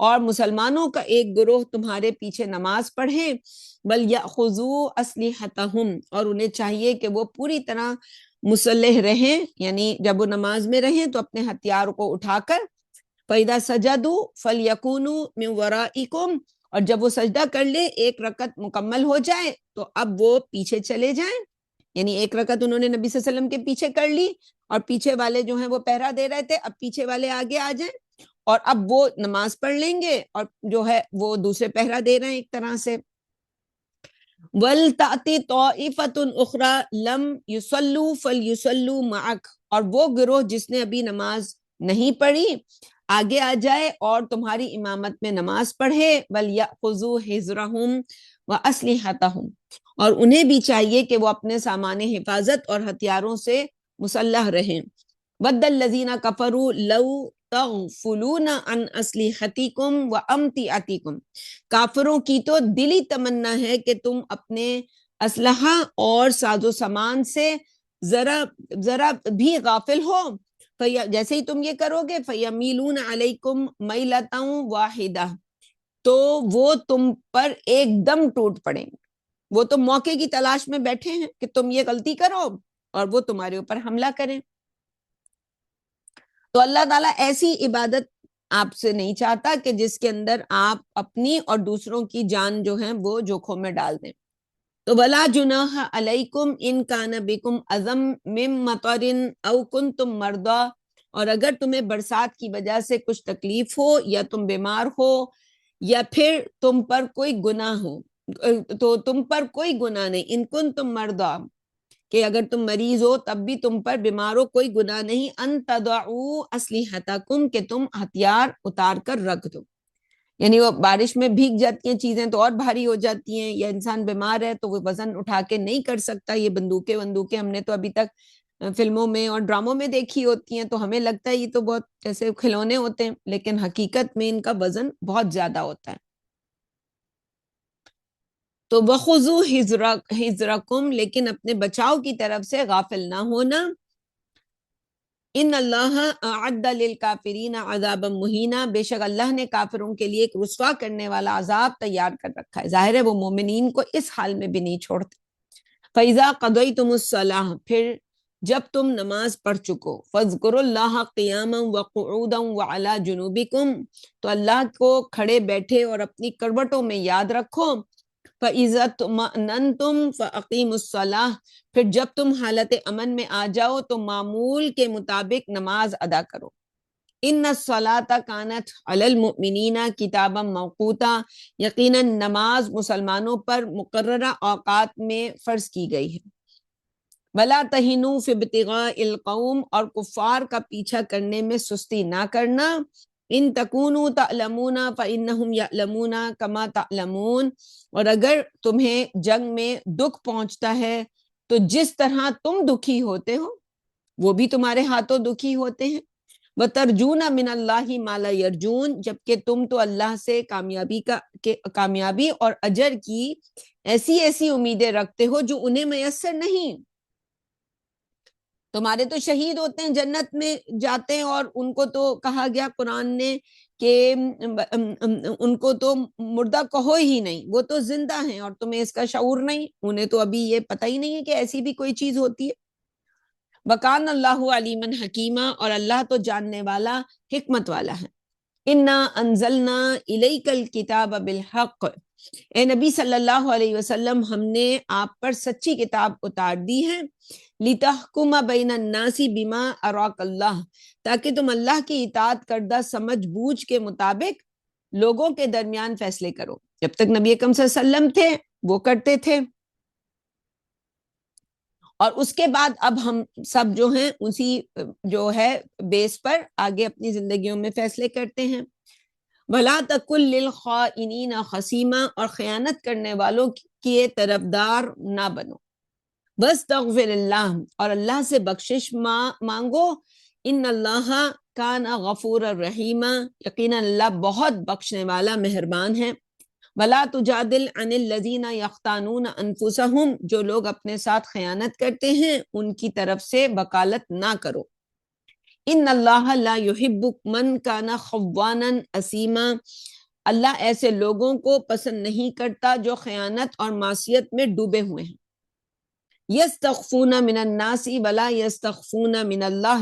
اور مسلمانوں کا ایک گروہ تمہارے پیچھے نماز پڑھیں، وَلْيَأْخُذُوا أَسْلِحَتَهُمْ، اور انہیں چاہیے کہ وہ پوری طرح مسلح رہیں، یعنی جب وہ نماز میں رہیں تو اپنے ہتھیار کو اٹھا کر، فَإِذَا سَجَدُوا فَلْيَكُونُوا مِنْ وَرَائِكُمْ، اور جب وہ سجدہ کر لے، ایک رکعت مکمل ہو جائے تو اب وہ پیچھے چلے جائیں، یعنی ایک رکعت انہوں نے نبی صلی اللہ علیہ وسلم کے پیچھے کر لی، اور پیچھے والے جو ہیں وہ پہرا دے رہے تھے، اب پیچھے والے آگے آ جائیں اور اب وہ نماز پڑھ لیں گے، اور جو ہے وہ دوسرے پہرا دے رہے ہیں ایک طرح سے۔ وَلْتَأْتِ طَائِفَةٌ أُخْرَى لَمْ يُصَلُّوا فَلْيُصَلُّوا مَعَكَ، اور وہ گروہ جس نے ابھی نماز نہیں پڑھی آگے آ جائے اور تمہاری امامت میں نماز پڑھے، وَلْيَأْخُذُوا حِذْرَهُمْ وَأَسْلِحَتَهُمْ، اور انہیں بھی چاہیے کہ وہ اپنے سامان حفاظت اور ہتھیاروں سے مسلح رہیں۔ وَدَّ الَّذِينَ كَفَرُوا لَوْ تَغْفُلُونَ عَنْ أَسْلِحَتِكُمْ وَأَمْتِعَتِكُمْ، کافروں کی تو دلی تمنا ہے کہ تم اپنے اسلحہ اور ساز و سامان سے ذرا بھی غافل ہو، جیسے ہی تم یہ کرو گے فَيَمِيلُونَ عَلَيْكُمْ مَيْلَةً وَاحِدَةً، تو وہ تم پر ایک دم ٹوٹ پڑیں گے، وہ تو موقع کی تلاش میں بیٹھے ہیں کہ تم یہ غلطی کرو اور وہ تمہارے اوپر حملہ کریں۔ تو اللہ تعالیٰ ایسی عبادت آپ سے نہیں چاہتا کہ جس کے اندر آپ اپنی اور دوسروں کی جان جو ہیں وہ جوکھوں میں ڈال دیں۔ تو وَلَا جُنَاحَ عَلَيْكُمْ إِن كَانَ بِكُمْ أَذًى مِّن مَطَرٍ أَوْ كُنْتُمْ مَرْضَىٰ، اور اگر تمہیں برسات کی وجہ سے کچھ تکلیف ہو یا تم بیمار ہو یا پھر تم پر کوئی گناہ ہو، تو تم پر کوئی گناہ نہیں، ان کنتم مرضیٰ، کہ اگر تم مریض ہو تب بھی تم پر بیمار ہو کوئی گناہ نہیں، ان تضعوا اسلحتکم، کہ تم ہتھیار اتار کر رکھ دو، یعنی وہ بارش میں بھیگ جاتی ہیں چیزیں تو اور بھاری ہو جاتی ہیں، یا انسان بیمار ہے تو وہ وزن اٹھا کے نہیں کر سکتا، یہ بندوقیں ہم نے تو ابھی تک فلموں میں اور ڈراموں میں دیکھی ہوتی ہیں تو ہمیں لگتا ہے یہ تو بہت جیسے کھلونے ہوتے ہیں، لیکن حقیقت میں ان کا وزن بہت زیادہ ہوتا ہے۔ تو وَخُذُوا حِذْرَكُمْ، لیکن اپنے بچاؤ کی طرف سے غافل نہ ہونا۔ ان اللہ اعد للکافرین عذابا مہینا، بے شک اللہ نے کافروں کے لیے ایک رسوا کرنے والا عذاب تیار کر رکھا ہے، ظاہر ہے وہ مومنین کو اس حال میں بھی نہیں چھوڑتے۔ فَإِذَا قَضَيْتُمُ الصَّلَاةَ، پھر جب تم نماز پڑھ چکو، فَاذْكُرُوا اللَّهَ قِيَامًا وَقُعُودًا وَعَلَى جُنُوبِكُمْ، تو اللہ کو کھڑے بیٹھے اور اپنی کروٹوں میں یاد رکھو۔ فَإِذَا اطْمَأْنَنْتُمْ فَأَقِيمُوا الصَّلَاةَ، پھر جب تم حالت امن میں آ جاؤ تو معمول کے مطابق نماز ادا کرو۔ ان الصلاۃ کانت علی المؤمنین کتابا موقوتا، یقیناً نماز مسلمانوں پر مقررہ اوقات میں فرض کی گئی ہے۔ ولا تہنوا فی ابتغاء القوم، اور کفار کا پیچھا کرنے میں سستی نہ کرنا۔ ان تکونوا تعلمون فانہم یعلمون کما تعلمون، اور اگر تمہیں جنگ میں دکھ پہنچتا ہے تو جس طرح تم دکھی ہوتے ہو وہ بھی تمہارے ہاتھوں دکھی ہوتے ہیں۔ وَتَرْجُونَ مِنَ اللَّهِ مَا لَا يَرْجُونَ، جبکہ تم تو اللہ سے کامیابی اور اجر کی ایسی امیدیں رکھتے ہو جو انہیں میسر نہیں۔ تمہارے تو شہید ہوتے ہیں، جنت میں جاتے ہیں، اور ان کو تو کہا گیا قرآن نے کہ ان کو تو مردہ کہو ہی نہیں، وہ تو زندہ ہیں اور تمہیں اس کا شعور نہیں، انہیں تو ابھی یہ پتہ ہی نہیں ہے کہ ایسی بھی کوئی چیز ہوتی ہے۔ وَقَانَ اللَّهُ عَلِيمًا حَكِيمًا، اور اللہ تو جاننے والا حکمت والا ہے۔ اِنَّا أَنزَلْنَا إِلَيْكَ الْكِتَابَ بِالْحَقِّ، اے نبی صلی اللہ علیہ وسلم ہم نے آپ پر سچی کتاب اتار دی ہے۔ لِتَحْكُمَ بَيْنَ النَّاسِ بِمَا أَرَاكَ اللَّهُ، تاکہ تم اللہ کی اطاعت کردہ سمجھ بوجھ کے مطابق لوگوں کے درمیان فیصلے کرو۔ جب تک نبی اکرم صلی اللہ علیہ وسلم تھے وہ کرتے تھے، اور اس کے بعد اب ہم سب جو ہیں اسی جو ہے بیس پر آگے اپنی زندگیوں میں فیصلے کرتے ہیں۔ وَلَا تَكُن لِّلْخَائِنِينَ خَصِيمًا، اور خیانت کرنے والوں کی طرفدار نہ بنو۔ وَاسْتَغْفِرِ اللَّهَ، اور اللہ سے بخشش مانگو۔ ان اللہ کان غفور الرحیم، یقینا اللہ بہت بخشنے والا مہربان ہے. ولا تجادل عن الذین یختانون انفسہم، جو لوگ اپنے ساتھ خیانت کرتے ہیں ان کی طرف سے وکالت نہ کرو. ان اللہ لا یحب من کان خوانا اثیما، اللہ ایسے لوگوں کو پسند نہیں کرتا جو خیانت اور معصیت میں ڈوبے ہوئے ہیں. یستخفون من الناس ولا یستخفون من اللہ،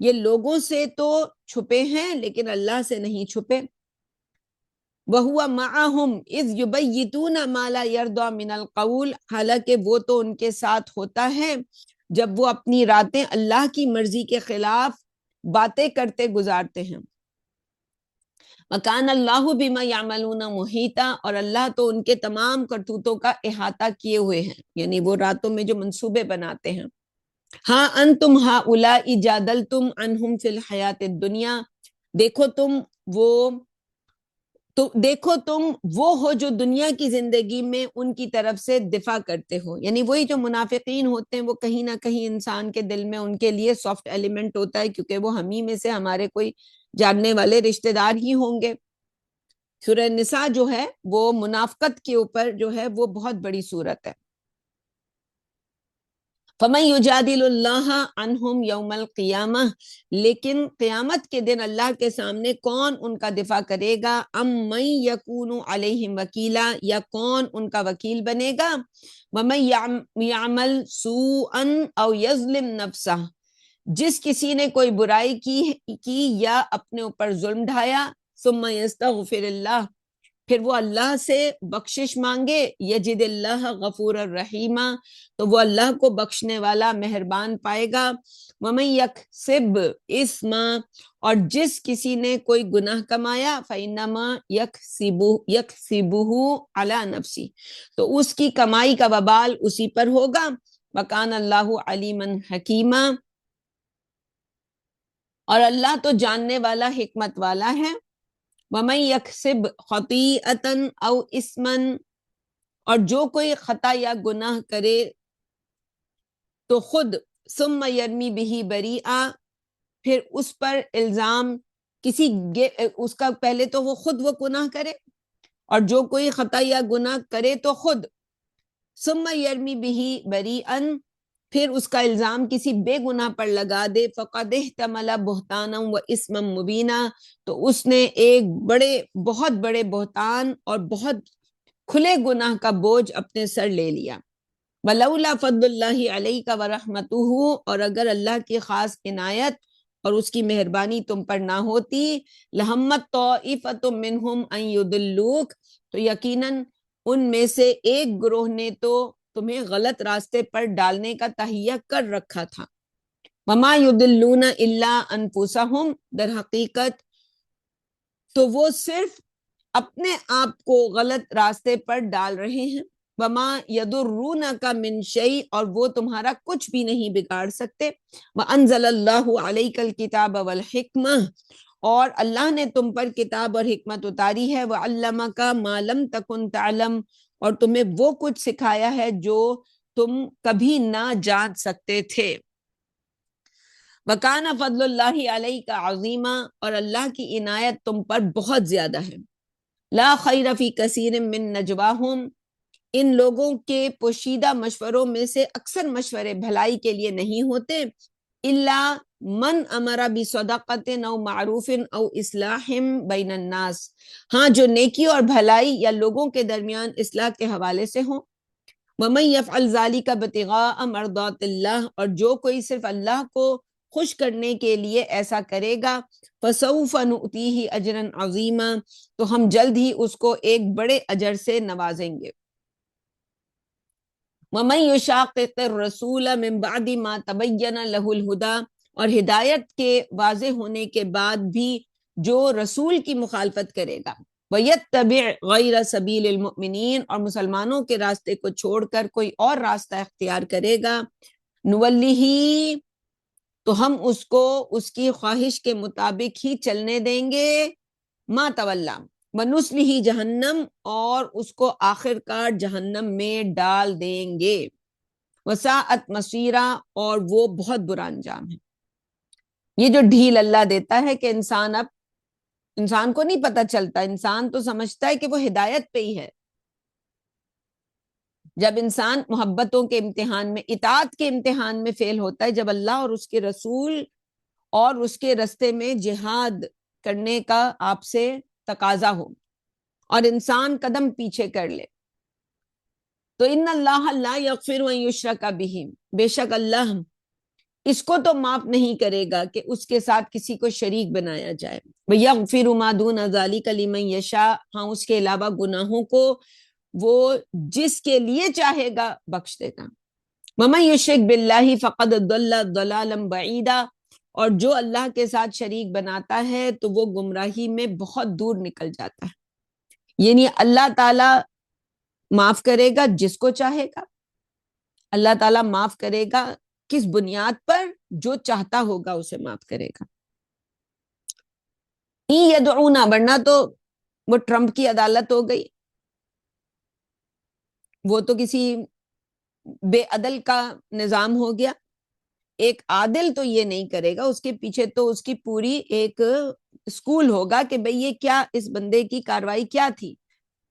یہ لوگوں سے تو چھپے ہیں لیکن اللہ سے نہیں چھپے. وَهُوَ مَعَهُمْ إِذْ يُبَيِّتُونَ مَا لَا يَرْضَى مِنَ الْقَوْلِ، حالانکہ وہ تو ان کے ساتھ ہوتا ہے جب وہ اپنی راتیں اللہ کی مرضی کے خلاف باتیں کرتے گزارتے ہیں. وَكَانَ اللَّهُ بِمَا يَعْمَلُونَ مُحِيطًا، اور اللہ تو ان کے تمام کرتوتوں کا احاطہ کیے ہوئے ہیں، یعنی وہ راتوں میں جو منصوبے بناتے ہیں. ہاں انتم ہؤلاء جادلتم عنہم فی الحیات الدنیا، دیکھو تم وہ ہو جو دنیا کی زندگی میں ان کی طرف سے دفاع کرتے ہو. یعنی وہی جو منافقین ہوتے ہیں وہ کہیں نہ کہیں انسان کے دل میں ان کے لیے سافٹ ایلیمنٹ ہوتا ہے، کیونکہ وہ ہم ہی میں سے ہمارے کوئی جاننے والے رشتہ دار ہی ہوں گے. سورہ نساء جو ہے وہ منافقت کے اوپر جو ہے وہ بہت بڑی صورت ہے. فَمَن يُجَادِلُ اللَّهَ عَنْهُمْ يَوْمَ الْقِيَامَةِ، لیکن قیامت کے دن اللہ کے سامنے کون ان کا دفاع کرے گا؟ أَم مَن يَكُونُ عَلَيْهِمْ وَكِيلًا، یا کون ان کا وکیل بنے گا؟ وَمَن يَعْمَلْ سُوءًا أَوْ يَظْلِمْ نَفْسَهُ، جس کسی نے کوئی برائی کی یا اپنے اوپر ظلم ڈھایا، ثُمَّ يَسْتَغْفِرِ اللَّهَ، پھر وہ اللہ سے بخشش مانگے، یجد اللہ غفور الرحیم، تو وہ اللہ کو بخشنے والا مہربان پائے گا. ومن یکسب اسما، اور جس کسی نے کوئی گناہ کمایا، فانما یکسبہ علی نفسی، تو اس کی کمائی کا وبال اسی پر ہوگا. وکان اللہ علیما حکیما، اور اللہ تو جاننے والا حکمت والا ہے. وَمَن يَكْسِبْ خَطِيئَةً أَوْ إِثْمًا، اور جو کوئی خطا یا گناہ کرے تو خود، ثُمَّ يَرْمِي بِهِ بَرِيئًا، پھر اس پر الزام اس کا پہلے تو وہ خود وہ گناہ کرے، اور جو کوئی خطا یا گناہ کرے تو خود، ثُمَّ يَرْمِي بِهِ بَرِيئًا، پھر اس کا الزام کسی بے گناہ پر لگا دے، فقد احتمل بہتانا و اسما مبینا، تو اس نے ایک بہت بڑے بہتان اور بہت کھلے گناہ کا بوجھ اپنے سر لے لیا. ولولا فضل اللہ علیک ورحمتہ، اور اگر اللہ کی خاص عنایت اور اس کی مہربانی تم پر نہ ہوتی، لہمت طائفۃ منہم ان یضلوک، تو یقیناً ان میں سے ایک گروہ نے تو تمہیں غلط راستے پر ڈالنے کا تہیہ کر رکھا تھا. وما یضلون الا انفسہم، در حقیقت تو وہ صرف اپنے آپ کو غلط راستے پر ڈال رہے ہیں. وما یضرونک من شیء، اور وہ تمہارا کچھ بھی نہیں بگاڑ سکتے. وانزل اللہ علیک الکتاب والحکمہ، اور اللہ نے تم پر کتاب اور حکمت اتاری ہے. وعلمک ما لم تکن تعلم، اور تمہیں وہ کچھ سکھایا ہے جو تم کبھی نہ جان سکتے تھے. وَكَانَ فَضْلُ اللَّهِ عَلَيْكَ عَظِيمًا، اور اللہ کی عنایت تم پر بہت زیادہ ہے. لا خیر فی کثیر من نجواہم، ان لوگوں کے پوشیدہ مشوروں میں سے اکثر مشورے بھلائی کے لیے نہیں ہوتے. الا من امر بصدقۃ او معروف او اصلاح بین الناس، ہاں جو نیکی اور بھلائی یا لوگوں کے درمیان اصلاح کے حوالے سے ہوں. ومن یفعل ذلک ابتغاء مرضات اللہ، اور جو کوئی صرف اللہ کو خوش کرنے کے لیے ایسا کرے گا، فسوف نؤتیہ اجرا عظیما، تو ہم جلد ہی اس کو ایک بڑے اجر سے نوازیں گے. ومن یشاقق الرسول من بعد ما تبین له الہدی، اور ہدایت کے واضح ہونے کے بعد بھی جو رسول کی مخالفت کرے گا، وَيَتَّبِعْ غَيْرَ سَبِيلِ الْمُؤْمِنِينَ، اور مسلمانوں کے راستے کو چھوڑ کر کوئی اور راستہ اختیار کرے گا، نُوَلِّهِ، تو ہم اس کو اس کی خواہش کے مطابق ہی چلنے دیں گے، ما تولا، وَنُصْلِهِ جہنم، اور اس کو آخر کار جہنم میں ڈال دیں گے. وساءت مصیرا، اور وہ بہت برا انجام ہے. یہ جو ڈھیل اللہ دیتا ہے کہ انسان کو نہیں پتہ چلتا، انسان تو سمجھتا ہے کہ وہ ہدایت پہ ہی ہے. جب انسان محبتوں کے امتحان میں، اطاعت کے امتحان میں فیل ہوتا ہے، جب اللہ اور اس کے رسول اور اس کے رستے میں جہاد کرنے کا آپ سے تقاضا ہو اور انسان قدم پیچھے کر لے، تو ان اللہ لا یغفر ان یشرک بہ، بے شک اللہ اس کو تو معاف نہیں کرے گا کہ اس کے ساتھ کسی کو شریک بنایا جائے. وَيَغْفِرُ مَا دُونَ ذَلِكَ لِمَن یشاء، ہاں اس کے علاوہ گناہوں کو وہ جس کے لیے چاہے گا بخش دے گا. وَمَن یشرک باللہ فقد ضل ضلالا بعیدا، اور جو اللہ کے ساتھ شریک بناتا ہے تو وہ گمراہی میں بہت دور نکل جاتا ہے. یعنی اللہ تعالی معاف کرے گا جس کو چاہے گا، اللہ تعالیٰ معاف کرے گا کس بنیاد پر؟ جو چاہتا ہوگا اسے معاف کرے گا. یدعونا، ورنہ تو وہ ٹرمپ کی عدالت ہو گئی، وہ تو کسی بے عدل کا نظام ہو گیا. ایک عادل تو یہ نہیں کرے گا، اس کے پیچھے تو اس کی پوری ایک اسکول ہوگا کہ بھئی یہ کیا، اس بندے کی کاروائی کیا تھی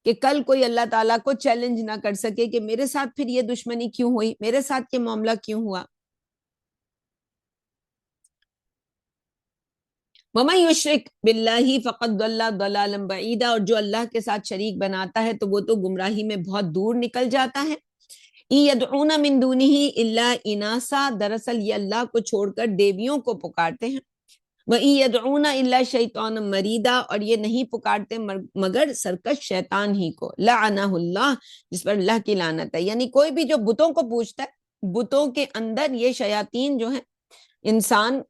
کہ کل کوئی اللہ تعالیٰ کو چیلنج نہ کر سکے کہ میرے ساتھ پھر یہ دشمنی کیوں ہوئی، میرے ساتھ یہ معاملہ کیوں ہوا. وَمَن یشرک باللہ فقد ضل ضلالا بعیدا، اور جو اللہ کے ساتھ شریک بناتا ہے تو وہ تو گمراہی میں بہت دور نکل جاتا ہے. یدعون من دونہ الا اناسا، دراصل یہ اللہ کو چھوڑ کر دیویوں کو پکارتے ہیں. وَيَدْعُونَ إِلَّا شَيْطَانًا مَرِيدًا، اور یہ نہیں پکارتے مگر سرکش شیطان ہی کو. لعنہ اللہ، جس پر اللہ کی لعنت ہے. یعنی کوئی بھی جو بتوں کو پوجتا ہے، بتوں کے اندر یہ شیاطین جو ہیں، انسان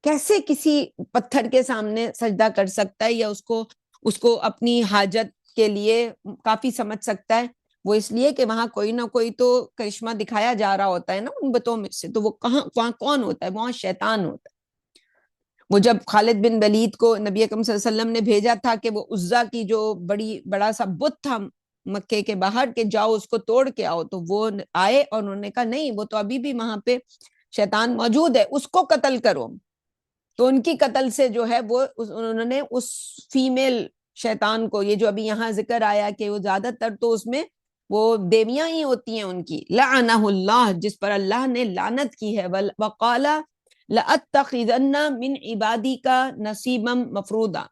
کیسے کسی پتھر کے سامنے سجدہ کر سکتا ہے یا اس کو اپنی حاجت کے لیے کافی سمجھ سکتا ہے؟ وہ اس لیے کہ وہاں کوئی نہ کوئی تو کرشمہ دکھایا جا رہا ہوتا ہے نا ان بتوں میں سے. تو وہ وہاں کون ہوتا ہے؟ وہاں شیطان ہوتا ہے. وہ جب خالد بن ولید کو نبی اکرم صلی اللہ علیہ وسلم نے بھیجا تھا کہ وہ عزا کی جو بڑا سا بت تھا مکے کے باہر، کہ جاؤ اس کو توڑ کے آؤ، تو وہ آئے اور انہوں نے کہا نہیں، وہ تو ابھی بھی وہاں پہ شیطان موجود ہے، اس کو قتل کرو. تو ان کی قتل سے جو ہے وہ انہوں نے اس فیمیل شیطان کو، یہ جو ابھی یہاں ذکر آیا کہ وہ زیادہ تر تو اس میں وہ دیویاں ہی ہوتی ہیں ان کی، لعنہ اللہ، جس پر اللہ نے لعنت کی ہے. وقال لَأَتَّخِذَنَّ مِنْ عِبَادِكَ نَصِيبًا مَفْرُوضًا،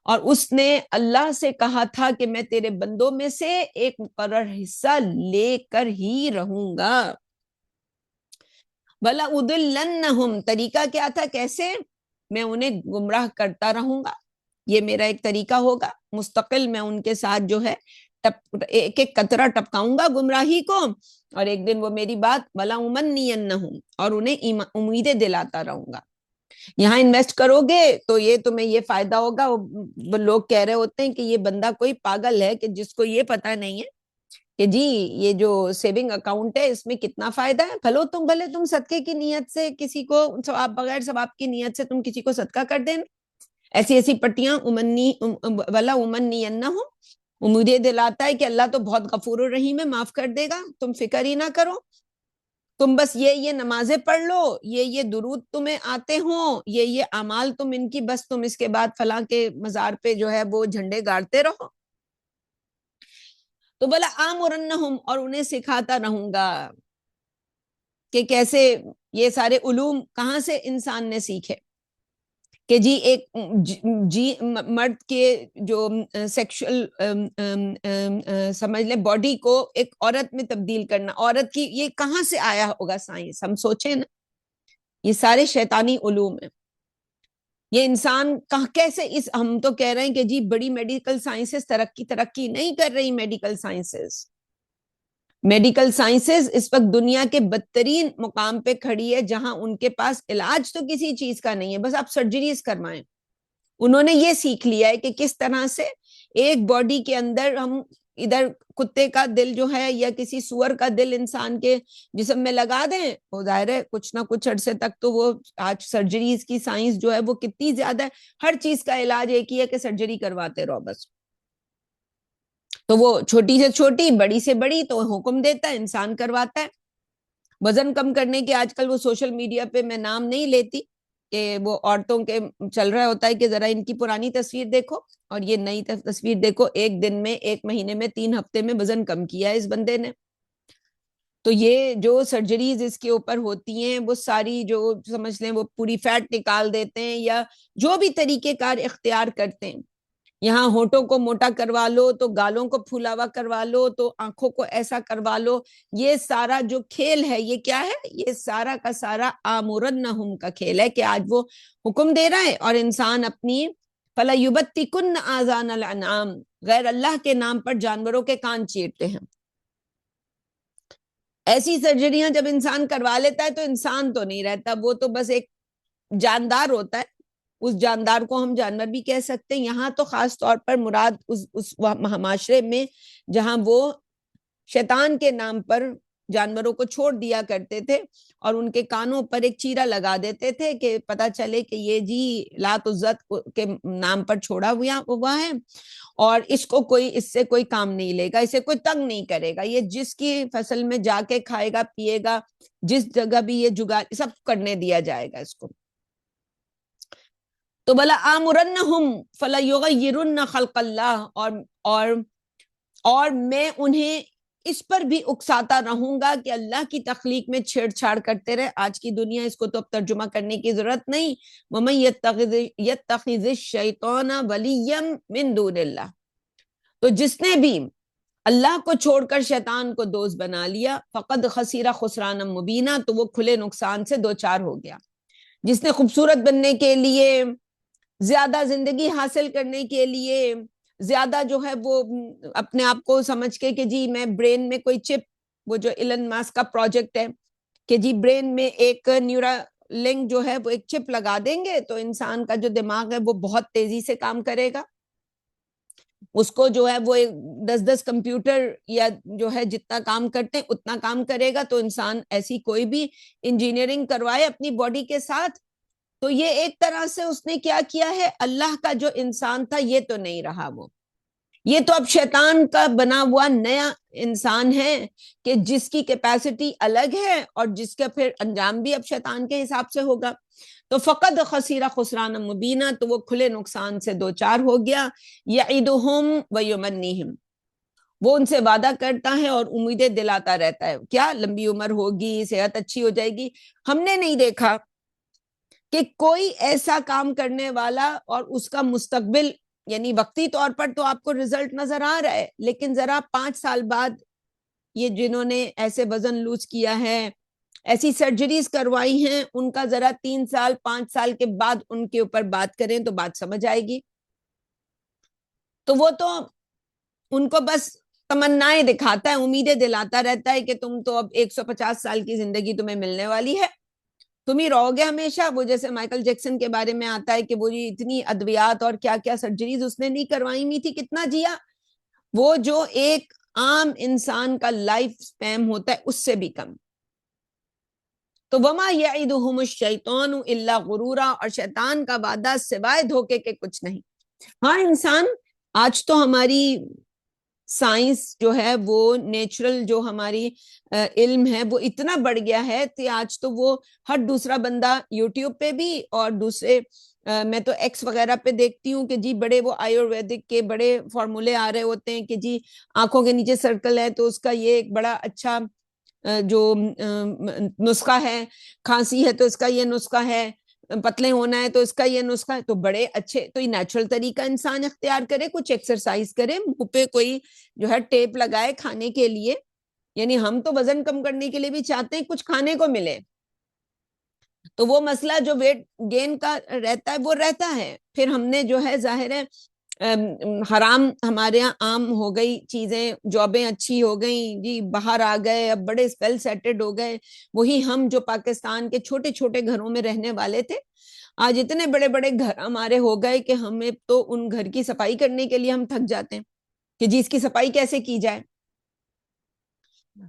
اور اس نے اللہ سے کہا تھا کہ میں تیرے بندوں میں سے ایک مقرر حصہ لے کر ہی رہوں گا. وَلَأُضِلَّنَّهُمْ، طریقہ کیا تھا؟ کیسے؟ میں انہیں گمراہ کرتا رہوں گا، یہ میرا ایک طریقہ ہوگا مستقل. میں ان کے ساتھ جو ہے ایک ایک قطرہ ٹپکاؤں گا گمراہی کو، اور ایک دن وہ میری بات وَلَأُمَنِّيَنَّهُمْ، اور انہیں امیدیں دلاتا رہوں گا. یہاں انویسٹ کرو گے تو یہ تمہیں یہ فائدہ ہوگا. وہ لوگ کہہ رہے ہوتے ہیں کہ یہ بندہ کوئی پاگل ہے کہ جس کو یہ پتہ نہیں ہے کہ جی یہ جو سیونگ اکاؤنٹ ہے اس میں کتنا فائدہ ہے. بھلے تم صدقے کی نیت سے کسی کو بغیر ثواب کی نیت سے تم کسی کو صدقہ کر دینا. ایسی پٹیاں ولا امنینہم، امیدیں دلاتا ہے کہ اللہ تو بہت غفور الرحیم ہے، معاف کر دے گا، تم فکر ہی نہ کرو. تم بس یہ نمازیں پڑھ لو، یہ درود تمہیں آتے ہوں، یہ اعمال تم ان کی، بس تم اس کے بعد فلاں کے مزار پہ جو ہے وہ جھنڈے گاڑتے رہو. تو بولا آمرنہم، اور انہیں سکھاتا رہوں گا کہ کیسے یہ سارے علوم کہاں سے انسان نے سیکھے کہ جی ایک مرد کے جو سیکشل سمجھ لیں باڈی کو ایک عورت میں تبدیل کرنا، عورت کی، یہ کہاں سے آیا ہوگا سائنس؟ ہم سوچیں نا، یہ سارے شیطانی علوم ہیں. یہ انسان کیسے ہم تو کہہ رہے ہیں کہ جی بڑی میڈیکل سائنسز ترقی نہیں کر رہی. میڈیکل سائنسز اس وقت دنیا کے بدترین مقام پہ کھڑی ہے، جہاں ان کے پاس علاج تو کسی چیز کا نہیں ہے، بس آپ سرجریز کروائیں. انہوں نے یہ سیکھ لیا ہے کہ کس طرح سے ایک باڈی کے اندر ہم ادھر کتے کا دل جو ہے یا کسی سور کا دل انسان کے جسم میں لگا دیں، وہ ظاہر ہے کچھ نہ کچھ عرصے تک تو وہ آج سرجریز کی سائنس جو ہے وہ کتنی زیادہ ہے، ہر چیز کا علاج ایک ہی ہے کہ سرجری کرواتے رہو بس. تو وہ چھوٹی سے چھوٹی، بڑی سے بڑی تو حکم دیتا ہے، انسان کرواتا ہے. وزن کم کرنے کے آج کل وہ سوشل میڈیا پہ میں نام نہیں لیتی کہ وہ عورتوں کے چل رہا ہوتا ہے کہ ذرا ان کی پرانی تصویر دیکھو اور یہ نئی تصویر دیکھو، ایک دن میں، ایک مہینے میں، 3 ہفتے میں وزن کم کیا ہے اس بندے نے. تو یہ جو سرجریز اس کے اوپر ہوتی ہیں وہ ساری جو سمجھ لیں وہ پوری فیٹ نکال دیتے ہیں یا جو بھی طریقہ کار اختیار کرتے ہیں. یہاں ہونٹوں کو موٹا کروا لو تو گالوں کو پھولا ہوا کروا لو تو آنکھوں کو ایسا کروا لو. یہ سارا جو کھیل ہے یہ کیا ہے؟ یہ سارا کا سارا آمرنہم کا کھیل ہے کہ آج وہ حکم دے رہا ہے اور انسان اپنی فَلَيُبَتِّكُنَّ آذَانَ الْأَنْعَامِ غیر اللہ کے نام پر جانوروں کے کان چیرتے ہیں. ایسی سرجریاں جب انسان کروا لیتا ہے تو انسان تو نہیں رہتا، وہ تو بس ایک جاندار ہوتا ہے. اس جاندار کو ہم جانور بھی کہہ سکتے ہیں. یہاں تو خاص طور پر مراد اس معاشرے میں جہاں وہ شیطان کے نام پر جانوروں کو چھوڑ دیا کرتے تھے اور ان کے کانوں پر ایک چیرا لگا دیتے تھے کہ پتہ چلے کہ یہ جی لات عزت کے نام پر چھوڑا ہوا ہے اور اس کو کوئی اس سے کوئی کام نہیں لے گا، اسے کوئی تنگ نہیں کرے گا، یہ جس کی فصل میں جا کے کھائے گا پیے گا، جس جگہ بھی یہ جگار سب کرنے دیا جائے گا اس کو. تو بلا آمرنہم فلیغیرن خلق اللہ، اور میں انہیں اس پر بھی اکساتا رہوں گا کہ اللہ کی تخلیق میں چھیڑ چھاڑ کرتے رہے. آج کی دنیا اس کو تو اب ترجمہ کرنے کی ضرورت نہیں. وَمَن يَتَّخِذِ الشَّيْطَانَ وَلِيًّا مِن دُونِ اللَّهِ، تو جس نے بھی اللہ کو چھوڑ کر شیطان کو دوست بنا لیا، فقد خسر خسرانا مبینہ، تو وہ کھلے نقصان سے دوچار ہو گیا. جس نے خوبصورت بننے کے لیے، زیادہ زندگی حاصل کرنے کے لیے، زیادہ جو ہے وہ اپنے آپ کو سمجھ کے کہ جی میں برین میں کوئی چپ، وہ جو ایلن ماسک کا پروجیکٹ ہے کہ جی برین میں ایک نیورا لنک جو ہے وہ ایک چپ لگا دیں گے تو انسان کا جو دماغ ہے وہ بہت تیزی سے کام کرے گا. اس کو جو ہے وہ 10 کمپیوٹر یا جو ہے جتنا کام کرتے ہیں اتنا کام کرے گا. تو انسان ایسی کوئی بھی انجینئرنگ کروائے اپنی باڈی کے ساتھ تو یہ ایک طرح سے اس نے کیا کیا ہے، اللہ کا جو انسان تھا یہ تو نہیں رہا، وہ یہ تو اب شیطان کا بنا ہوا نیا انسان ہے کہ جس کی کیپیسٹی الگ ہے اور جس کا پھر انجام بھی اب شیطان کے حساب سے ہوگا. تو فقد خسر خسران مبینہ، تو وہ کھلے نقصان سے دوچار ہو گیا. یعدہم ویمنیہم، وہ ان سے وعدہ کرتا ہے اور امیدیں دلاتا رہتا ہے، کیا لمبی عمر ہوگی، صحت اچھی ہو جائے گی. ہم نے نہیں دیکھا کہ کوئی ایسا کام کرنے والا اور اس کا مستقبل، یعنی وقتی طور پر تو آپ کو رزلٹ نظر آ رہا ہے لیکن ذرا 5 سال بعد یہ جنہوں نے ایسے وزن لوز کیا ہے، ایسی سرجریز کروائی ہیں، ان کا ذرا 3 سال 5 سال کے بعد ان کے اوپر بات کریں تو بات سمجھ آئے گی. تو وہ تو ان کو بس تمنائیں دکھاتا ہے، امیدیں دلاتا رہتا ہے کہ تم تو اب 150 سال کی زندگی تمہیں ملنے والی ہے، تم ہی رہو گے ہمیشہ. وہ جیسے مائیکل جیکسن کے بارے میں آتا ہے کہ وہ جی اتنی ادویات اور کیا کیا سرجریز اس نے نہیں کروائی ہوئی تھی، کتنا جیا. وہ جو ایک عام انسان کا لائف سپیم ہوتا ہے اس سے بھی کم. تو وما یعدہم الشیطان الا غرورا، اور شیطان کا وعدہ سوائے دھوکے کے کچھ نہیں. ہاں انسان آج تو ہماری سائنس جو ہے وہ نیچرل جو ہماری علم ہے وہ اتنا بڑھ گیا ہے کہ آج تو وہ ہر دوسرا بندہ یوٹیوب پہ بھی اور دوسرے میں تو ایکس وغیرہ پہ دیکھتی ہوں کہ جی بڑے وہ آیورویدک کے بڑے فارمولے آ رہے ہوتے ہیں کہ جی آنکھوں کے نیچے سرکل ہے تو اس کا یہ ایک بڑا اچھا جو نسخہ ہے، کھانسی ہے تو اس کا یہ نسخہ ہے، پتلے ہونا ہے تو اس کا یہ نسخہ ہے. تو بڑے اچھے، تو یہ نیچرل طریقہ انسان اختیار کرے، کچھ ایکسرسائز کرے، منہ پہ کوئی جو ہے ٹیپ لگائے کھانے کے لیے. یعنی ہم تو وزن کم کرنے کے لیے بھی چاہتے ہیں کچھ کھانے کو ملے. تو وہ مسئلہ جو ویٹ گین کا رہتا ہے وہ رہتا ہے. پھر ہم نے جو ہے ظاہر ہے حرام ہمارے یہاں عام ہو گئی چیزیں، جابیں اچھی ہو گئیں، جی باہر آ گئے، اب بڑے ویل سیٹلڈ ہو گئے. وہی ہم جو پاکستان کے چھوٹے چھوٹے گھروں میں رہنے والے تھے آج اتنے بڑے بڑے گھر ہمارے ہو گئے کہ ہمیں تو ان گھر کی صفائی کرنے کے لیے ہم تھک جاتے ہیں کہ جی اس کی صفائی کیسے کی جائے.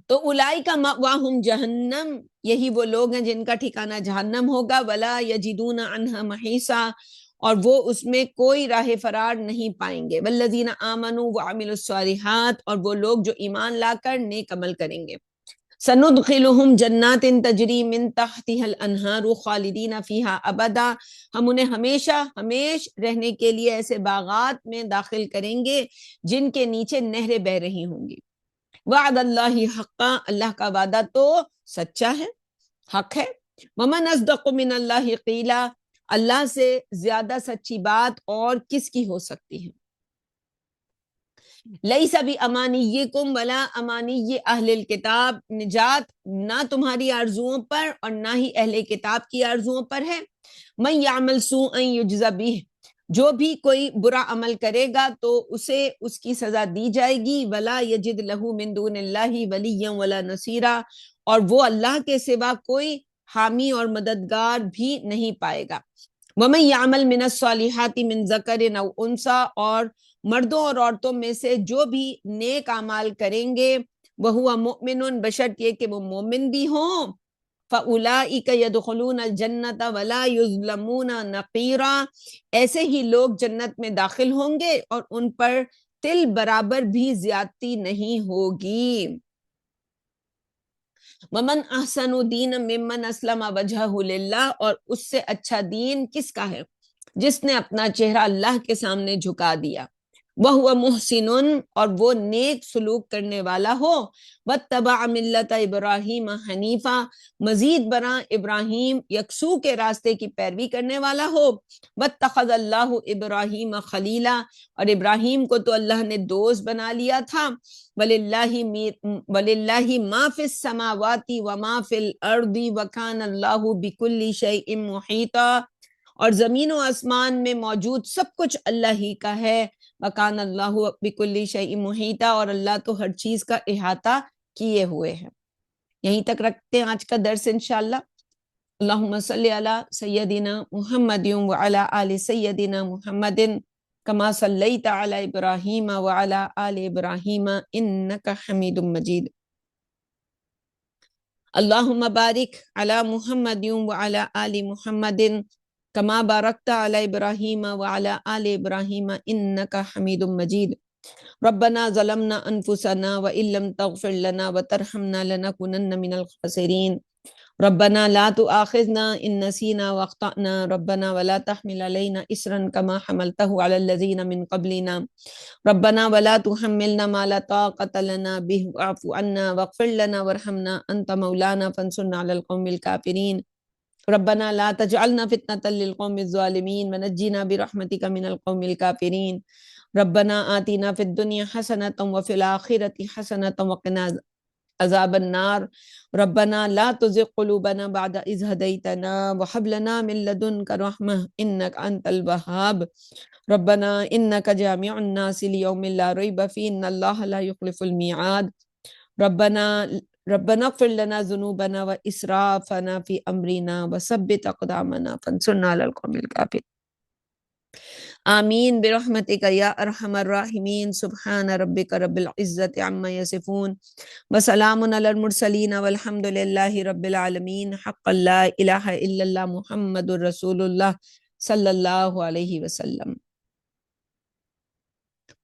تو اولئک مأواہم جہنم، یہی وہ لوگ ہیں جن کا ٹھکانہ جہنم ہوگا. ولا یجدون عنہا محیصا، اور وہ اس میں کوئی راہ فرار نہیں پائیں گے. والذین آمنوا وعملوا الصالحات، اور وہ لوگ جو ایمان لا کر نیک عمل کریں گے. سندخلہم جنات تجری من تحتها الانہار خالدین فیہا ابدا، ہم انہیں ہمیشہ ہمیش رہنے کے لیے ایسے باغات میں داخل کریں گے جن کے نیچے نہریں بہ رہی ہوں گی۔ وعد اللہ حقا، اللہ کا وعدہ تو سچا ہے، حق ہے۔ ومن اصدق من اللہ قیلا، اللہ سے زیادہ سچی بات اور کس کی ہو سکتی ہے۔ لیس بامانیکم ولا امانی اہل الکتاب، نجات نہ تمہاری آرزوؤں پر اور نہ ہی اہل کتاب کی آرزوؤں پر ہے۔ من یعمل سوءا یجز بہ، جو بھی کوئی برا عمل کرے گا تو اسے اس کی سزا دی جائے گی۔ ولا یجد لہ من دون اللہ ولیا ولا نصیرا، اور وہ اللہ کے سوا کوئی حامی اور مددگار بھی نہیں پائے گا۔ ومن یعمل من الصالحات من ذکر او انثی، اور مردوں اور عورتوں میں سے جو بھی نیک اعمال کریں گے، وہو مؤمن، بشرط یہ کہ وہ مومن بھی ہوں، فاولئک یدخلون الجنۃ ولا یظلمون نقیرا، ایسے ہی لوگ جنت میں داخل ہوں گے اور ان پر تل برابر بھی زیادتی نہیں ہوگی۔ ومن احسن دینا ممن اسلم وجہہ للہ، اور اس سے اچھا دین کس کا ہے جس نے اپنا چہرہ اللہ کے سامنے جھکا دیا۔ وہو محسن، اور وہ نیک سلوک کرنے والا ہو۔ واتبع ملت ابراہیم حنیفا، مزید برآں ابراہیم یکسو کے راستے کی پیروی کرنے والا ہو۔ واتخذ اللہ ابراہیم خلیلا، اور ابراہیم کو تو اللہ نے دوست بنا لیا تھا۔ وَلِلَّهِ مَا فِي السَّمَاوَاتِ وَمَا فِي الْأَرْضِ وَكَانَ اللَّهُ بِكُلِّ شَيْءٍ مُحِيطًا، اور زمین و آسمان میں موجود سب کچھ اللہ ہی کا ہے۔ وَكَانَ اللَّهُ بِكُلِّ شَيْءٍ مُحِيطًا، اور اللہ تو ہر چیز کا احاطہ کیے ہوئے ہیں۔ یہیں تک رکھتے ہیں آج کا درس انشاءاللہ۔ اللہم صلی علی سیدنا محمد وعلی آل سیدنا محمد کما صلیت علی ابراہیم وعلی آل ابراہیم انک حمید مجید۔ اللہم بارک علی محمد وعلی آل محمد کما بارکت علی ابراہیم وعلی آل ابراہیم انک حمید مجید۔ ربنا ظلمنا انفسنا وان لم تغفر لنا وترحمنا لنکونن من الخاسرین۔ ربنا لا تؤاخذنا ان نسینا واخطأنا، ربنا ولا تحمل علينا اصرا كما حملته على الذين من قبلنا، ربنا ولا تحملنا ما لا طاقة لنا به واعف عنا واغفر لنا وارحمنا انت مولانا فانصرنا على القوم الكافرين، ربنا لا تجعلنا فتنة للقوم الظالمين ونجنا برحمتك من القوم الكافرين، ربنا آتنا في الدنيا حسنة وفي الآخرة حسنة وقنا عذاب النار، ربنا لا تزغ قلوبنا بعد إذ هديتنا وهب لنا من لدنك رحمة إنك أنت الوهاب، ربنا إنك جامع الناس ليوم لا ريب فيه إن الله لا يخلف الميعاد، ربنا اغفر لنا ذنوبنا وإسرافنا في أمرنا وثبت أقدامنا فانصرنا على القوم الكافرين۔ آمین برحمتک یا ارحم الراحمین۔ سبحان ربک رب العزت عما یصفون وسلام علی المرسلین والحمد للہ رب العالمین۔ حق لا الہ الا اللہ محمد الرسول اللہ صلی اللہ علیہ وسلم۔